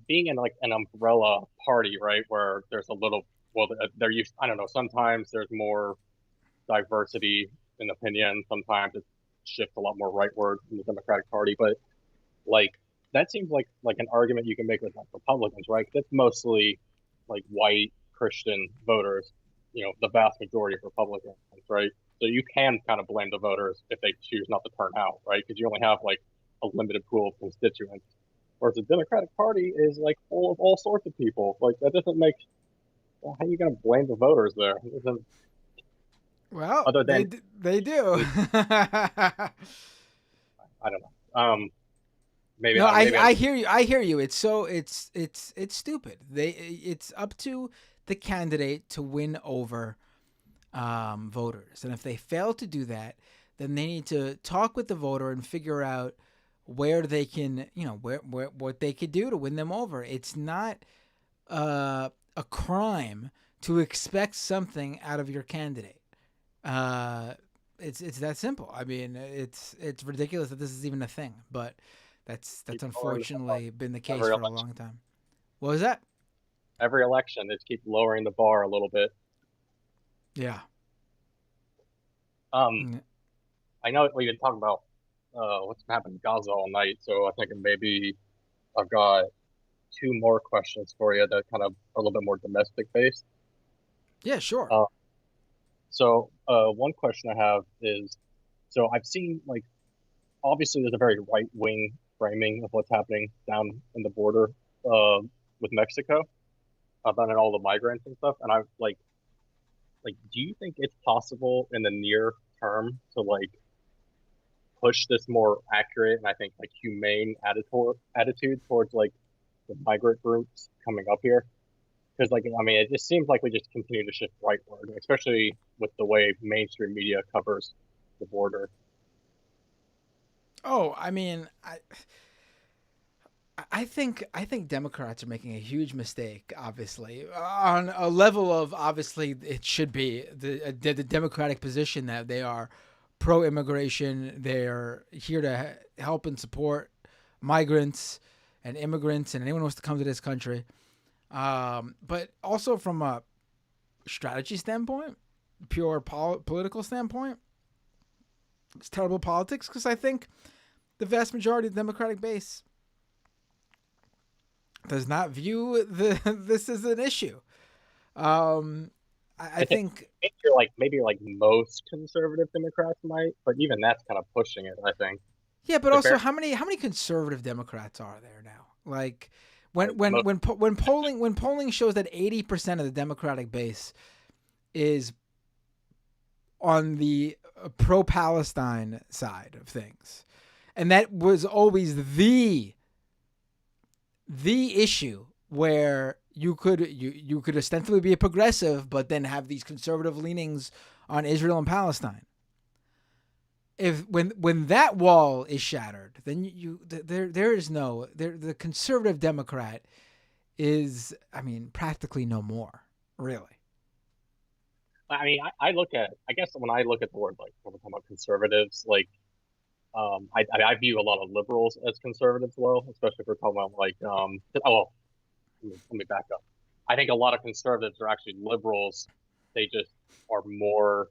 being in like an umbrella party, right, where there's a little well there used I don't know sometimes there's more diversity in opinion, sometimes it shifts a lot more rightward in the Democratic Party, but like that seems like an argument you can make with like Republicans, right? That's mostly like white Christian voters, the vast majority of Republicans, right? So you can kind of blame the voters if they choose not to turn out, right? Because you only have like a limited pool of constituents. Whereas the Democratic Party is like full of all sorts of people. Like that doesn't make. Well, how are you going to blame the voters there? Well, other than they do. I don't know. Maybe no, maybe I hear you. I hear you. It's stupid. It's up to the candidate to win over voters, and if they fail to do that, then they need to talk with the voter and figure out where they can, where what they could do to win them over. It's not a crime to expect something out of your candidate. It's that simple. I mean, it's ridiculous that this is even a thing, but that's unfortunately been the case for a long time. What was that? Every election, they just keep lowering the bar a little bit. Yeah. I know we've been talking about what's happened in Gaza all night, so I think maybe I've got two more questions for you that kind of are a little bit more domestic based. Yeah, sure. So one question I have is, so I've seen like, obviously there's a very right wing framing of what's happening down in the border with Mexico, about all the migrants and stuff, and I like, do you think it's possible in the near term to like push this more accurate and I think like humane attitude towards like the migrant groups coming up here? Because like I mean, it just seems like we just continue to shift rightward, especially with the way mainstream media covers the border. Oh, I mean, I think Democrats are making a huge mistake, obviously, on a level of obviously it should be the Democratic position that they are pro-immigration. They're here to help and support migrants and immigrants and anyone who wants to come to this country. But also from a strategy standpoint, pure political standpoint, it's terrible politics because I think the vast majority of the Democratic base does not view this as an issue. I think you're like maybe like most conservative Democrats might, but even that's kind of pushing it, I think. Yeah, but also how many conservative Democrats are there now? Like when polling shows that 80% of the Democratic base is on the pro-Palestine side of things, and that was always the issue where you could ostensibly be a progressive, but then have these conservative leanings on Israel and Palestine. When that wall is shattered, then there is no the conservative Democrat is, I mean, practically no more, really. I mean, I guess when I look at the word, like when we're talking about conservatives, like I view a lot of liberals as conservatives, well, especially if we're talking about like let me back up. I think a lot of conservatives are actually liberals. They just are more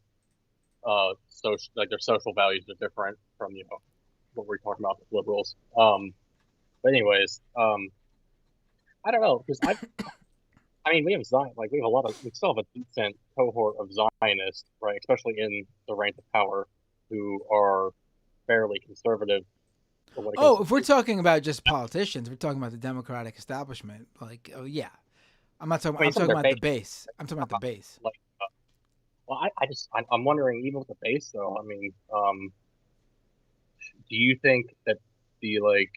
social, like their social values are different from what we're talking about with liberals. But anyways, I don't know, because I mean, we have Zion, like we still have a decent cohort of Zionists, right? Especially in the reins of power, who are fairly conservative. If we're talking about just politicians, we're talking about the Democratic establishment. Like, oh yeah, I'm not talking. I'm talking about the base. I'm talking about the base. Well, I'm wondering, even with the base though. I mean, do you think that the like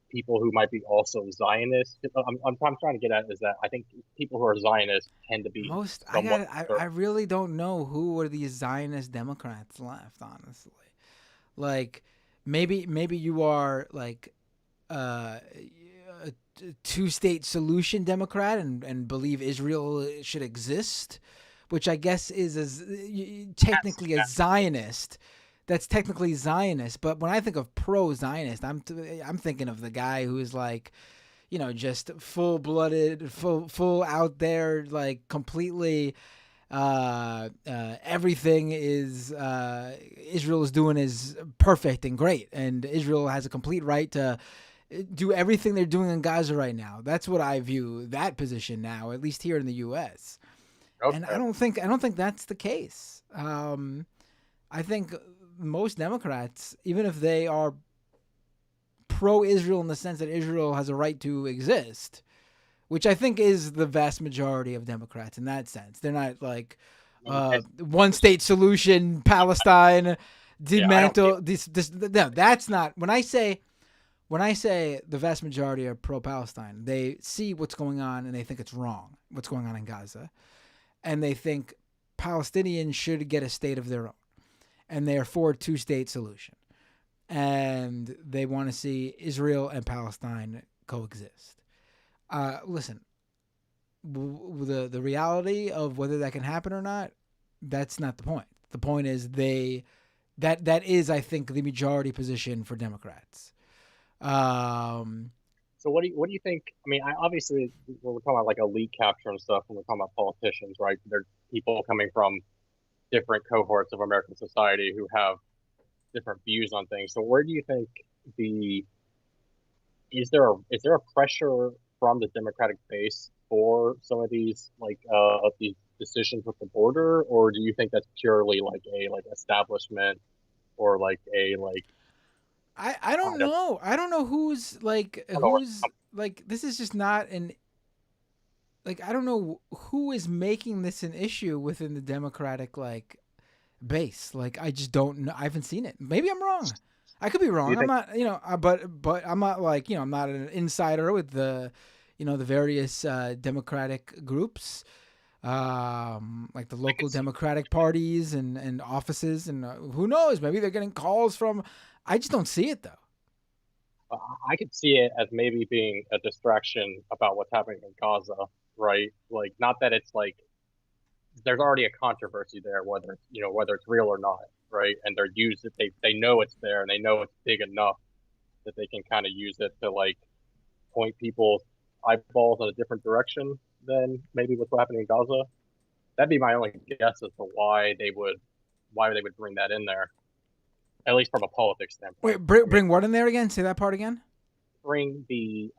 people who might be also Zionists? I'm trying to get at is that I think people who are Zionists tend to be Most somewhat. I really don't know who are these Zionist Democrats left, honestly. Like maybe you are like a two-state solution Democrat and believe Israel should exist, which I guess is technically a Zionist. That's technically Zionist, but when I think of pro-Zionist, I'm thinking of the guy who is like, just full-blooded, full out there, like completely. Everything is Israel is doing is perfect and great, and Israel has a complete right to do everything they're doing in Gaza right now. That's what I view that position now, at least here in the U.S. And Okay. I don't think that's the case. I think most Democrats, even if they are pro-Israel in the sense that Israel has a right to exist, which I think is the vast majority of Democrats in that sense. They're not like one-state solution, Palestine, dismantle. No, that's not. When I say the vast majority are pro-Palestine, they see what's going on and they think it's wrong, what's going on in Gaza, and they think Palestinians should get a state of their own, and they are for a two-state solution, and they want to see Israel and Palestine coexist. Listen, the reality of whether that can happen or not, that's not the point. The point is that is, I think, the majority position for Democrats. So what do you think? I mean, obviously when we're talking about like elite capture and stuff, when we're talking about politicians, right? They're people coming from different cohorts of American society who have different views on things. So where do you think is there a pressure from the Democratic base for some of these these decisions with the border, or do you think that's purely like a establishment or like a I don't know. I don't know who's this is just not an I don't know who is making this an issue within the Democratic base. I just don't know. I haven't seen it. Maybe I'm wrong. I could be wrong. I'm not, but I'm not I'm not an insider with the various Democratic groups, like the local Democratic parties and offices, and who knows? Maybe they're getting calls from. I just don't see it though. I could see it as maybe being a distraction about what's happening in Gaza, right? Like, not that it's like there's already a controversy there, whether it's real or not, right? And they're used it. They know it's there, and they know it's big enough that they can kind of use it to point people's eyeballs in a different direction than maybe what's happening in Gaza. That'd be my only guess as to why they would bring that in there, at least from a politics standpoint. Wait, bring what in there again? Say that part again. Bring the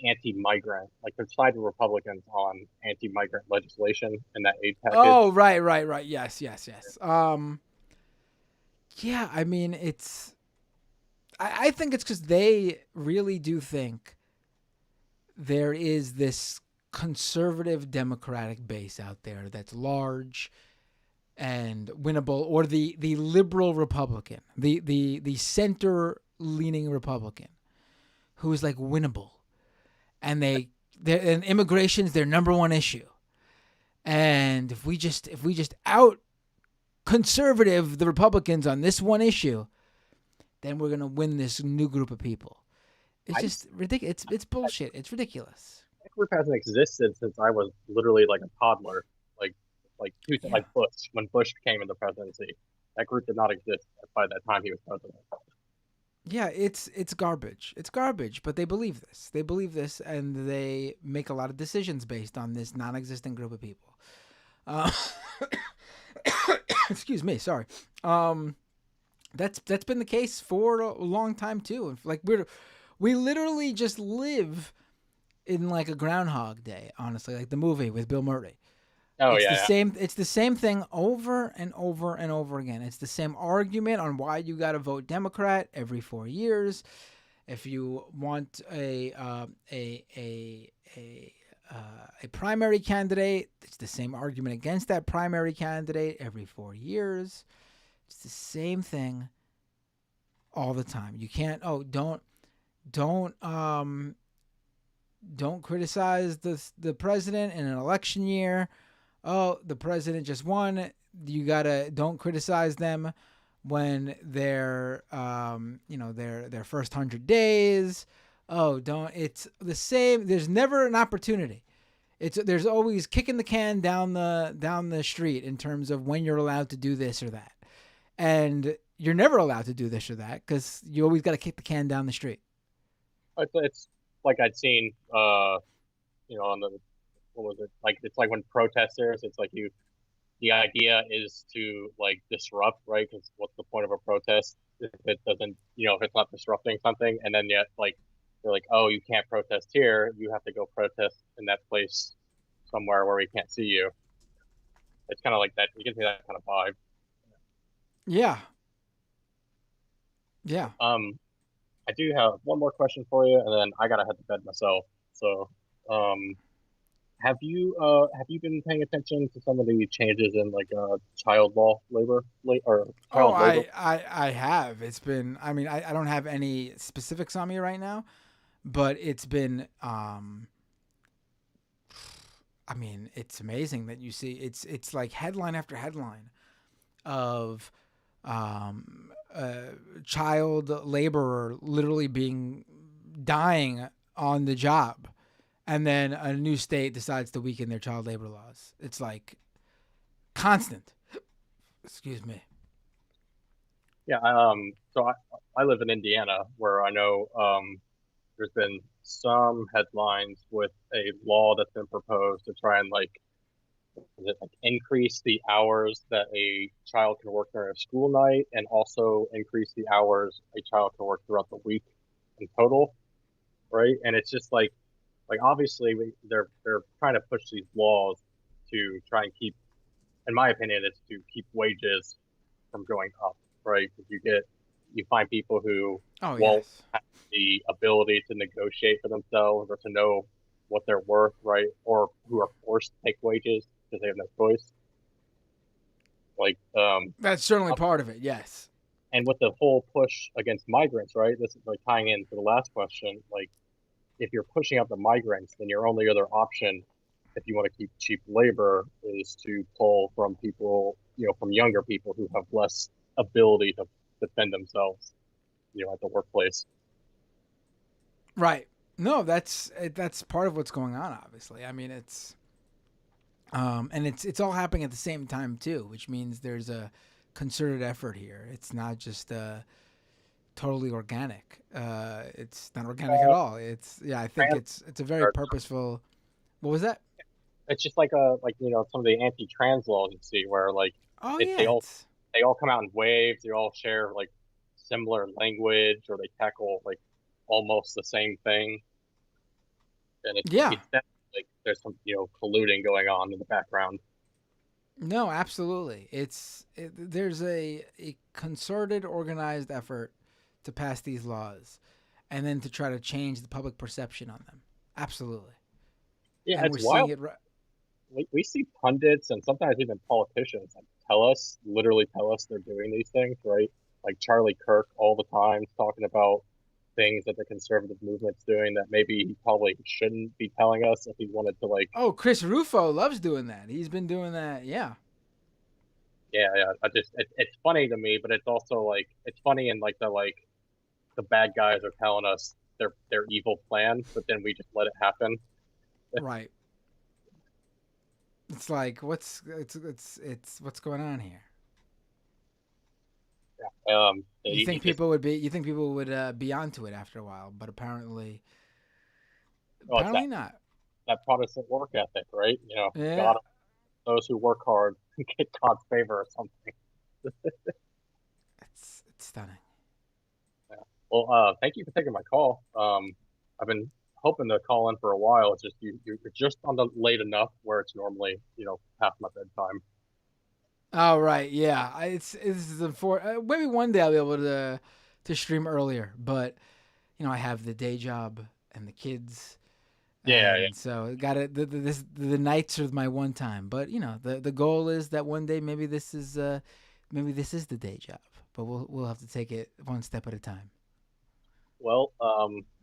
anti-migrant, like they're siding Republicans on anti-migrant legislation in that aid package. Oh, right. Yes. Yeah, I mean, I think it's because they really do think there is this conservative Democratic base out there that's large and winnable, or the liberal Republican, the center-leaning Republican, who is winnable, and immigration is their number one issue, and if we just out conservative the Republicans on this one issue, then we're gonna win this new group of people. It's just ridiculous. It's bullshit. It's ridiculous. That group hasn't existed since I was literally a toddler. Like Bush, when Bush came into presidency, that group did not exist by that time he was president. Yeah, it's garbage. It's garbage, but they believe this. They believe this, and they make a lot of decisions based on this non-existent group of people. Excuse me, sorry. That's been the case for a long time too. We literally just live in a Groundhog Day, honestly, like the movie with Bill Murray. Oh, It's the same thing over and over and over again. It's the same argument on why you got to vote Democrat every 4 years. If you want a a primary candidate. It's the same argument against that primary candidate every 4 years. It's the same thing all the time. You can't. Oh, don't criticize the president in an election year. Oh, the president just won. You gotta don't criticize them when they're their first 100 days. Oh, don't. It's the same. There's never an opportunity. There's always kicking the can down the street in terms of when you're allowed to do this or that, and you're never allowed to do this or that because you always got to kick the can down the street. It's like I'd seen, on the, what was it? Like, it's like when protesters, it's like the idea is to like disrupt, right? Because what's the point of a protest if it doesn't, if it's not disrupting something? And then yet, like, they're like, oh, you can't protest here. You have to go protest in that place somewhere where we can't see you. It's kind of like that. You can see that kind of vibe. Yeah. Yeah. I do have one more question for you, and then I gotta head to bed myself. So, have you been paying attention to some of the changes in like child labor? I have. It's been. I mean, I don't have any specifics on me right now, but it's been. I mean, it's amazing that you see. It's like headline after headline of child laborer literally dying on the job, and then a new state decides to weaken their child labor laws. It's like constant. Excuse me. Yeah. So I live in Indiana, where I know there's been some headlines with a law that's been proposed to try and increase the hours that a child can work during a school night, and also increase the hours a child can work throughout the week in total, right? And it's just like obviously they're trying to push these laws to try and keep, in my opinion, it's to keep wages from going up, right? Because you find people who won't have the ability to negotiate for themselves or to know what they're worth, right? Or who are forced to take wages because they have no choice. That's certainly part of it, yes. And with the whole push against migrants, right? This is like tying into the last question. Like, if you're pushing up the migrants, then your only other option, if you want to keep cheap labor, is to pull from people, from younger people who have less ability to defend themselves, at the workplace. Right. No, that's part of what's going on. Obviously, I mean, it's, and it's all happening at the same time too, which means there's a concerted effort here. It's not just totally organic. It's not organic at all. I think it's a very purposeful. What was that? It's just like some of the anti-trans laws you see where they all come out in waves. They all share like similar language, or they tackle like almost the same thing. And it's like there's some colluding going on in the background. No, absolutely. There's a concerted, organized effort to pass these laws, and then to try to change the public perception on them. Absolutely. Yeah, and it's wild. We see pundits and sometimes even politicians literally tell us they're doing these things, right? Like Charlie Kirk all the time talking about things that the conservative movement's doing that maybe he probably shouldn't be telling us if he wanted to Oh, Chris Rufo loves doing that. He's been doing that. Yeah. Yeah. It's funny to me, but it's also it's funny in the bad guys are telling us their evil plan, but then we just let it happen. Right. It's like what's going on here? Yeah. You think people would be onto it after a while, but apparently not. That Protestant work ethic, right? Yeah. God, those who work hard get God's favor or something. It's stunning. Yeah. Well, thank you for taking my call. I've been hoping to call in for a while. It's just you're just on the late enough where it's normally past my bedtime. Oh right, yeah. This is maybe one day I'll be able to stream earlier, but I have the day job and the kids, Yeah, And so got it. The nights are my one time, but the goal is that one day maybe this is the day job, but we'll have to take it one step at a time. Well,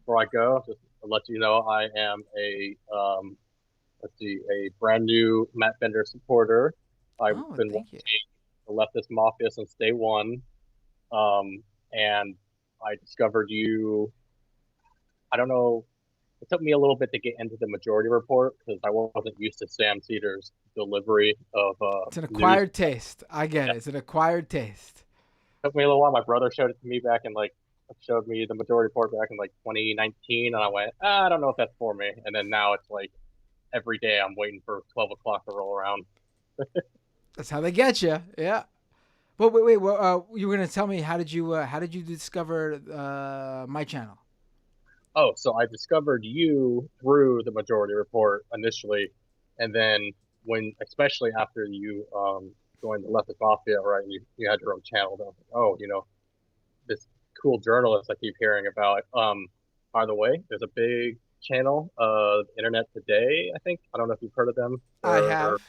before I go, just to let you know, I am a brand new Matt Bender supporter. I've Oh, been thank you. watching the Leftist Mafia since day one, and I discovered you. I don't know. It took me a little bit to get into the Majority Report because I wasn't used to Sam Cedar's delivery of It's an news. acquired taste. I get it. It's an acquired taste. Took me a little while. My brother showed it to me back in showed me the Majority Report back in 2019, and I went, I don't know if that's for me. And then now it's like every day I'm waiting for 12 o'clock to roll around. That's how they get you. Yeah. But wait. You were gonna tell me how did you discover my channel? Oh, so I discovered you through the Majority Report initially, and then especially after you joined the Leftist Mafia, right? You had your own channel. Then I was like, oh, this cool journalist I keep hearing about. By the way, there's a big channel, Internet Today. I think I don't know if you've heard of them. I Or have.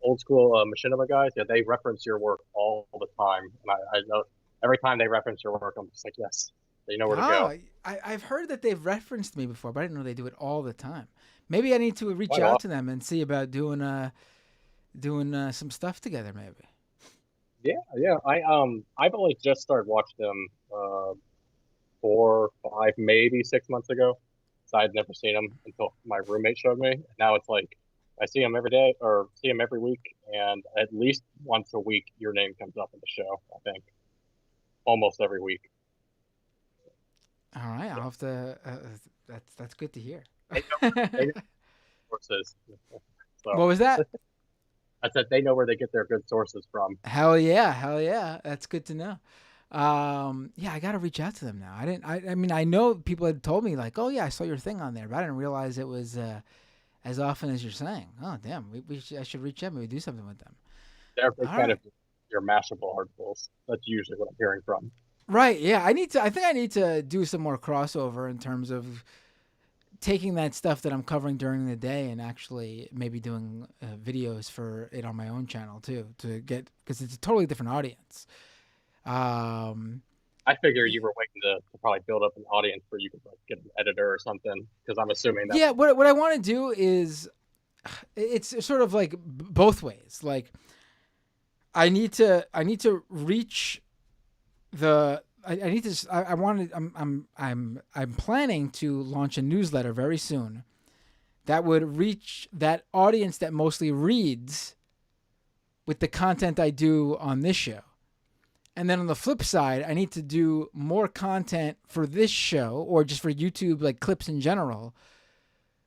old school machinima guys. Yeah, they reference your work all the time, and I know every time they reference your work, I'm just like, yes, they know where to go. I've heard that they've referenced me before, but I didn't know they do it all the time. Maybe I need to reach Quite out often. to them and see about doing some stuff together. Maybe. Yeah. I've only just started watching them 4, 5, maybe 6 months ago. So I'd never seen them until my roommate showed me. Now it's like I see them every day or see them every week, and at least once a week your name comes up in the show. I think almost every week. All right, I'll have to. That's good to hear. They know sources. So What was that? I said they know where they get their good sources from. Hell yeah. That's good to know. Yeah, I gotta reach out to them now. I didn't. I mean, I know people had told me like, oh yeah, I saw your thing on there, but I didn't realize it was as often as you're saying. Oh damn, I should reach out. Maybe do something with them. They're big All fan right. of your Mashable articles. That's usually what I'm hearing from. Right. Yeah. I think I need to do some more crossover in terms of taking that stuff that I'm covering during the day and actually maybe doing videos for it on my own channel too, to get, because it's a totally different audience. I figure you were waiting to probably build up an audience where you could get an editor or something, because I'm assuming that. Yeah. What I want to do is, it's sort of like both ways. Like I need to reach the I need to I wanted I'm planning to launch a newsletter very soon that would reach that audience that mostly reads with the content I do on this show. And then on the flip side, I need to do more content for this show or just for YouTube, like clips in general,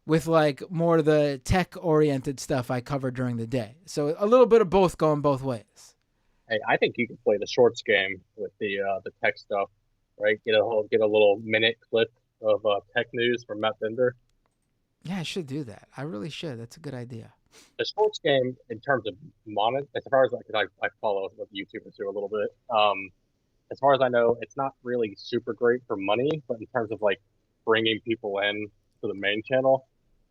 with like more of the tech oriented stuff I cover during the day. So a little bit of both going both ways. Hey, I think you can play the shorts game with the tech stuff, right? Get a little minute clip of tech news from Matt Bender. Yeah, I should do that. I really should. That's a good idea. The shorts game, in terms of as far as I follow what YouTubers do a little bit. As far as I know, it's not really super great for money, but in terms of like bringing people in to the main channel,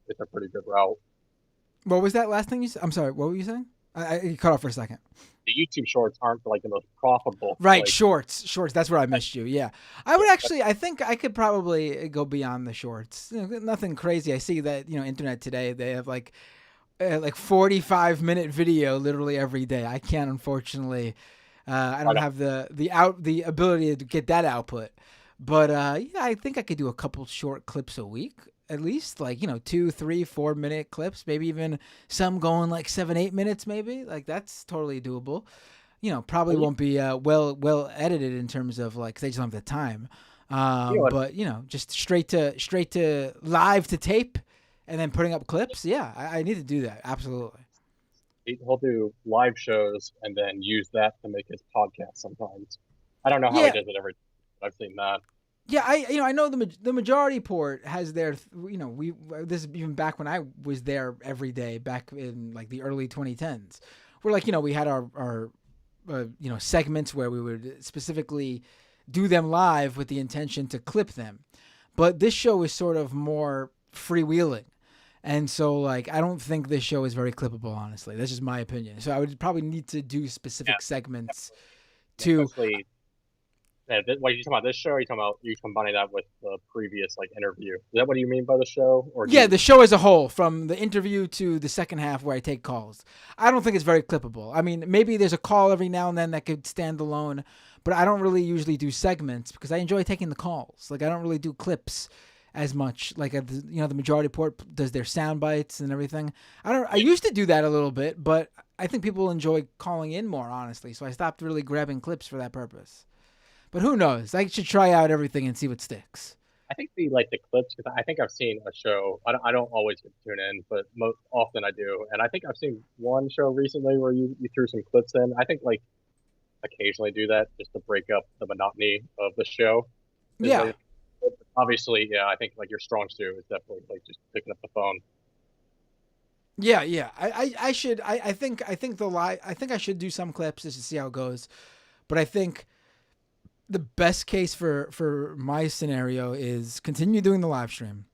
it's a pretty good route. What was that last thing you said? I'm sorry. What were you saying? You cut off for a second. The YouTube shorts aren't like the most profitable. Right, like, shorts. That's where I missed you. Yeah, I think I could probably go beyond the shorts. Nothing crazy. I see that Internet Today, they have like 45-minute video literally every day. I can't, unfortunately. I don't have the ability to get that output. But yeah, I think I could do a couple short clips a week. At least 2, 3, 4 minute clips, maybe even some going like 7, 8 minutes, maybe. Like that's totally doable. Probably won't be well edited in terms of like, 'cause they just don't have the time. But just straight to live to tape and then putting up clips. Yeah, I need to do that. Absolutely. He'll do live shows and then use that to make his podcast sometimes. I don't know how he does it every time, but I've seen that. Yeah, I know the Majority Port has their this is even back when I was there every day back in like the early 2010s. Where we had our segments where we would specifically do them live with the intention to clip them. But this show is sort of more freewheeling. And so, like, I don't think this show is very clippable, honestly. That's just my opinion. So I would probably need to do specific segments to. Especially, what are you talking about? This show? Or are you talking about you combining that with the previous like interview? Is that what you mean by the show? Or Yeah, the show as a whole, from the interview to the second half where I take calls. I don't think it's very clippable. I mean, maybe there's a call every now and then that could stand alone, but I don't really usually do segments because I enjoy taking the calls. Like, I don't really do clips as much. Like, the Majority Report does their sound bites and everything. I used to do that a little bit, but I think people enjoy calling in more, honestly. So I stopped really grabbing clips for that purpose. But who knows? I should try out everything and see what sticks. I think the clips, because I think I've seen a show. I don't always get to tune in, but most often I do. And I think I've seen one show recently where you threw some clips in. I think like occasionally do that just to break up the monotony of the show. Yeah. Like, obviously, yeah. I think like your strong suit is definitely like just picking up the phone. Yeah. I should. I think I should do some clips just to see how it goes. But I think the best case for my scenario is continue doing the live stream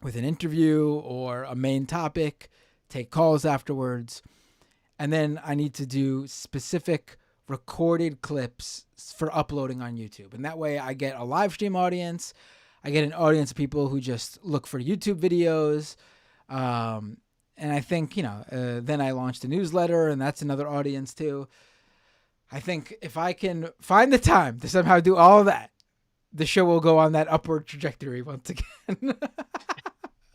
with an interview or a main topic, take calls afterwards, and then I need to do specific recorded clips for uploading on YouTube. And that way I get a live stream audience, I get an audience of people who just look for YouTube videos, and I think, then I launched a newsletter, and that's another audience too. I think if I can find the time to somehow do all of that, the show will go on that upward trajectory once again.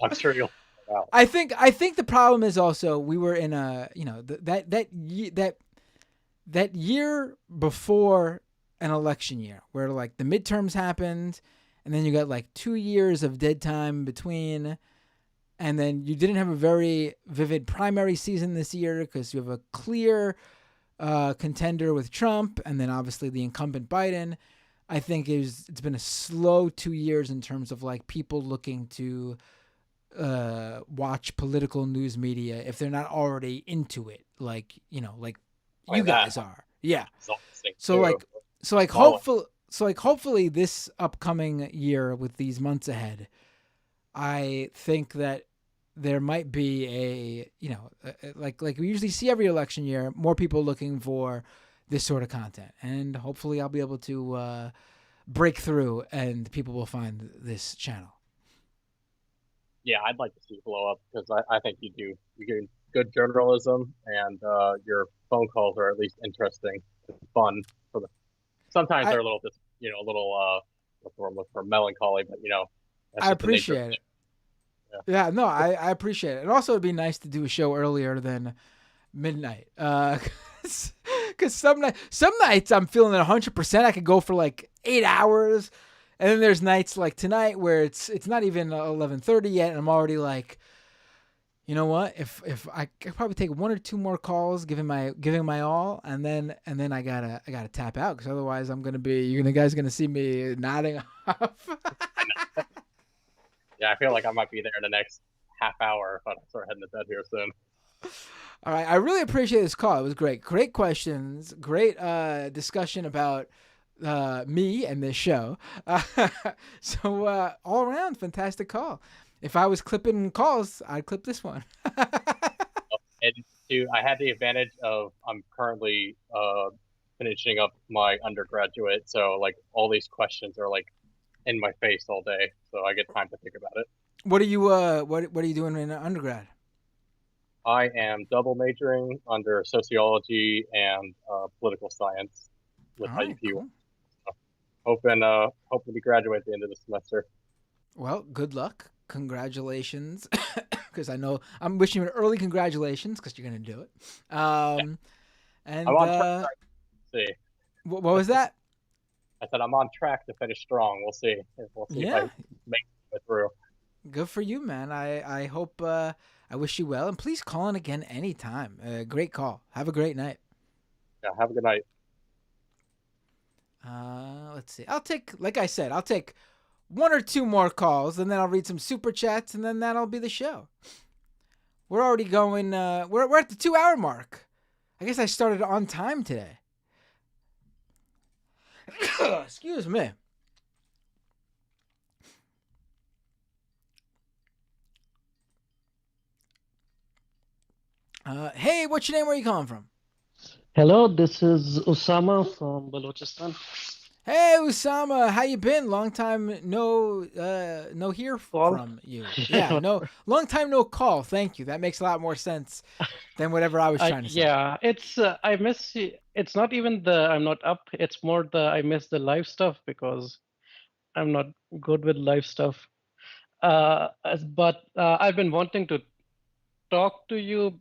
I'm sure you'll. Wow. I think the problem is also we were in a that year before an election year where like the midterms happened, and then you got like 2 years of dead time between, and then you didn't have a very vivid primary season this year because you have a clear contender with Trump, and then obviously the incumbent Biden. I think it's been a slow 2 years in terms of like people looking to watch political news media if they're not already into it, like you guys are. Yeah. So hopefully this upcoming year with these months ahead, I think that there might be like we usually see every election year, more people looking for this sort of content. And hopefully I'll be able to break through and people will find this channel. Yeah, I'd like to see it blow up because I think you do good journalism, and your phone calls are at least interesting and fun. Sometimes they're a little, what's the word I'm looking for, melancholy, but I appreciate it. Yeah, no, I appreciate it. And also, it'd be nice to do a show earlier than midnight. Because some nights I'm feeling at 100%. I could go for like 8 hours. And then there's nights like tonight where it's not even 11:30 yet, and I'm already like, you know what? If I could probably take 1 or 2 more calls, giving my all, and then I gotta tap out because otherwise you guys gonna see me nodding off. Yeah, I feel like I might be there in the next half hour if I don't start heading to bed here soon. All right, I really appreciate this call. It was great. Great questions. Great discussion about me and this show. So all around, fantastic call. If I was clipping calls, I'd clip this one. And I had the advantage of I'm currently finishing up my undergraduate, so like all these questions are like in my face all day, so I get time to think about it. What are you what are you doing in undergrad? I am double majoring under sociology and political science with IUP. Cool. So hoping to graduate at the end of the semester. Well, good luck. Congratulations, because I know I'm wishing you an early congratulations because you're gonna do it. And I'm on track. See, what was that? I said I'm on track to finish strong. We'll see. Yeah. If I make it through. Good for you, man. I hope. I wish you well, and please call in again anytime. Great call. Have a great night. Yeah. Have a good night. Let's see. I'll take 1 or 2 more calls, and then I'll read some super chats, and then that'll be the show. We're already going. We're at the 2-hour mark. I guess I started on time today. Excuse me. Hey, what's your name? Where are you calling from? Hello, this is Osama from Balochistan. Hey, Usama, how you been? Long time no hear Call? from you. Yeah, Yeah, no, whatever. long time no call. Thank you. That makes a lot more sense than whatever I was trying to say. Yeah, it's I miss it's not even the I'm not up, it's more the I miss the live stuff because I'm not good with live stuff. But I've been wanting to talk to you.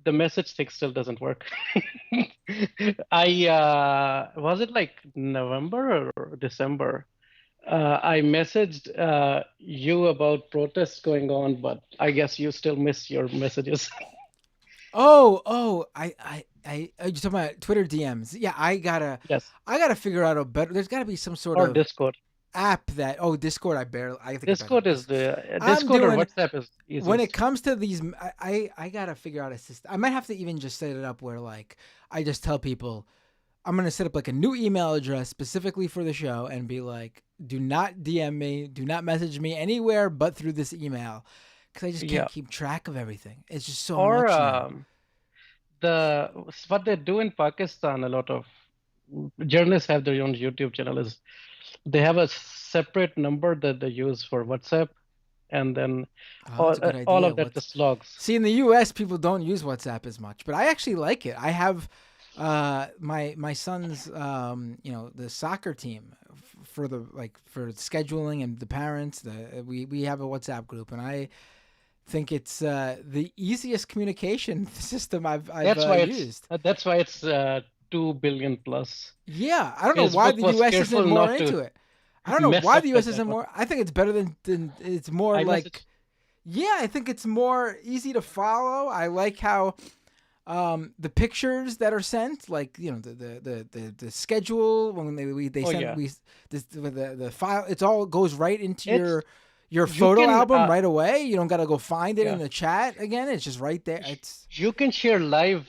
The message thing still doesn't work. I was it like November or December? I messaged you about protests going on, but I guess you still miss your messages. Oh, you talking about Twitter DMs? Yeah, Yes, I gotta figure out a better. There's gotta be some sort or of Discord. app that. Oh, Discord. I think I better Discord is this. the I'm Discord or doing WhatsApp is when it easiest. comes to these. I gotta figure out a system. I might have to even just set it up where like I just tell people I'm gonna set up like a new email address specifically for the show and be like, do not DM me, do not message me anywhere but through this email, because I just can't Yeah. keep track of everything. It's just so Or much now. what they do in Pakistan, a lot of journalists have their own YouTube channel, is they have a separate number that they use for WhatsApp, and then Oh, that's a good all idea. of that just logs. See, in the U.S., people don't use WhatsApp as much, but I actually like it. I have my son's the soccer team for the for scheduling and the parents. We have a WhatsApp group, and I think it's the easiest communication system I've used. That's why it's 2 billion plus. Yeah, I don't know why Facebook the was U.S. isn't careful more not to into it. I don't know mess why up the with U.S. that isn't one. more. I think it's better than it's more like. iMessage. Yeah, I think it's more easy to follow. I like how the pictures that are sent, like the schedule when they Oh send yeah. the file, it's all goes right into It's your you photo can album right away. You don't gotta go find it in yeah. the chat again. It's just right there. It's You can share live,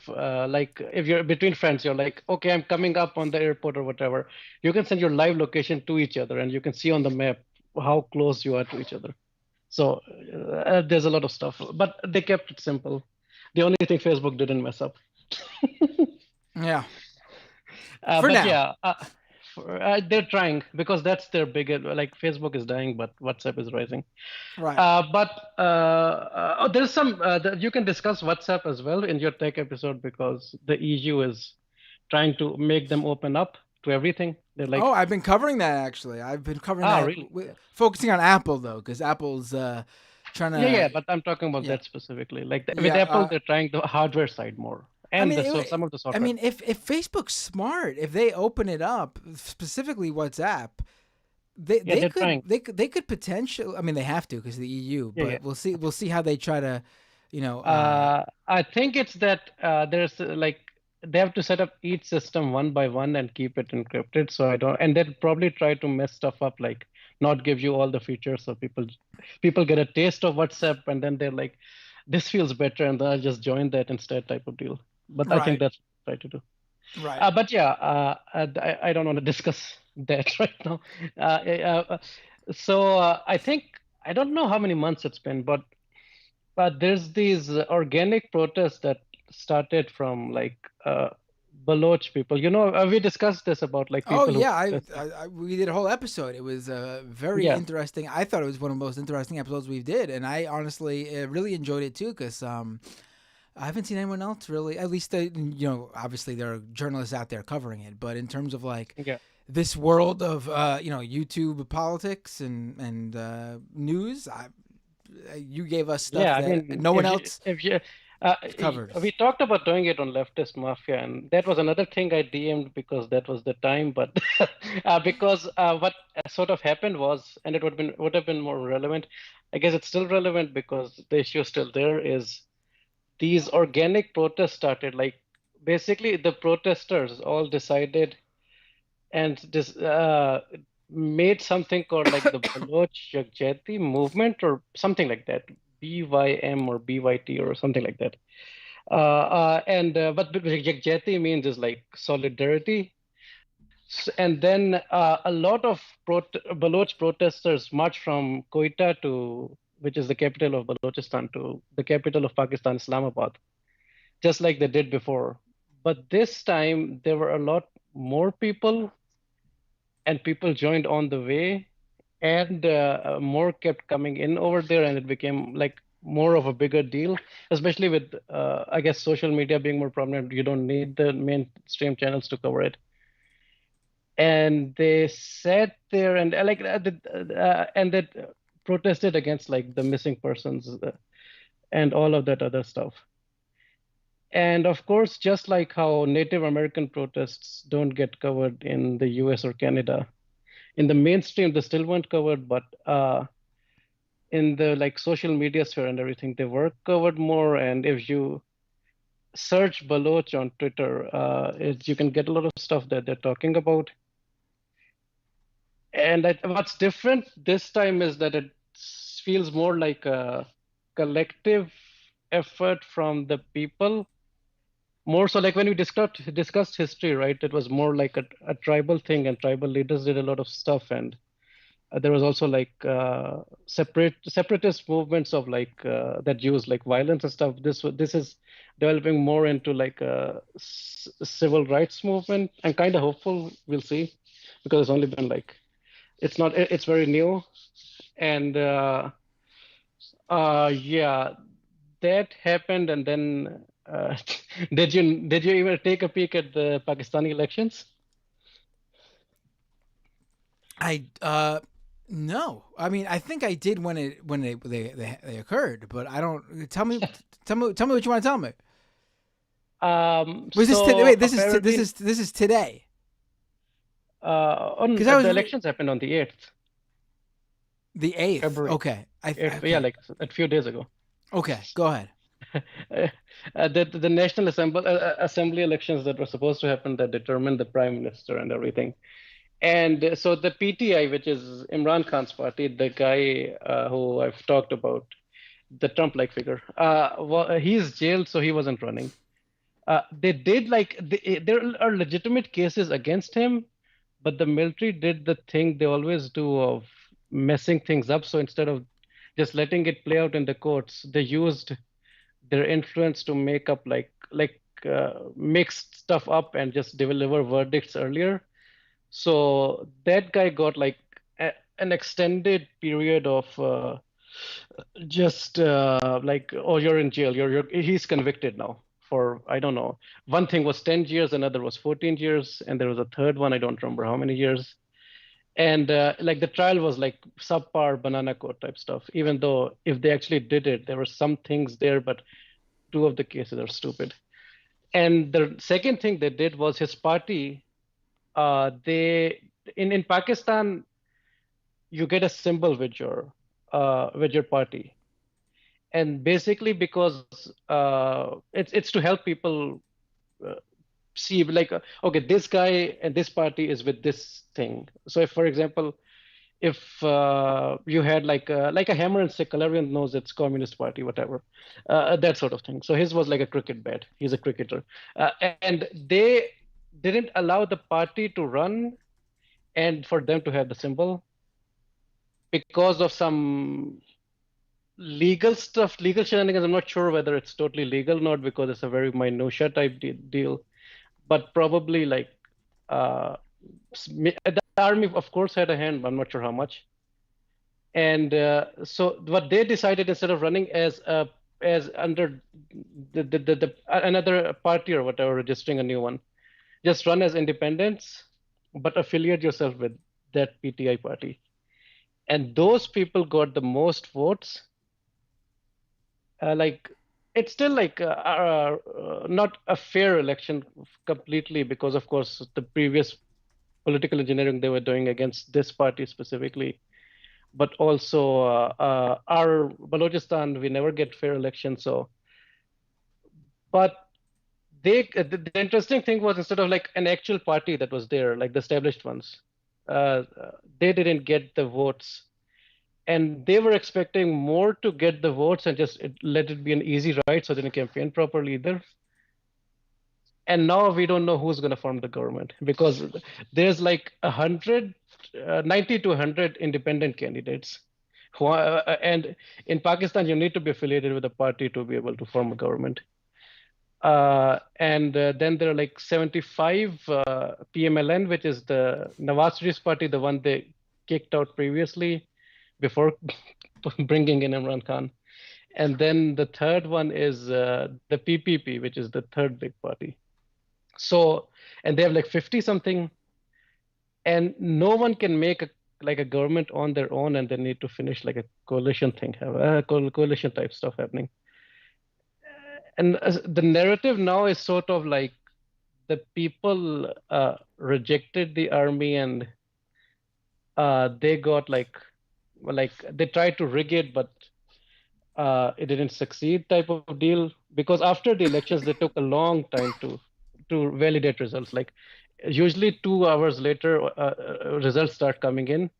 like if you're between friends, you're like, okay, I'm coming up on the airport or whatever. You can send your live location to each other, and you can see on the map how close you are to each other. So there's a lot of stuff, but they kept it simple. The only thing Facebook didn't mess up. yeah. For But now. yeah, they're trying because that's their biggest. Like Facebook is dying, but WhatsApp is rising. Right. There's some you can discuss WhatsApp as well in your tech episode because the EU is trying to make them open up to everything. They're like, Oh, I've been covering that actually. I've been covering that, really? focusing on Apple though, because Apple's trying to. Yeah, but I'm talking about Yeah. that specifically. Like with Yeah. Apple, they're trying the hardware side more, I and mean, so some of the software. if Facebook's smart, if they open it up, specifically WhatsApp, they they're trying. they could potentially. I mean, they have to because the EU. Yeah, But yeah. we'll see how they try to, I think it's that there's like they have to set up each system one by one and keep it encrypted. So I don't, and they'll probably try to mess stuff up, like not give you all the features, so people get a taste of WhatsApp and then they're like, this feels better, and I'll just join that instead type of deal. But I think Right. that's what I try to do. Right. But yeah, I don't want to discuss that right now. I think I don't know how many months it's been, but there's these organic protests that started from like Baloch people. We discussed this about like people Oh yeah, who we did a whole episode. It was very yeah. interesting. I thought it was one of the most interesting episodes we did, and I honestly really enjoyed it too because I haven't seen anyone else really. At least obviously there are journalists out there covering it, but in terms of like Yeah. this world of YouTube politics and news, you gave us stuff Yeah, I that mean, no one else if you covered. we talked about doing it on Leftist Mafia, and that was another thing I DM'd because that was the time. But because what sort of happened was, and it would have been more relevant. I guess it's still relevant because the issue is still there. Is these organic protests started, like basically the protesters all decided and this made something called like the Baloch Jagjati movement or something like that, BYM or BYT or something like that. But Jagjati means is like solidarity. And then a lot of Baloch protesters marched from Quetta which is the capital of Balochistan, to the capital of Pakistan, Islamabad. just like they did before. But this time there were a lot more people, and people joined on the way, and more kept coming in over there, and it became like more of a bigger deal, especially with I guess social media being more prominent. You don't need the mainstream channels to cover it. And they sat there and and they protested against like the missing persons and all of that other stuff. And of course, just like how Native American protests don't get covered in the US or Canada, in the mainstream they still weren't covered, but in the like social media sphere and everything, they were covered more. And if you search Baloch on Twitter, you can get a lot of stuff that they're talking about. And what's different this time is that it feels more like a collective effort from the people. More so, like when we discussed history, right? It was more like a tribal thing, and tribal leaders did a lot of stuff, and there was also like separatist movements of like that use like violence and stuff. This is developing more into like a civil rights movement. I'm kind of hopeful we'll see, because it's only been like it's very new, and yeah, that happened. And then did you even take a peek at the Pakistani elections? No. I mean, I think I did when they occurred, but I don't. Tell me what you want to tell me. This is today. The elections happened on the 8th. The 8th. February. Okay. Okay. Yeah, like a few days ago. Okay, go ahead. The National Assembly elections that were supposed to happen that determined the prime minister and everything. And so the PTI, which is Imran Khan's party, the guy who I've talked about, the Trump-like figure, he's jailed, so he wasn't running. There are legitimate cases against him, but the military did the thing they always do of messing things up. So instead of just letting it play out in the courts, they used their influence to make up mix stuff up and just deliver verdicts earlier. So that guy got like an extended period of you're in jail. He's convicted now for, I don't know. One thing was 10 years, another was 14 years, and there was a third one, I don't remember how many years. And like the trial was like subpar banana coat type stuff, even though if they actually did it, there were some things there, but 2 of the cases are stupid. And the second thing they did was his party, in Pakistan, you get a symbol with your party. And basically because it's to help people see like, okay, this guy and this party is with this thing. So if, for example, if you had like a hammer and sickle, everyone knows it's Communist Party, whatever, that sort of thing. So his was like a cricket bat. He's a cricketer. And they didn't allow the party to run and for them to have the symbol because of some legal stuff, legal shenanigans. I'm not sure whether it's totally legal or not, because it's a very minutia type deal. But probably like the army, of course, had a hand, but I'm not sure how much. And so what they decided, instead of running as under another party or whatever, registering a new one, just run as independents, but affiliate yourself with that PTI party. And those people got the most votes. It's still like not a fair election completely, because of course the previous political engineering they were doing against this party specifically, but also our Balochistan, we never get fair elections. So, but the interesting thing was, instead of like an actual party that was there, like the established ones, they didn't get the votes. And they were expecting more to get the votes and just let it be an easy ride, so they didn't campaign properly either. And now we don't know who's going to form the government, because there's like 90 to 100 independent candidates. And in Pakistan, you need to be affiliated with a party to be able to form a government. And then there are like 75 PMLN, which is the Nawaz Sharif's party, the one they kicked out previously before bringing in Imran Khan. And then the third one is the PPP, which is the third big party. So, and they have like 50 something, and no one can make a government on their own, and they need to finish like a coalition thing, coalition type stuff happening. And the narrative now is sort of like the people rejected the army, and they got like they tried to rig it, but it didn't succeed type of deal, because after the elections they took a long time to validate results. Like usually 2 hours later results start coming in,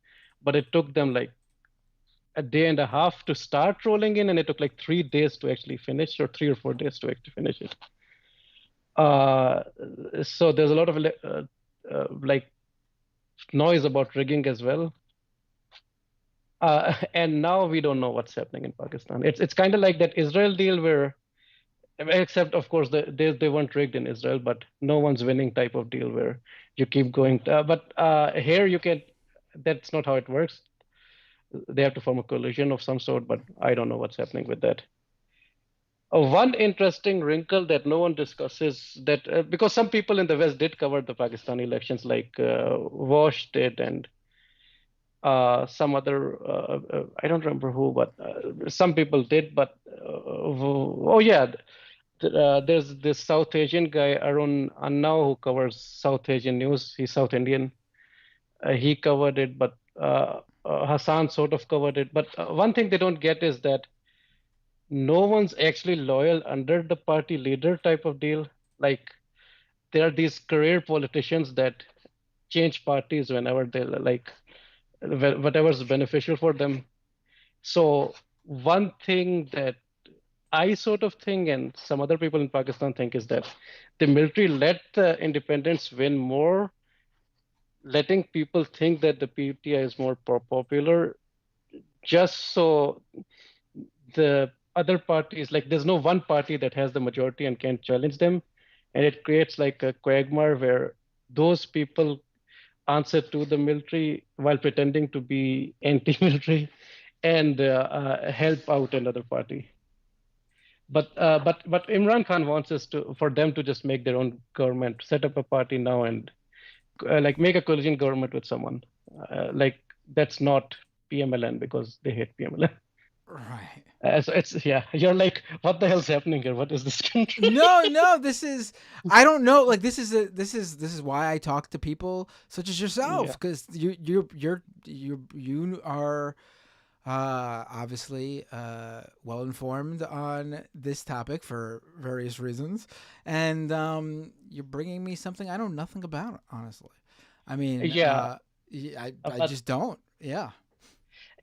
but it took them like a day and a half to start rolling in, and it took like 3 days to actually finish, or 3 or 4 days to actually finish it. So there's a lot of like noise about rigging as well. And now we don't know what's happening in Pakistan. It's kind of like that Israel deal where, except of course they weren't rigged in Israel, but no one's winning type of deal where you keep going. But here you can, that's not how it works. They have to form a coalition of some sort, but I don't know what's happening with that. One interesting wrinkle that no one discusses, that because some people in the West did cover the Pakistani elections, like Wash did, and some other, I don't remember who, but some people did. But oh yeah, there's this South Asian guy, Arun Annao, who covers South Asian news. He's South Indian. He covered it, but Hassan sort of covered it. But one thing they don't get is that no one's actually loyal under the party leader type of deal. Like there are these career politicians that change parties whenever they like, whatever's beneficial for them. So one thing that I sort of think, and some other people in Pakistan think, is that the military let the independents win more, letting people think that the PTI is more popular, just so the other parties, like there's no one party that has the majority and can challenge them. And it creates like a quagmire where those people answer to the military while pretending to be anti-military and help out another party. But Imran Khan wants us for them to just make their own government, set up a party now, and like make a coalition government with someone. Like that's not PMLN, because they hate PMLN. Right. So it's, yeah, you're like, what the hell's happening here? What is this country? No, this is, I don't know. Like this is why I talk to people such as yourself, because you are obviously well informed on this topic for various reasons, and you're bringing me something I know nothing about, honestly. I mean, I just don't. Yeah.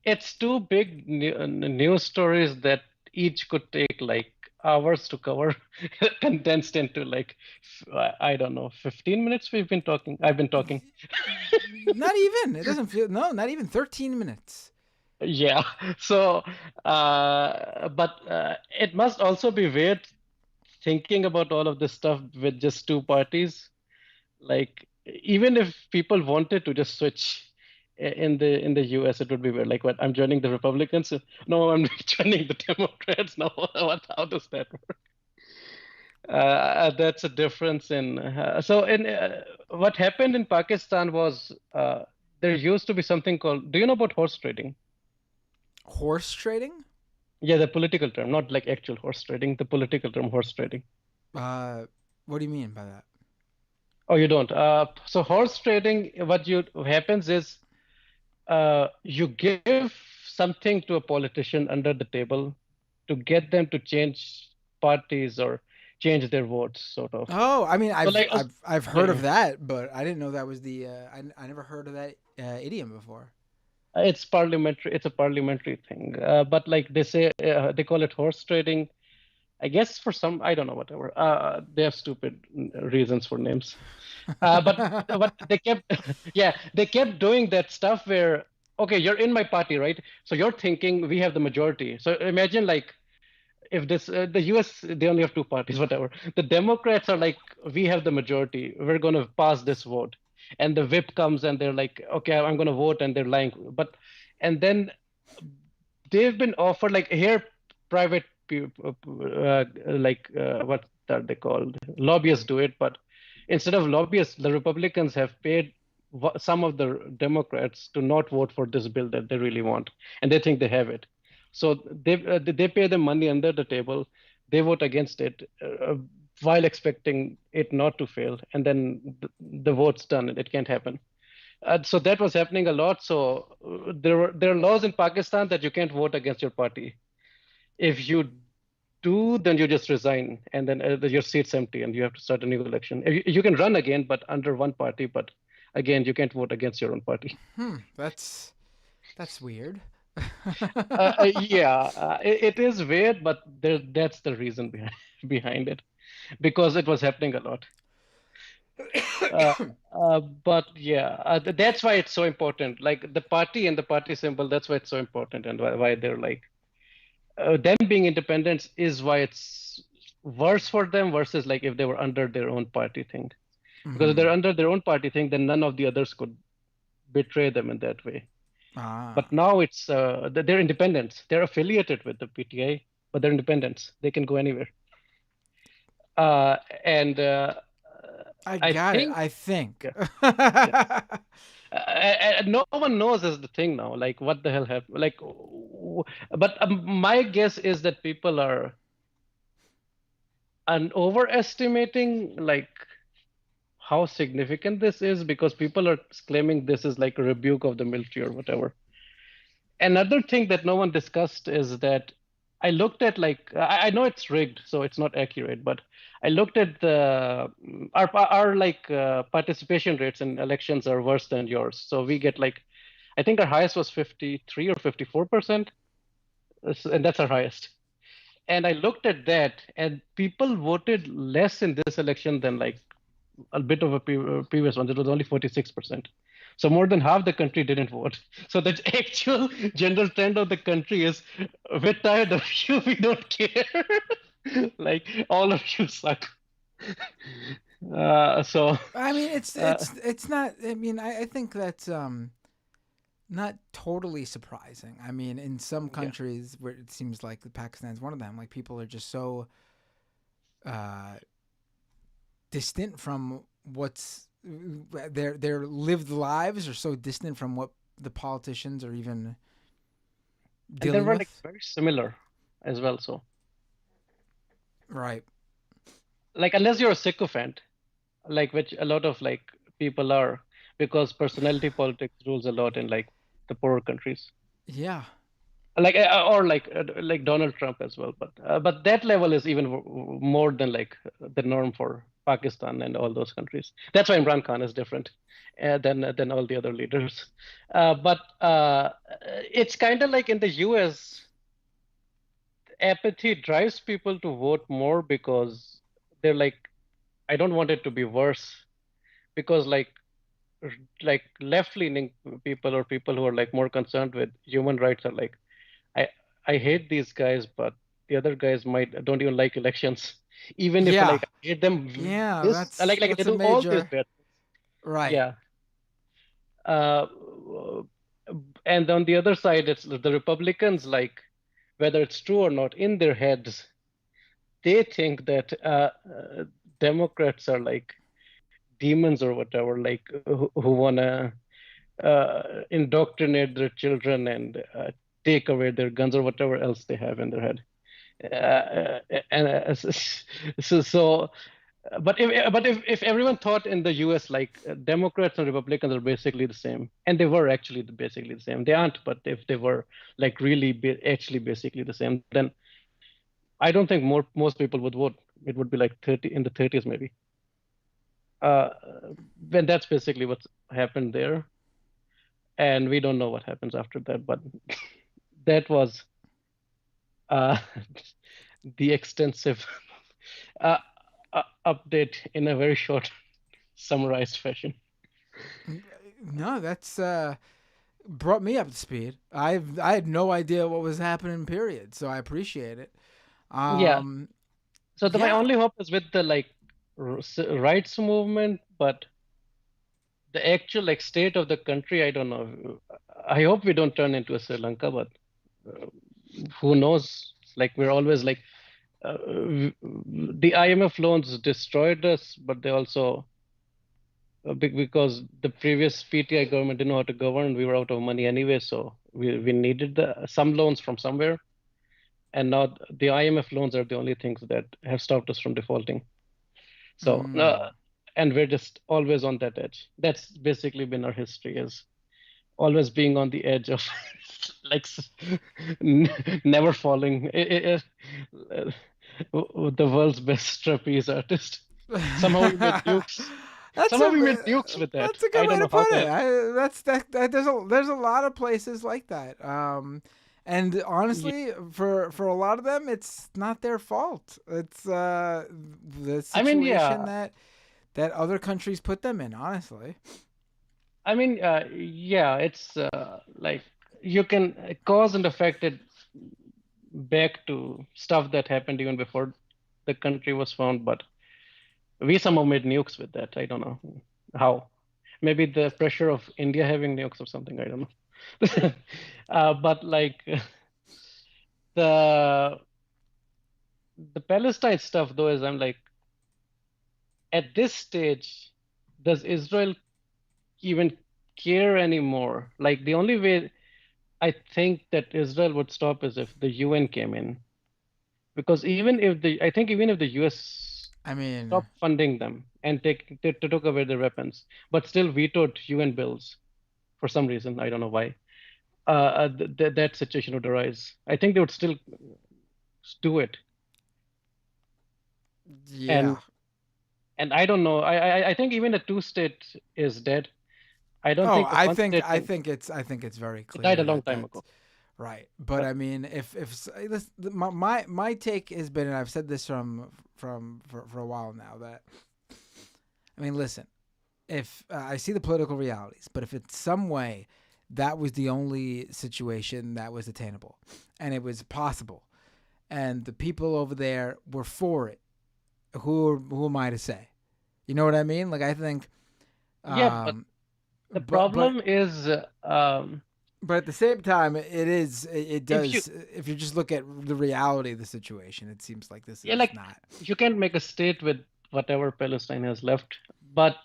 It's 2 big news stories that each could take like hours to cover, condensed into like, I don't know, 15 minutes I've been talking. Not even. It doesn't feel, no, not even 13 minutes. Yeah. So, but it must also be weird thinking about all of this stuff with just 2 parties. Like, even if people wanted to just switch in the US, it would be weird. Like, what, I'm joining the Republicans? No, I'm joining the Democrats. No, how does that work? That's a difference in. What happened in Pakistan was there used to be something called. Do you know about horse trading? Horse trading? Yeah, the political term, not like actual horse trading. The political term, horse trading. What do you mean by that? Oh, you don't. So horse trading, what happens is you give something to a politician under the table to get them to change parties or change their votes, sort of. Oh, I mean, I've heard of that, but I didn't know that was the. I never heard of that idiom before. It's parliamentary. It's a parliamentary thing, but like they say, they call it horse trading. I guess for some, I don't know, whatever. They have stupid reasons for names. But they kept doing that stuff where, okay, you're in my party, right? So you're thinking we have the majority. So imagine like if this the US, they only have two parties, whatever. The Democrats are like, we have the majority, we're going to pass this vote, and the whip comes and they're like, okay, I'm going to vote, and they're lying. But and then they've been offered like here, private what are they called? Lobbyists do it, but instead of lobbyists, the Republicans have paid some of the Democrats to not vote for this bill that they really want, and they think they have it. So they pay them money under the table. They vote against it while expecting it not to fail, and then the vote's done, and it can't happen. So that was happening a lot. So there are laws in Pakistan that you can't vote against your party. If you do, then you just resign, and then your seat's empty, and you have to start a new election. You can run again, but under one party. But again, you can't vote against your own party. That's weird. Yeah, it is weird, but that's the reason behind it, because it was happening a lot. But yeah, that's why it's so important. Like the party and the party symbol, that's why it's so important, and why they're like them being independents is why it's worse for them versus like if they were under their own party thing. Because if they're under their own party thing, then none of the others could betray them in that way. But now it's they're independents. They're affiliated with the PTA, but they're independents. They can go anywhere. And I think. No one knows is the thing now. Like, what the hell happened? Like, but my guess is that people are overestimating like how significant this is, because people are claiming this is like a rebuke of the military or whatever. Another thing that no one discussed is that I looked at like I know it's rigged, so it's not accurate, but I looked at our like participation rates in elections are worse than yours. So we get like, I think our highest was 53 or 54%, and that's our highest. And I looked at that, and people voted less in this election than like a bit of a previous one. It was only 46%. So more than half the country didn't vote. So the actual general trend of the country is, we're tired of you, we don't care. Like, all of you suck. So I mean, it's not. I mean, I think that's not totally surprising. I mean, in some countries where it seems like Pakistan's one of them, like people are just so distant from what's their lived lives, are so distant from what the politicians are even dealing and they were with. like very similar as well. So right, like unless you're a sycophant, like which a lot of like people are, because personality politics rules a lot in like the poorer countries. Yeah. Like or like Donald Trump as well, but that level is even more than like the norm for Pakistan and all those countries. That's why Imran Khan is different than all the other leaders. But it's kind of like in the US, apathy drives people to vote more because they're like, I don't want it to be worse, because like left-leaning people or people who are like more concerned with human rights are like, I hate these guys, but the other guys don't even like elections, even if like I hate them. Yeah, that's they do major... all this bad. Right. Yeah. And on the other side, it's the Republicans, like, whether it's true or not, in their heads, they think that Democrats are like demons or whatever, like who want to indoctrinate their children and take away their guns or whatever else they have in their head. But if everyone thought in the US like Democrats and Republicans are basically the same, and they were actually basically the same, they aren't, but if they were like really actually basically the same, then I don't think most people would vote. It would be like 30 in the 30s maybe. When that's basically what's happened there, and we don't know what happens after that. But that was the extensive update in a very short, summarized fashion. No, that's brought me up to speed. I had no idea what was happening, period. So I appreciate it. Yeah. Um, So my yeah. only hope is with the rights movement, but the actual state of the country, I don't know. I hope we don't turn into a Sri Lanka, but uh, who knows? Like we're always the IMF loans destroyed us, but they also because the previous PTI government didn't know how to govern, we were out of money anyway, so we needed some loans from somewhere, and now the IMF loans are the only things that have stopped us from defaulting. So, and we're just always on that edge. That's basically been our history, is always being on the edge of like never falling. The world's best trapeze artist. Somehow we made dukes. Somehow we made dukes with that. That's a I good way don't to know how put it. that. There's a lot of places like that. And honestly, for a lot of them, it's not their fault. It's the I mean, situation yeah. that other countries put them in. Honestly. I mean, yeah. It's like you can cause and effect it back to stuff that happened even before the country was found, but we somehow made nukes with that. I don't know how. Maybe the pressure of India having nukes or something. I don't know. But the Palestine stuff, though, is I'm like, at this stage, does Israel even care anymore? Like the only way I think that Israel would stop is if the UN came in, because I think even if the US I mean, stopped funding them and took away their weapons, but still vetoed UN bills for some reason. I don't know why. That situation would arise. I think they would still do it. yeah. And I don't know. I think even a two-state is dead. I don't Oh, think a one-state I can. think it's very It died clear a long that time that's ago. right. But But I mean, my take has been, and I've said this for a while now, that I mean, listen, if I see the political realities, but if it's some way that was the only situation that was attainable, and it was possible, and the people over there were for it, who am I to say? You know what I mean? Like I think, yeah, but um, the but problem is, but at the same time, it if you does. If you just look at the reality of the situation, it seems like this yeah, is like not. you can't make a state with whatever Palestine has left. But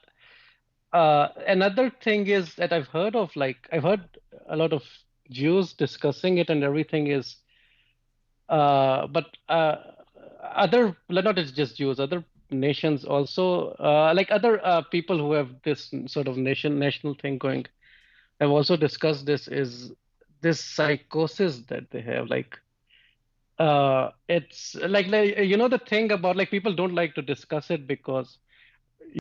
another thing is that I've heard a lot of Jews discussing it and everything is but other not just Jews, other nations also like other people who have this sort of national thing going have also discussed this psychosis that they have. It's the thing about people don't like to discuss it because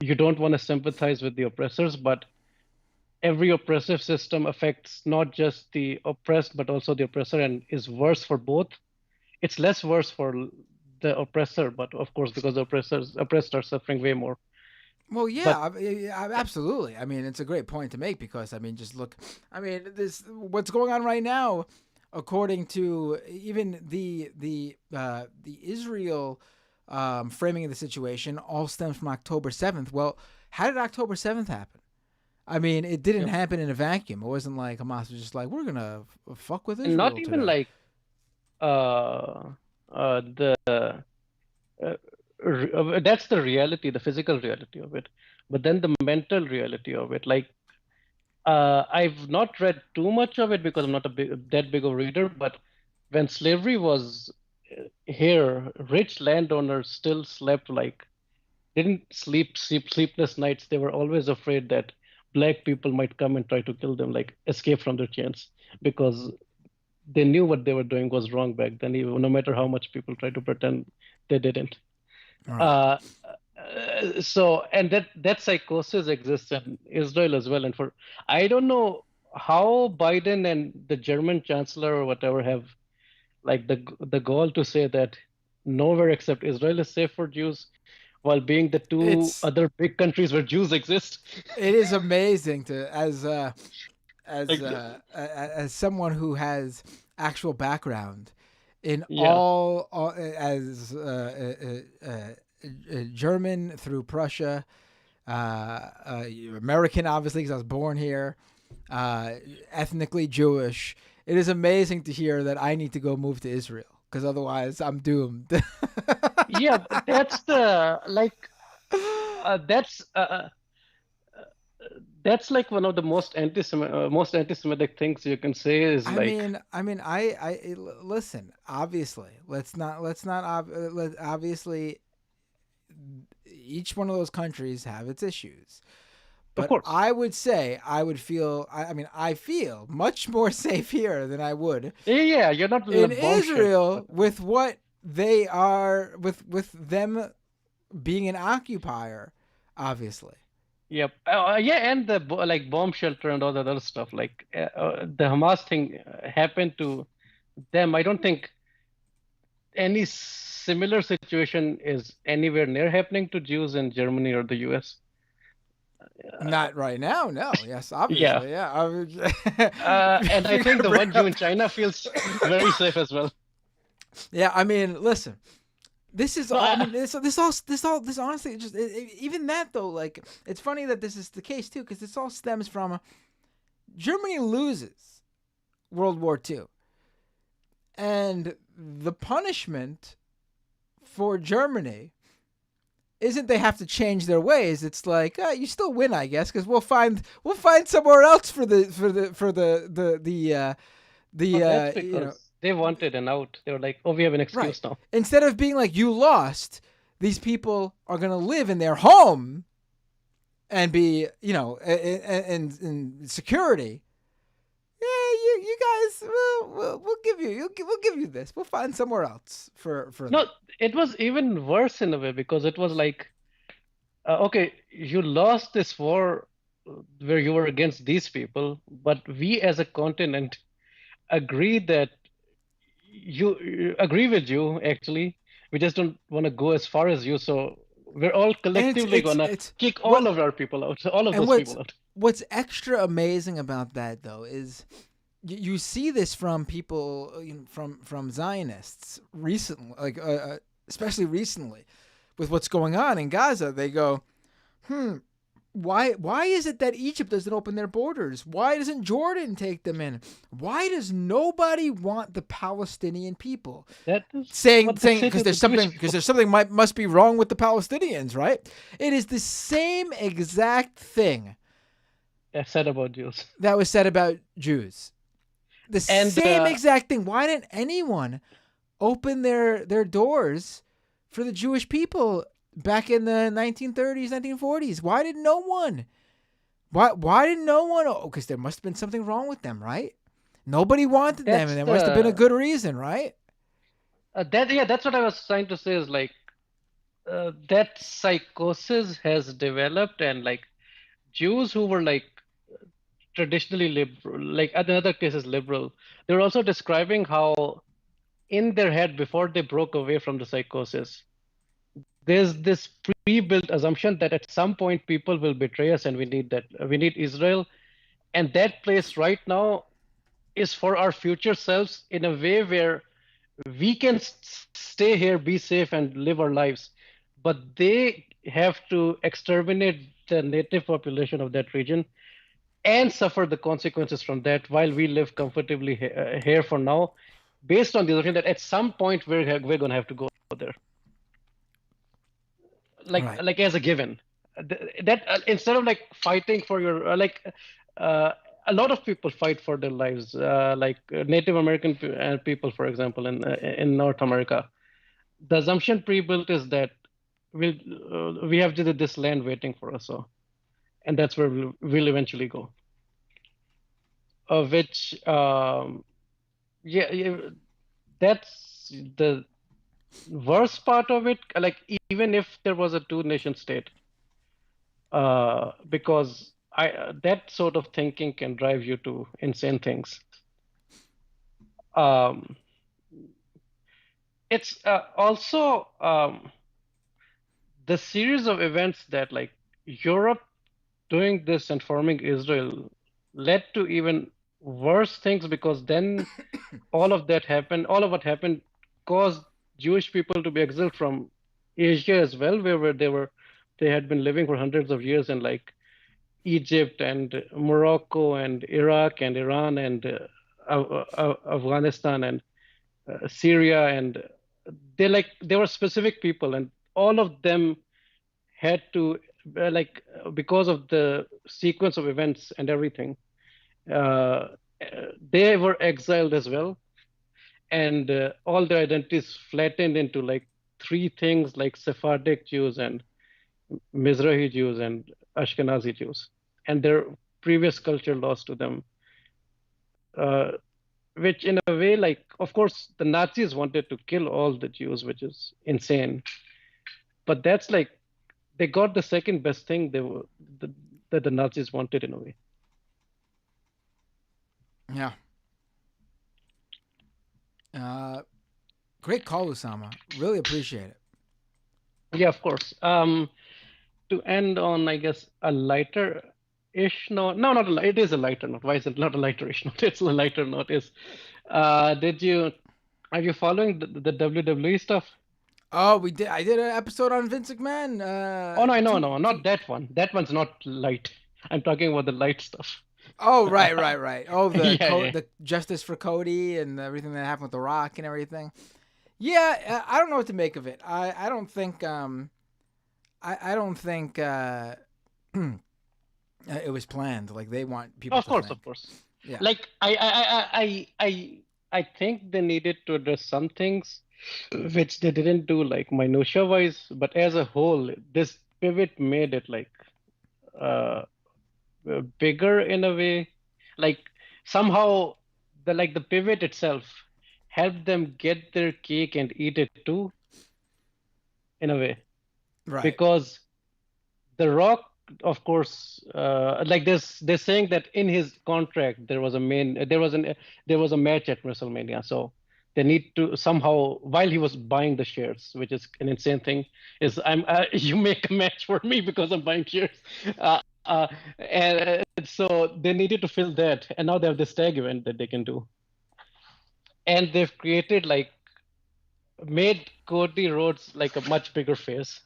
you don't want to sympathize with the oppressors, but every oppressive system affects not just the oppressed but also the oppressor and is worse for both. It's less worse for the oppressor, but of course, because the oppressed are suffering way more. Well, But absolutely. I mean, it's a great point to make because I mean, just look. I mean, this what's going on right now, according to even the Israel framing of the situation, all stems from October 7th. Well, how did October 7th happen? I mean, it didn't yeah, happen in a vacuum. It wasn't like Hamas was just like, we're gonna fuck with and not Israel even today. the that's the reality, the physical reality of it. But then the mental reality of it, I've not read too much of it because I'm not that big of a reader. But when slavery was here, rich landowners still slept didn't sleepless nights. They were always afraid that black people might come and try to kill them, escape from their chains, because they knew what they were doing was wrong back then, even no matter how much people try to pretend they didn't. All right. And that psychosis exists in Israel as well. And I don't know how Biden and the German chancellor or whatever have the goal to say that nowhere except Israel is safe for Jews, while being the two It's other big countries where Jews exist. it is amazing to Like, as someone who has actual background in Yeah. all as German through Prussia, American, obviously, because I was born here, ethnically Jewish. It is amazing to hear that I need to go move to Israel because otherwise I'm doomed. Yeah, that's the like that's like one of the most anti-Semitic things you can say is like, Listen. Obviously, obviously, each one of those countries have its issues. of But course. I would say I feel much more safe here than I would Yeah, you're not in a in bomb shelter. Israel with what they are with them being an occupier, obviously. Yep. Yeah, and the like bomb shelter and all that other stuff. Like the Hamas thing happened to them. I don't think any similar situation is anywhere near happening to Jews in Germany or the US. Not right now, no. Yes, Yeah. obviously, yeah. And I think the one Jew in China feels very safe as well. Yeah, I mean, listen. This is all. I mean, this honestly, just even that though. Like, it's funny that this is the case too, because this all stems from Germany loses World War II, and the punishment for Germany isn't they have to change their ways. It's like you still win, I guess, because we'll find somewhere else for the That's because they wanted an out. They were like, oh, we have an excuse now. Instead of being like, you lost, these people are going to live in their home and be, in security. Yeah, you guys, we'll give you this. We'll find somewhere else for No, them. it was even worse in a way because it was like, okay, you lost this war where you were against these people, but we as a continent agree that you agree with you actually. We just don't want to go as far as you, so we're all collectively gonna kick all of our people out, all of those people out. What's extra amazing about that though is you see this from people, from Zionists recently, like especially recently, with what's going on in Gaza. They go, Why is it that Egypt doesn't open their borders? Why doesn't Jordan take them in? Why does nobody want the Palestinian people? Saying because there's something must be wrong with the Palestinians, right? It is the same exact thing said about Jews. That was said about Jews. The same exact thing. Why didn't anyone open their doors for the Jewish people back in the 1930s, 1940s? Why did no one? Why did no one? Oh, because there must have been something wrong with them, right? Nobody wanted them, and there must have been a good reason, right? That's what I was trying to say is like that psychosis has developed, and like Jews who were like traditionally liberal, like in other cases liberal, they were also describing how in their head before they broke away from the psychosis, there's this pre-built assumption that at some point people will betray us and we need Israel, and that place right now is for our future selves in a way where we can stay here, be safe, and live our lives, but they have to exterminate the native population of that region and suffer the consequences from that while we live comfortably here for now, based on the assumption that at some point we're going to have to go there. Like as a given, that instead of like fighting for your a lot of people fight for their lives, like Native American people, for example, in North America. The assumption pre-built is that we have this land waiting for us, and that's where we'll eventually go. That's the worst part of it. Like even if there was a two-nation state, because that sort of thinking can drive you to insane things. It's also the series of events that like Europe doing this and forming Israel led to even worse things, because then all of what happened caused Jewish people to be exiled from Asia as well, where they had been living for hundreds of years in like Egypt and Morocco and Iraq and Iran and Afghanistan and Syria, and they were specific people, and all of them had to because of the sequence of events and everything, they were exiled as well, and all their identities flattened into like three things, like Sephardic Jews and Mizrahi Jews and Ashkenazi Jews, and their previous culture lost to them. Which in a way, like, of course, the Nazis wanted to kill all the Jews, which is insane. But that's like, they got the second best thing that the Nazis wanted in a way. Yeah. Great call, Usama. Really appreciate it. Yeah, of course. To end on, I guess, a lighter-ish note. No, not it is a lighter note. Why is it not a lighter-ish note? It's a lighter note. Are you following the WWE stuff? Oh, we did. I did an episode on Vince McMahon. No, not that one. That one's not light. I'm talking about the light stuff. Oh, right. Oh, the justice for Cody and everything that happened with The Rock and everything. Yeah, I don't know what to make of it. I don't think I don't think it was planned. Like, they want people. Of course. Yeah. Like I think they needed to address some things which they didn't do, like minutia wise, but as a whole, this pivot made it like bigger in a way. Like somehow the pivot itself helped them get their cake and eat it too, in a way. Right. Because The Rock, of course, they're saying that in his contract there was a match at WrestleMania, so they need to somehow, while he was buying the shares, which is an insane thing, is you make a match for me because I'm buying shares, and so they needed to fill that, and now they have this tag event that they can do, and they've made Cody Rhodes like a much bigger face.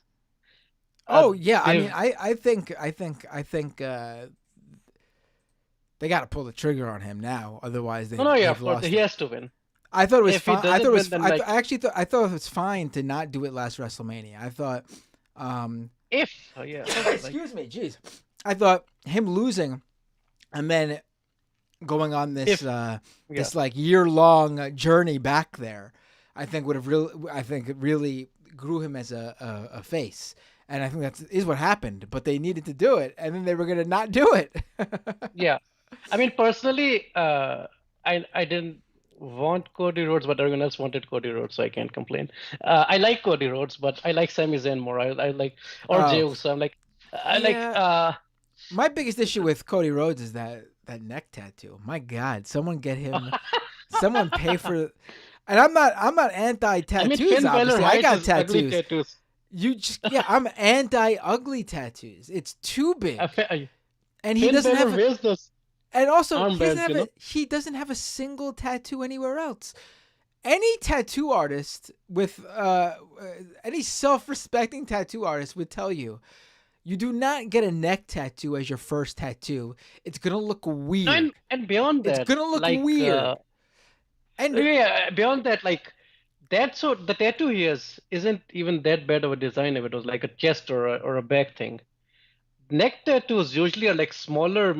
Oh yeah, I mean, I think they got to pull the trigger on him now, otherwise they've of course lost he it. has to win. I thought it was fine. I thought it was fine to not do it last WrestleMania. I thought, excuse me, jeez, I thought him losing and then going on this this like year-long journey back there, I think would have really grew him as a face. And I think that is what happened, but they needed to do it, and then they were going to not do it. Yeah. I mean, personally, I didn't want Cody Rhodes, but everyone else wanted Cody Rhodes, so I can't complain. I like Cody Rhodes, but I like Sami Zayn more. I like, or Jey Uso. My biggest issue with Cody Rhodes is that neck tattoo. My God, someone get him, someone pay for. And I'm not anti-tattoos. Obviously, I got tattoos. I'm anti-ugly tattoos. It's too big, and he doesn't have. And also, he doesn't have a single tattoo anywhere else. Any tattoo artist with any self-respecting tattoo artist would tell you, you do not get a neck tattoo as your first tattoo. It's gonna look weird. And beyond that, it's gonna look weird. Beyond that, the tattoo he has isn't even that bad of a design if it was like a chest or a back thing. Neck tattoos usually are like smaller,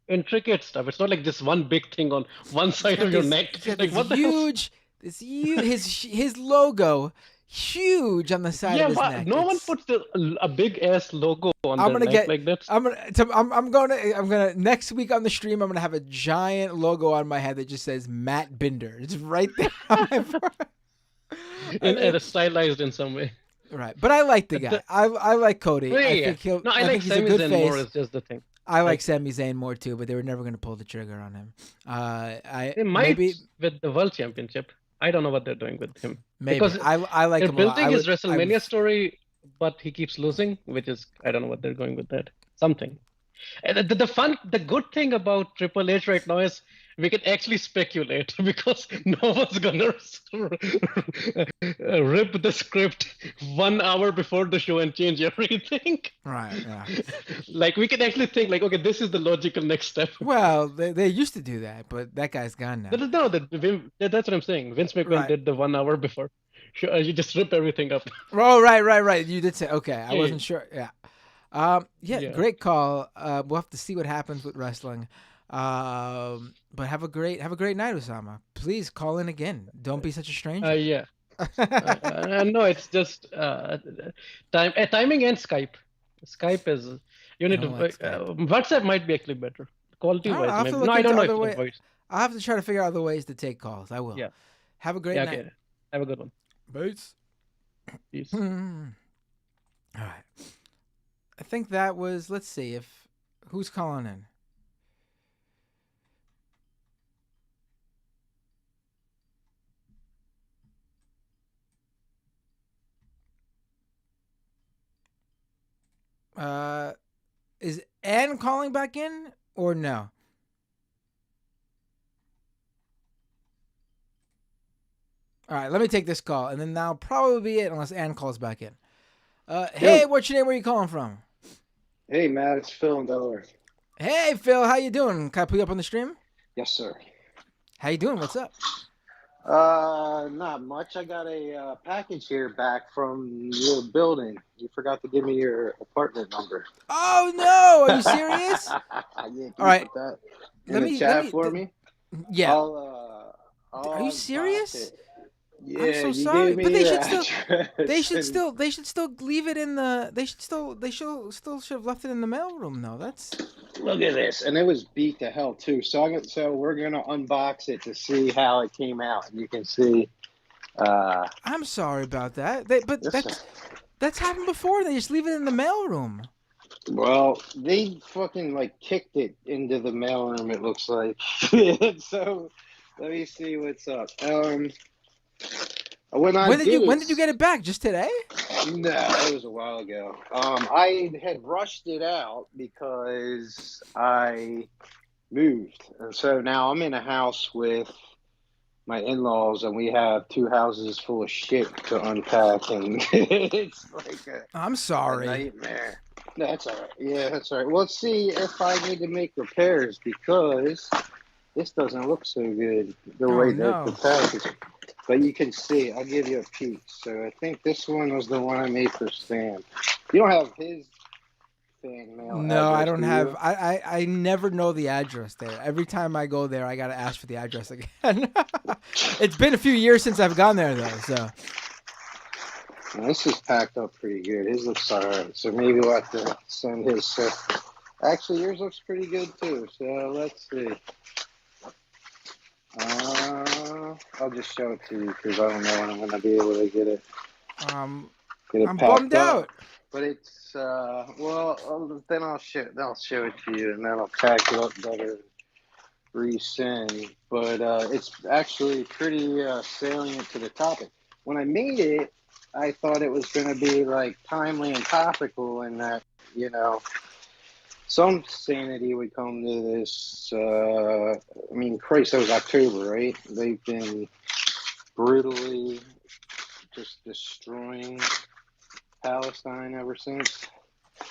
intricate stuff. It's not like this one big thing on one side of your neck. What the huge, his logo, huge on the side of his neck. No one puts a big ass logo on their neck like that. I'm gonna next week on the stream. I'm gonna have a giant logo on my head that just says Matt Binder. It's right there. and it's stylized in some way. Right, but I like the guy. I like Cody. I think I like Sami Zayn more. Is just the thing. I like Sami Zayn more too, but they were never going to pull the trigger on him. They might with the World Championship. I don't know what they're doing with him. Maybe because I like they're him building his WrestleMania story, but he keeps losing, which is I don't know what they're going with that. Something. And the good thing about Triple H right now is we can actually speculate because no one's gonna rip the script 1 hour before the show and change everything. Right. Yeah. Like we can actually think like, okay, this is the logical next step. Well, they used to do that, but that guy's gone now. No, that's what I'm saying. Vince McMahon Right. did the 1 hour before. Sure, you just rip everything up. Oh, right. You did say okay. I Yeah, wasn't sure. Yeah. Yeah. Great call. We'll have to see what happens with wrestling. But have a great night, Osama. Please call in again. Don't be such a stranger. Yeah. No, it's just timing and Skype. Skype is you need to don't like Skype. WhatsApp might be actually better quality I don't know, I'll have wise. to Maybe. look No, I don't into know other if way- it's voice. I'll have to try to figure out other ways to take calls. I will. Yeah. Have a great Yeah. night. Okay. Have a good one. Peace. Peace. All right. I think that was. Let's see if who's calling in. Is Ann calling back in or no? All right, let me take this call, and then that'll probably be it unless Ann calls back in. Hey, what's your name? Where you calling from? Hey, Matt, it's Phil in Delaware. Hey, Phil, how you doing? Can I put you up on the stream? Yes, sir. How you doing? What's up? Not much. I got a package here back from your building. You forgot to give me your apartment number. Oh no! Are you serious? Yeah, All right. put that in Let the me- chat let me- for me. Yeah. I'll Are you unbox serious? it. Yeah, I'm so you sorry, gave me but they your should still address they should and- still leave it in the they should have left it in the mailroom though. That's Look at this, and it was beat to hell too. So we're gonna unbox it to see how it came out, and you can see. I'm sorry about that. Yes, That's happened before. They just leave it in the mailroom. Well, they fucking like kicked it into the mailroom. It looks like. So let me see what's up. When did you get it back? Just today? No, it was a while ago. I had rushed it out because I moved, and so now I'm in a house with my in-laws, and we have 2 houses full of shit to unpack, and it's like I'm a sorry. nightmare. No, that's all right. Yeah, that's all right. Well, let's see if I need to make repairs because this doesn't look so good the way that the package. But you can see, I'll give you a peek. So I think this one was the one I made for Stan. You don't have his fan mail. No, I address, don't do have. you? I never know the address there. Every time I go there, I gotta ask for the address again. It's been a few years since I've gone there though. So Well, this is packed up pretty good. His looks all right. So maybe we'll have to send his. Actually, yours looks pretty good too. So let's see. I'll just show it to you because I don't know when I'm going to be able to get it. I'm packed bummed up. out. But it's then I'll show it to you, and then I'll pack it up better, resend. But it's actually pretty salient to the topic. When I made it, I thought it was going to be like timely and topical, and that some sanity would come to this. I mean, Christ, that was October, right? They've been brutally just destroying Palestine ever since.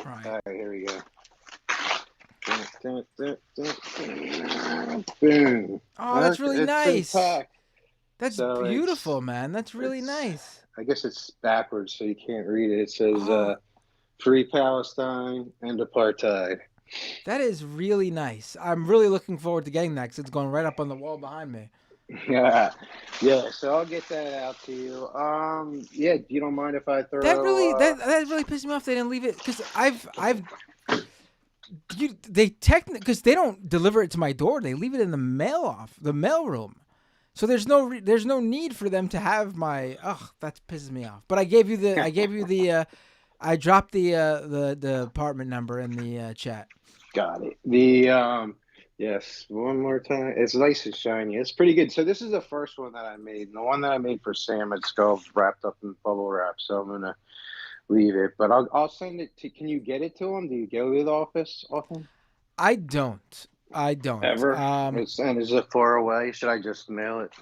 Right. All right, here we go. Boom. Oh, that's really It's been nice. packed. That's So beautiful, man. That's really nice. I guess it's backwards, so you can't read it. It says, "Free Palestine and apartheid." That is really nice. I'm really looking forward to getting that because it's going right up on the wall behind me. Yeah, so I'll get that out to you. Yeah, you don't mind if I throw That really pissed me off. They didn't leave it because because they don't deliver it to my door. They leave it in the mail room. So there's no need for them to have my. That pisses me off. But I gave you the I dropped the apartment number in the chat. Got it. Yes, one more time. It's nice and shiny. It's pretty good. So this is the first one that I made. And the one that I made for Sam, it's all wrapped up in bubble wrap. So I'm gonna leave it, but I'll send it to. Can you get it to him? Do you go to the office often? I don't. I don't. Ever? And is it far away? Should I just mail it?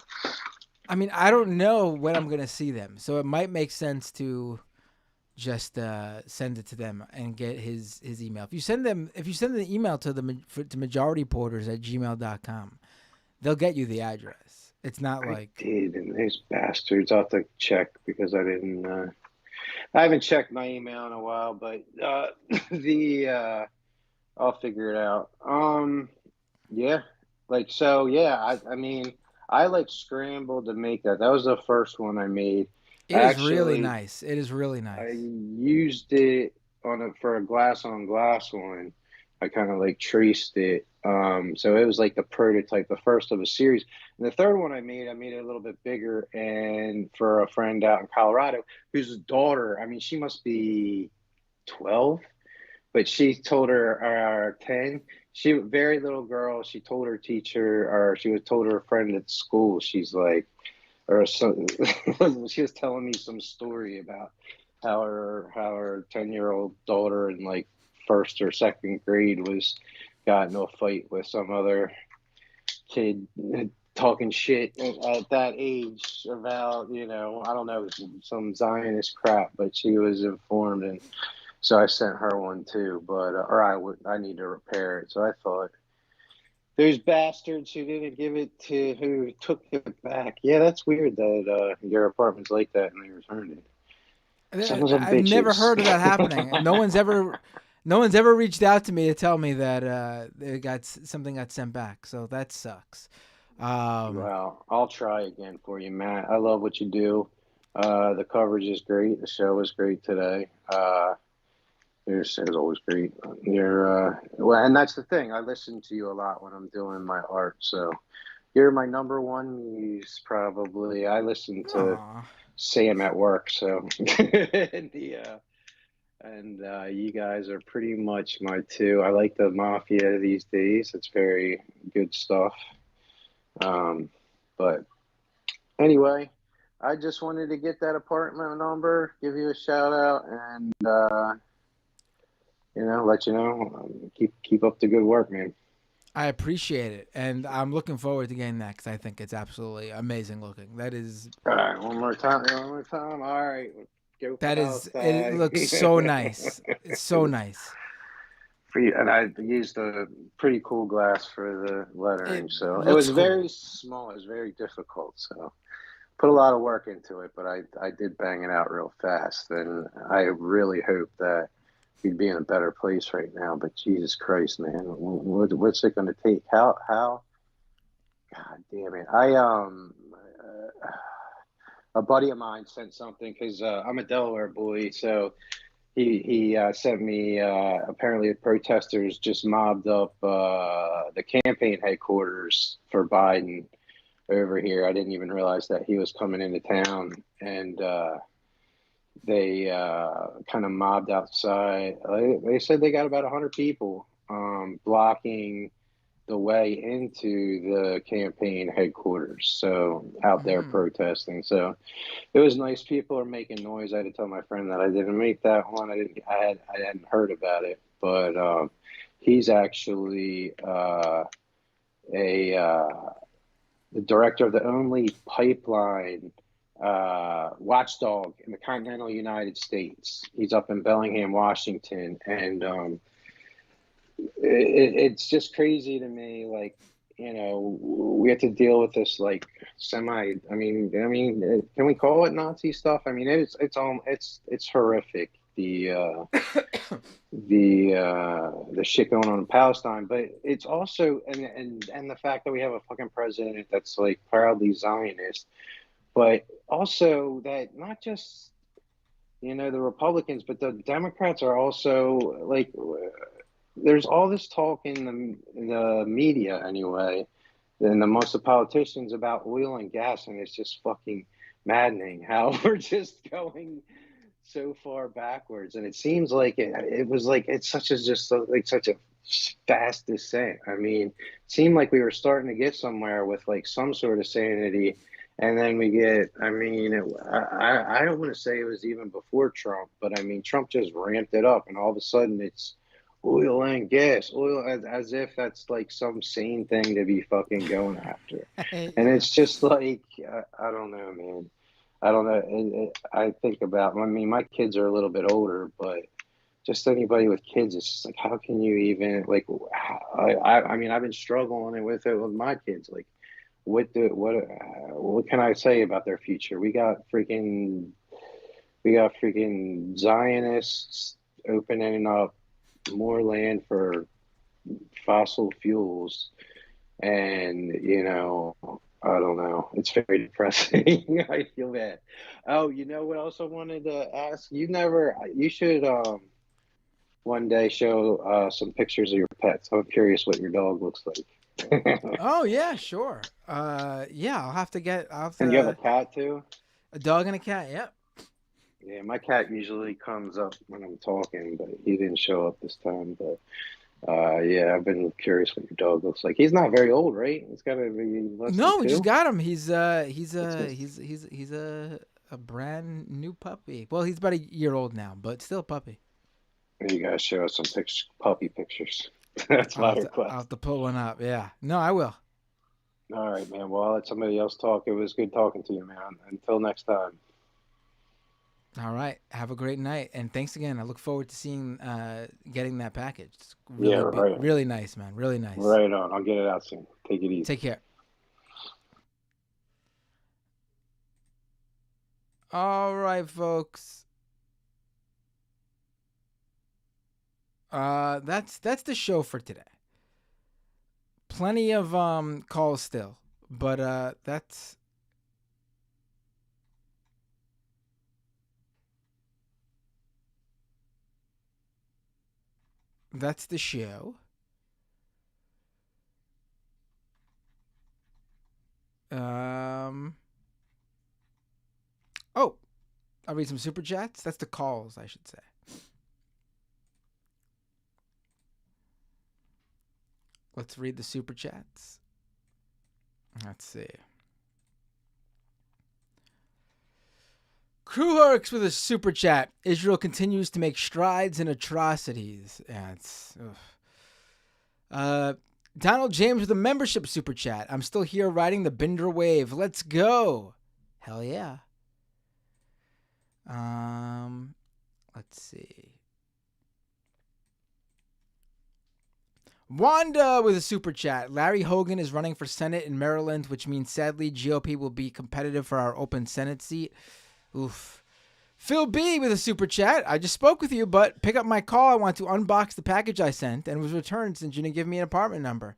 I mean, I don't know when I'm gonna see them, so it might make sense to just send it to them and get his email. If you send an email to to majorityporters@gmail.com, they'll get you the address. It's not like did, and these bastards. I'll have to check because I didn't. I haven't checked my email in a while, but I'll figure it out. Yeah, like so. Yeah, I mean, I like scrambled to make that. That was the first one I made. It is really nice. It is really nice. I used it for a glass on glass one. I kind of like traced it. So it was like the prototype, the first of a series. And the third one I made it a little bit bigger, and for a friend out in Colorado whose daughter, I mean, she must be 12, but she told her 10. She very little girl. She told her teacher, or she was told her friend at school. She's like, or some, she was telling me some story about how her 10-year-old daughter in like first or second grade got into a fight with some other kid talking shit at that age about, I don't know, some Zionist crap, but she was informed, and so I sent her one too, but I need to repair it. So I thought, those bastards who didn't give it to who took it back. Yeah, that's weird that your apartment's like that and they returned it. I've never heard of that happening. No one's ever reached out to me to tell me that something got sent back. So that sucks. Well, I'll try again for you, Matt. I love what you do. The coverage is great. The show was great today. Your show is always great. Well, and that's the thing. I listen to you a lot when I'm doing my art. So you're my number one muse, probably. I listen to Sam at work. So and you guys are pretty much my two. I like the Mafia these days. It's very good stuff. But anyway, I just wanted to get that apartment number, give you a shout out, and let you know. Keep up the good work, man. I appreciate it, and I'm looking forward to getting that because I think it's absolutely amazing looking. That is. All right, one more time. All right. It looks so nice. It's so nice. And I used a pretty cool glass for the lettering, so it was cool. Very small. It was very difficult, so put a lot of work into it, but I did bang it out real fast, and I really hope that we'd be in a better place right now. But Jesus Christ, man, what's it going to take? How? God damn it! A buddy of mine sent something because I'm a Delaware boy, so. He sent me, apparently the protesters just mobbed up the campaign headquarters for Biden over here. I didn't even realize that he was coming into town, and they kind of mobbed outside. They said they got about 100 people blocking the way into the campaign headquarters, so out there protesting. So it was nice. People are making noise. I had to tell my friend that I didn't make that one. I hadn't heard about it, but he's actually the director of the only pipeline watchdog in the continental United States. He's up in Bellingham, Washington, and it's just crazy to me. Like, we have to deal with this like I mean, can we call it Nazi stuff? I mean, it's horrific. The shit going on in Palestine, but it's also and the fact that we have a fucking president that's like proudly Zionist, but also that not just the Republicans, but the Democrats are also like. There's all this talk in the media anyway, and most of the politicians about oil and gas, and it's just fucking maddening how we're just going so far backwards. And it seems like it was like it's such a fast descent. I mean, it seemed like we were starting to get somewhere with like some sort of sanity, and then we get. I mean, I don't want to say it was even before Trump, but I mean, Trump just ramped it up, and all of a sudden it's Oil and gas, oil as if that's like some sane thing to be fucking going after. And Yeah. it's just like, I don't know, man. I don't know. I think about, I mean, my kids are a little bit older, but just anybody with kids, it's just like, how can you even, like, I mean, I've been struggling with it with my kids. Like, what can I say about their future? We got freaking Zionists opening up more land for fossil fuels, and I don't know. It's very depressing. I feel bad. Oh, you know what else I wanted to ask? You should one day show some pictures of your pets. I'm curious what your dog looks like. Oh yeah, sure. Yeah, I'll have And you have a to cat too? a dog and a cat. Yep. Yeah, my cat usually comes up when I'm talking, but he didn't show up this time. But yeah, I've been curious what your dog looks like. He's not very old, right? He's got to be less than No, we just two. got him. That's good. He's a brand new puppy. Well, he's about a year old now, but still a puppy. You gotta show us some puppy pictures. That's my I'll request. have to pull one up. Yeah. No, I will. All right, man. Well, I'll let somebody else talk. It was good talking to you, man. Until next time. All right. Have a great night, and thanks again. I look forward to seeing getting that package. It's Yeah, really right on. really nice, man. Really nice. Right on. I'll get it out soon. Take it easy. Take care. All right, folks. That's the show for today. Plenty of calls still, but that's the show. Oh, I'll read some super chats. That's the calls, I should say. Let's read the super chats. Let's see. Crewhorks with a super chat. Israel continues to make strides in atrocities. Yeah, it's. Donald James with a membership super chat. I'm still here riding the Binder wave. Let's go. Hell yeah. Let's see. Wanda with a super chat. Larry Hogan is running for Senate in Maryland, which means sadly GOP will be competitive for our open Senate seat. Oof. Phil B with a super chat. I just spoke with you, but pick up my call. I want to unbox the package I sent and was returned since you didn't give me an apartment number.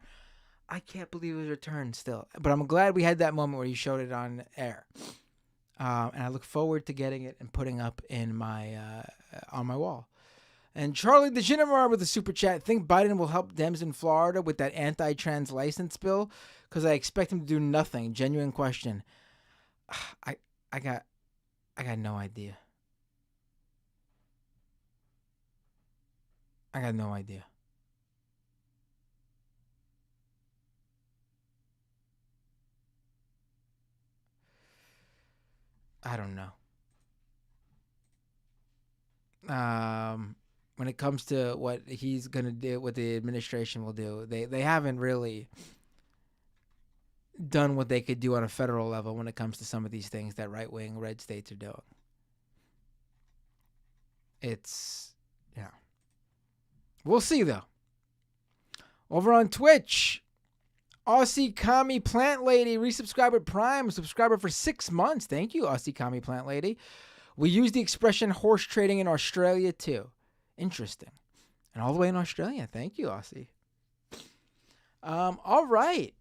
I can't believe it was returned still, but I'm glad we had that moment where you showed it on air. And I look forward to getting it and putting up in my on my wall. And Charlie the Ginnemar with a super chat. Think Biden will help Dems in Florida with that anti-trans license bill? Because I expect him to do nothing. Genuine question. I got no idea. I got no idea. I don't know. When it comes to what he's going to do, what the administration will do, they haven't really done what they could do on a federal level when it comes to some of these things that right-wing red states are doing. It's, yeah. We'll see, though. Over on Twitch, Aussie Commie Plant Lady, resubscriber Prime, subscriber for 6 months. Thank you, Aussie Commie Plant Lady. We use the expression horse trading in Australia, too. Interesting. And all the way in Australia. Thank you, Aussie. All right.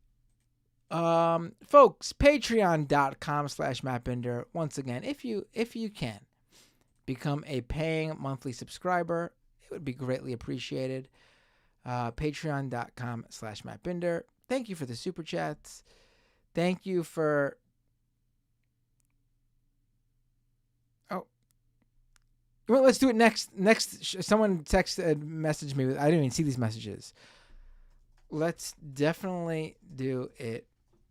Folks, patreon.com/MattBinder. Once again, if you can, become a paying monthly subscriber. It would be greatly appreciated. Patreon.com/MattBinder. Thank you for the super chats. Thank you for... Oh. Well, let's do it next. Someone messaged me. I didn't even see these messages. Let's definitely do it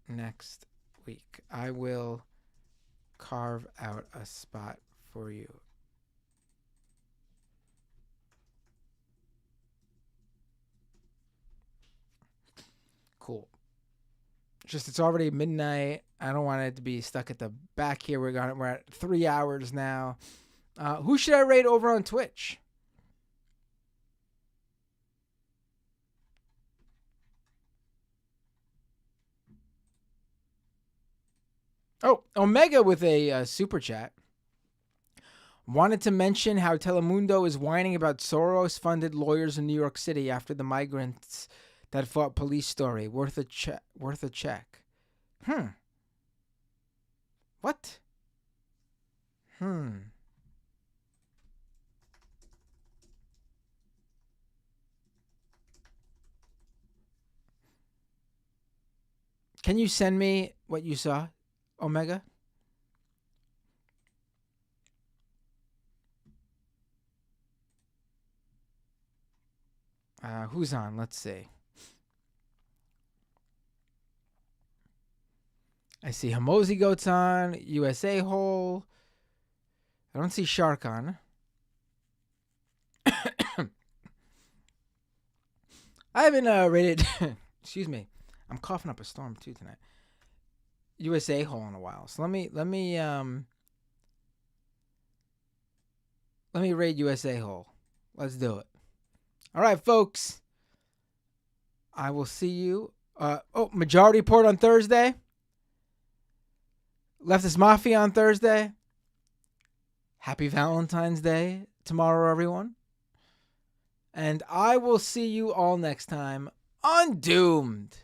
next week. I will carve out a spot for you. Just it's already midnight. I don't want it to be stuck at the back here. We're at 3 hours now. Who should I rate over on Twitch? Oh, Omega with a super chat. Wanted to mention how Telemundo is whining about Soros-funded lawyers in New York City after the migrants that fought police story. Worth a check. What? Can you send me what you saw, Omega? Who's on? Let's see. I see Hamosi Goat's on. USA Hole. I don't see Shark on. I haven't rated... excuse me. I'm coughing up a storm too tonight. USA Hole in a while. So let me rate USA Hole. Let's do it. All right, folks. I will see you. Majority Report on Thursday. Leftist Mafia on Thursday. Happy Valentine's Day tomorrow, everyone. And I will see you all next time on Doomed.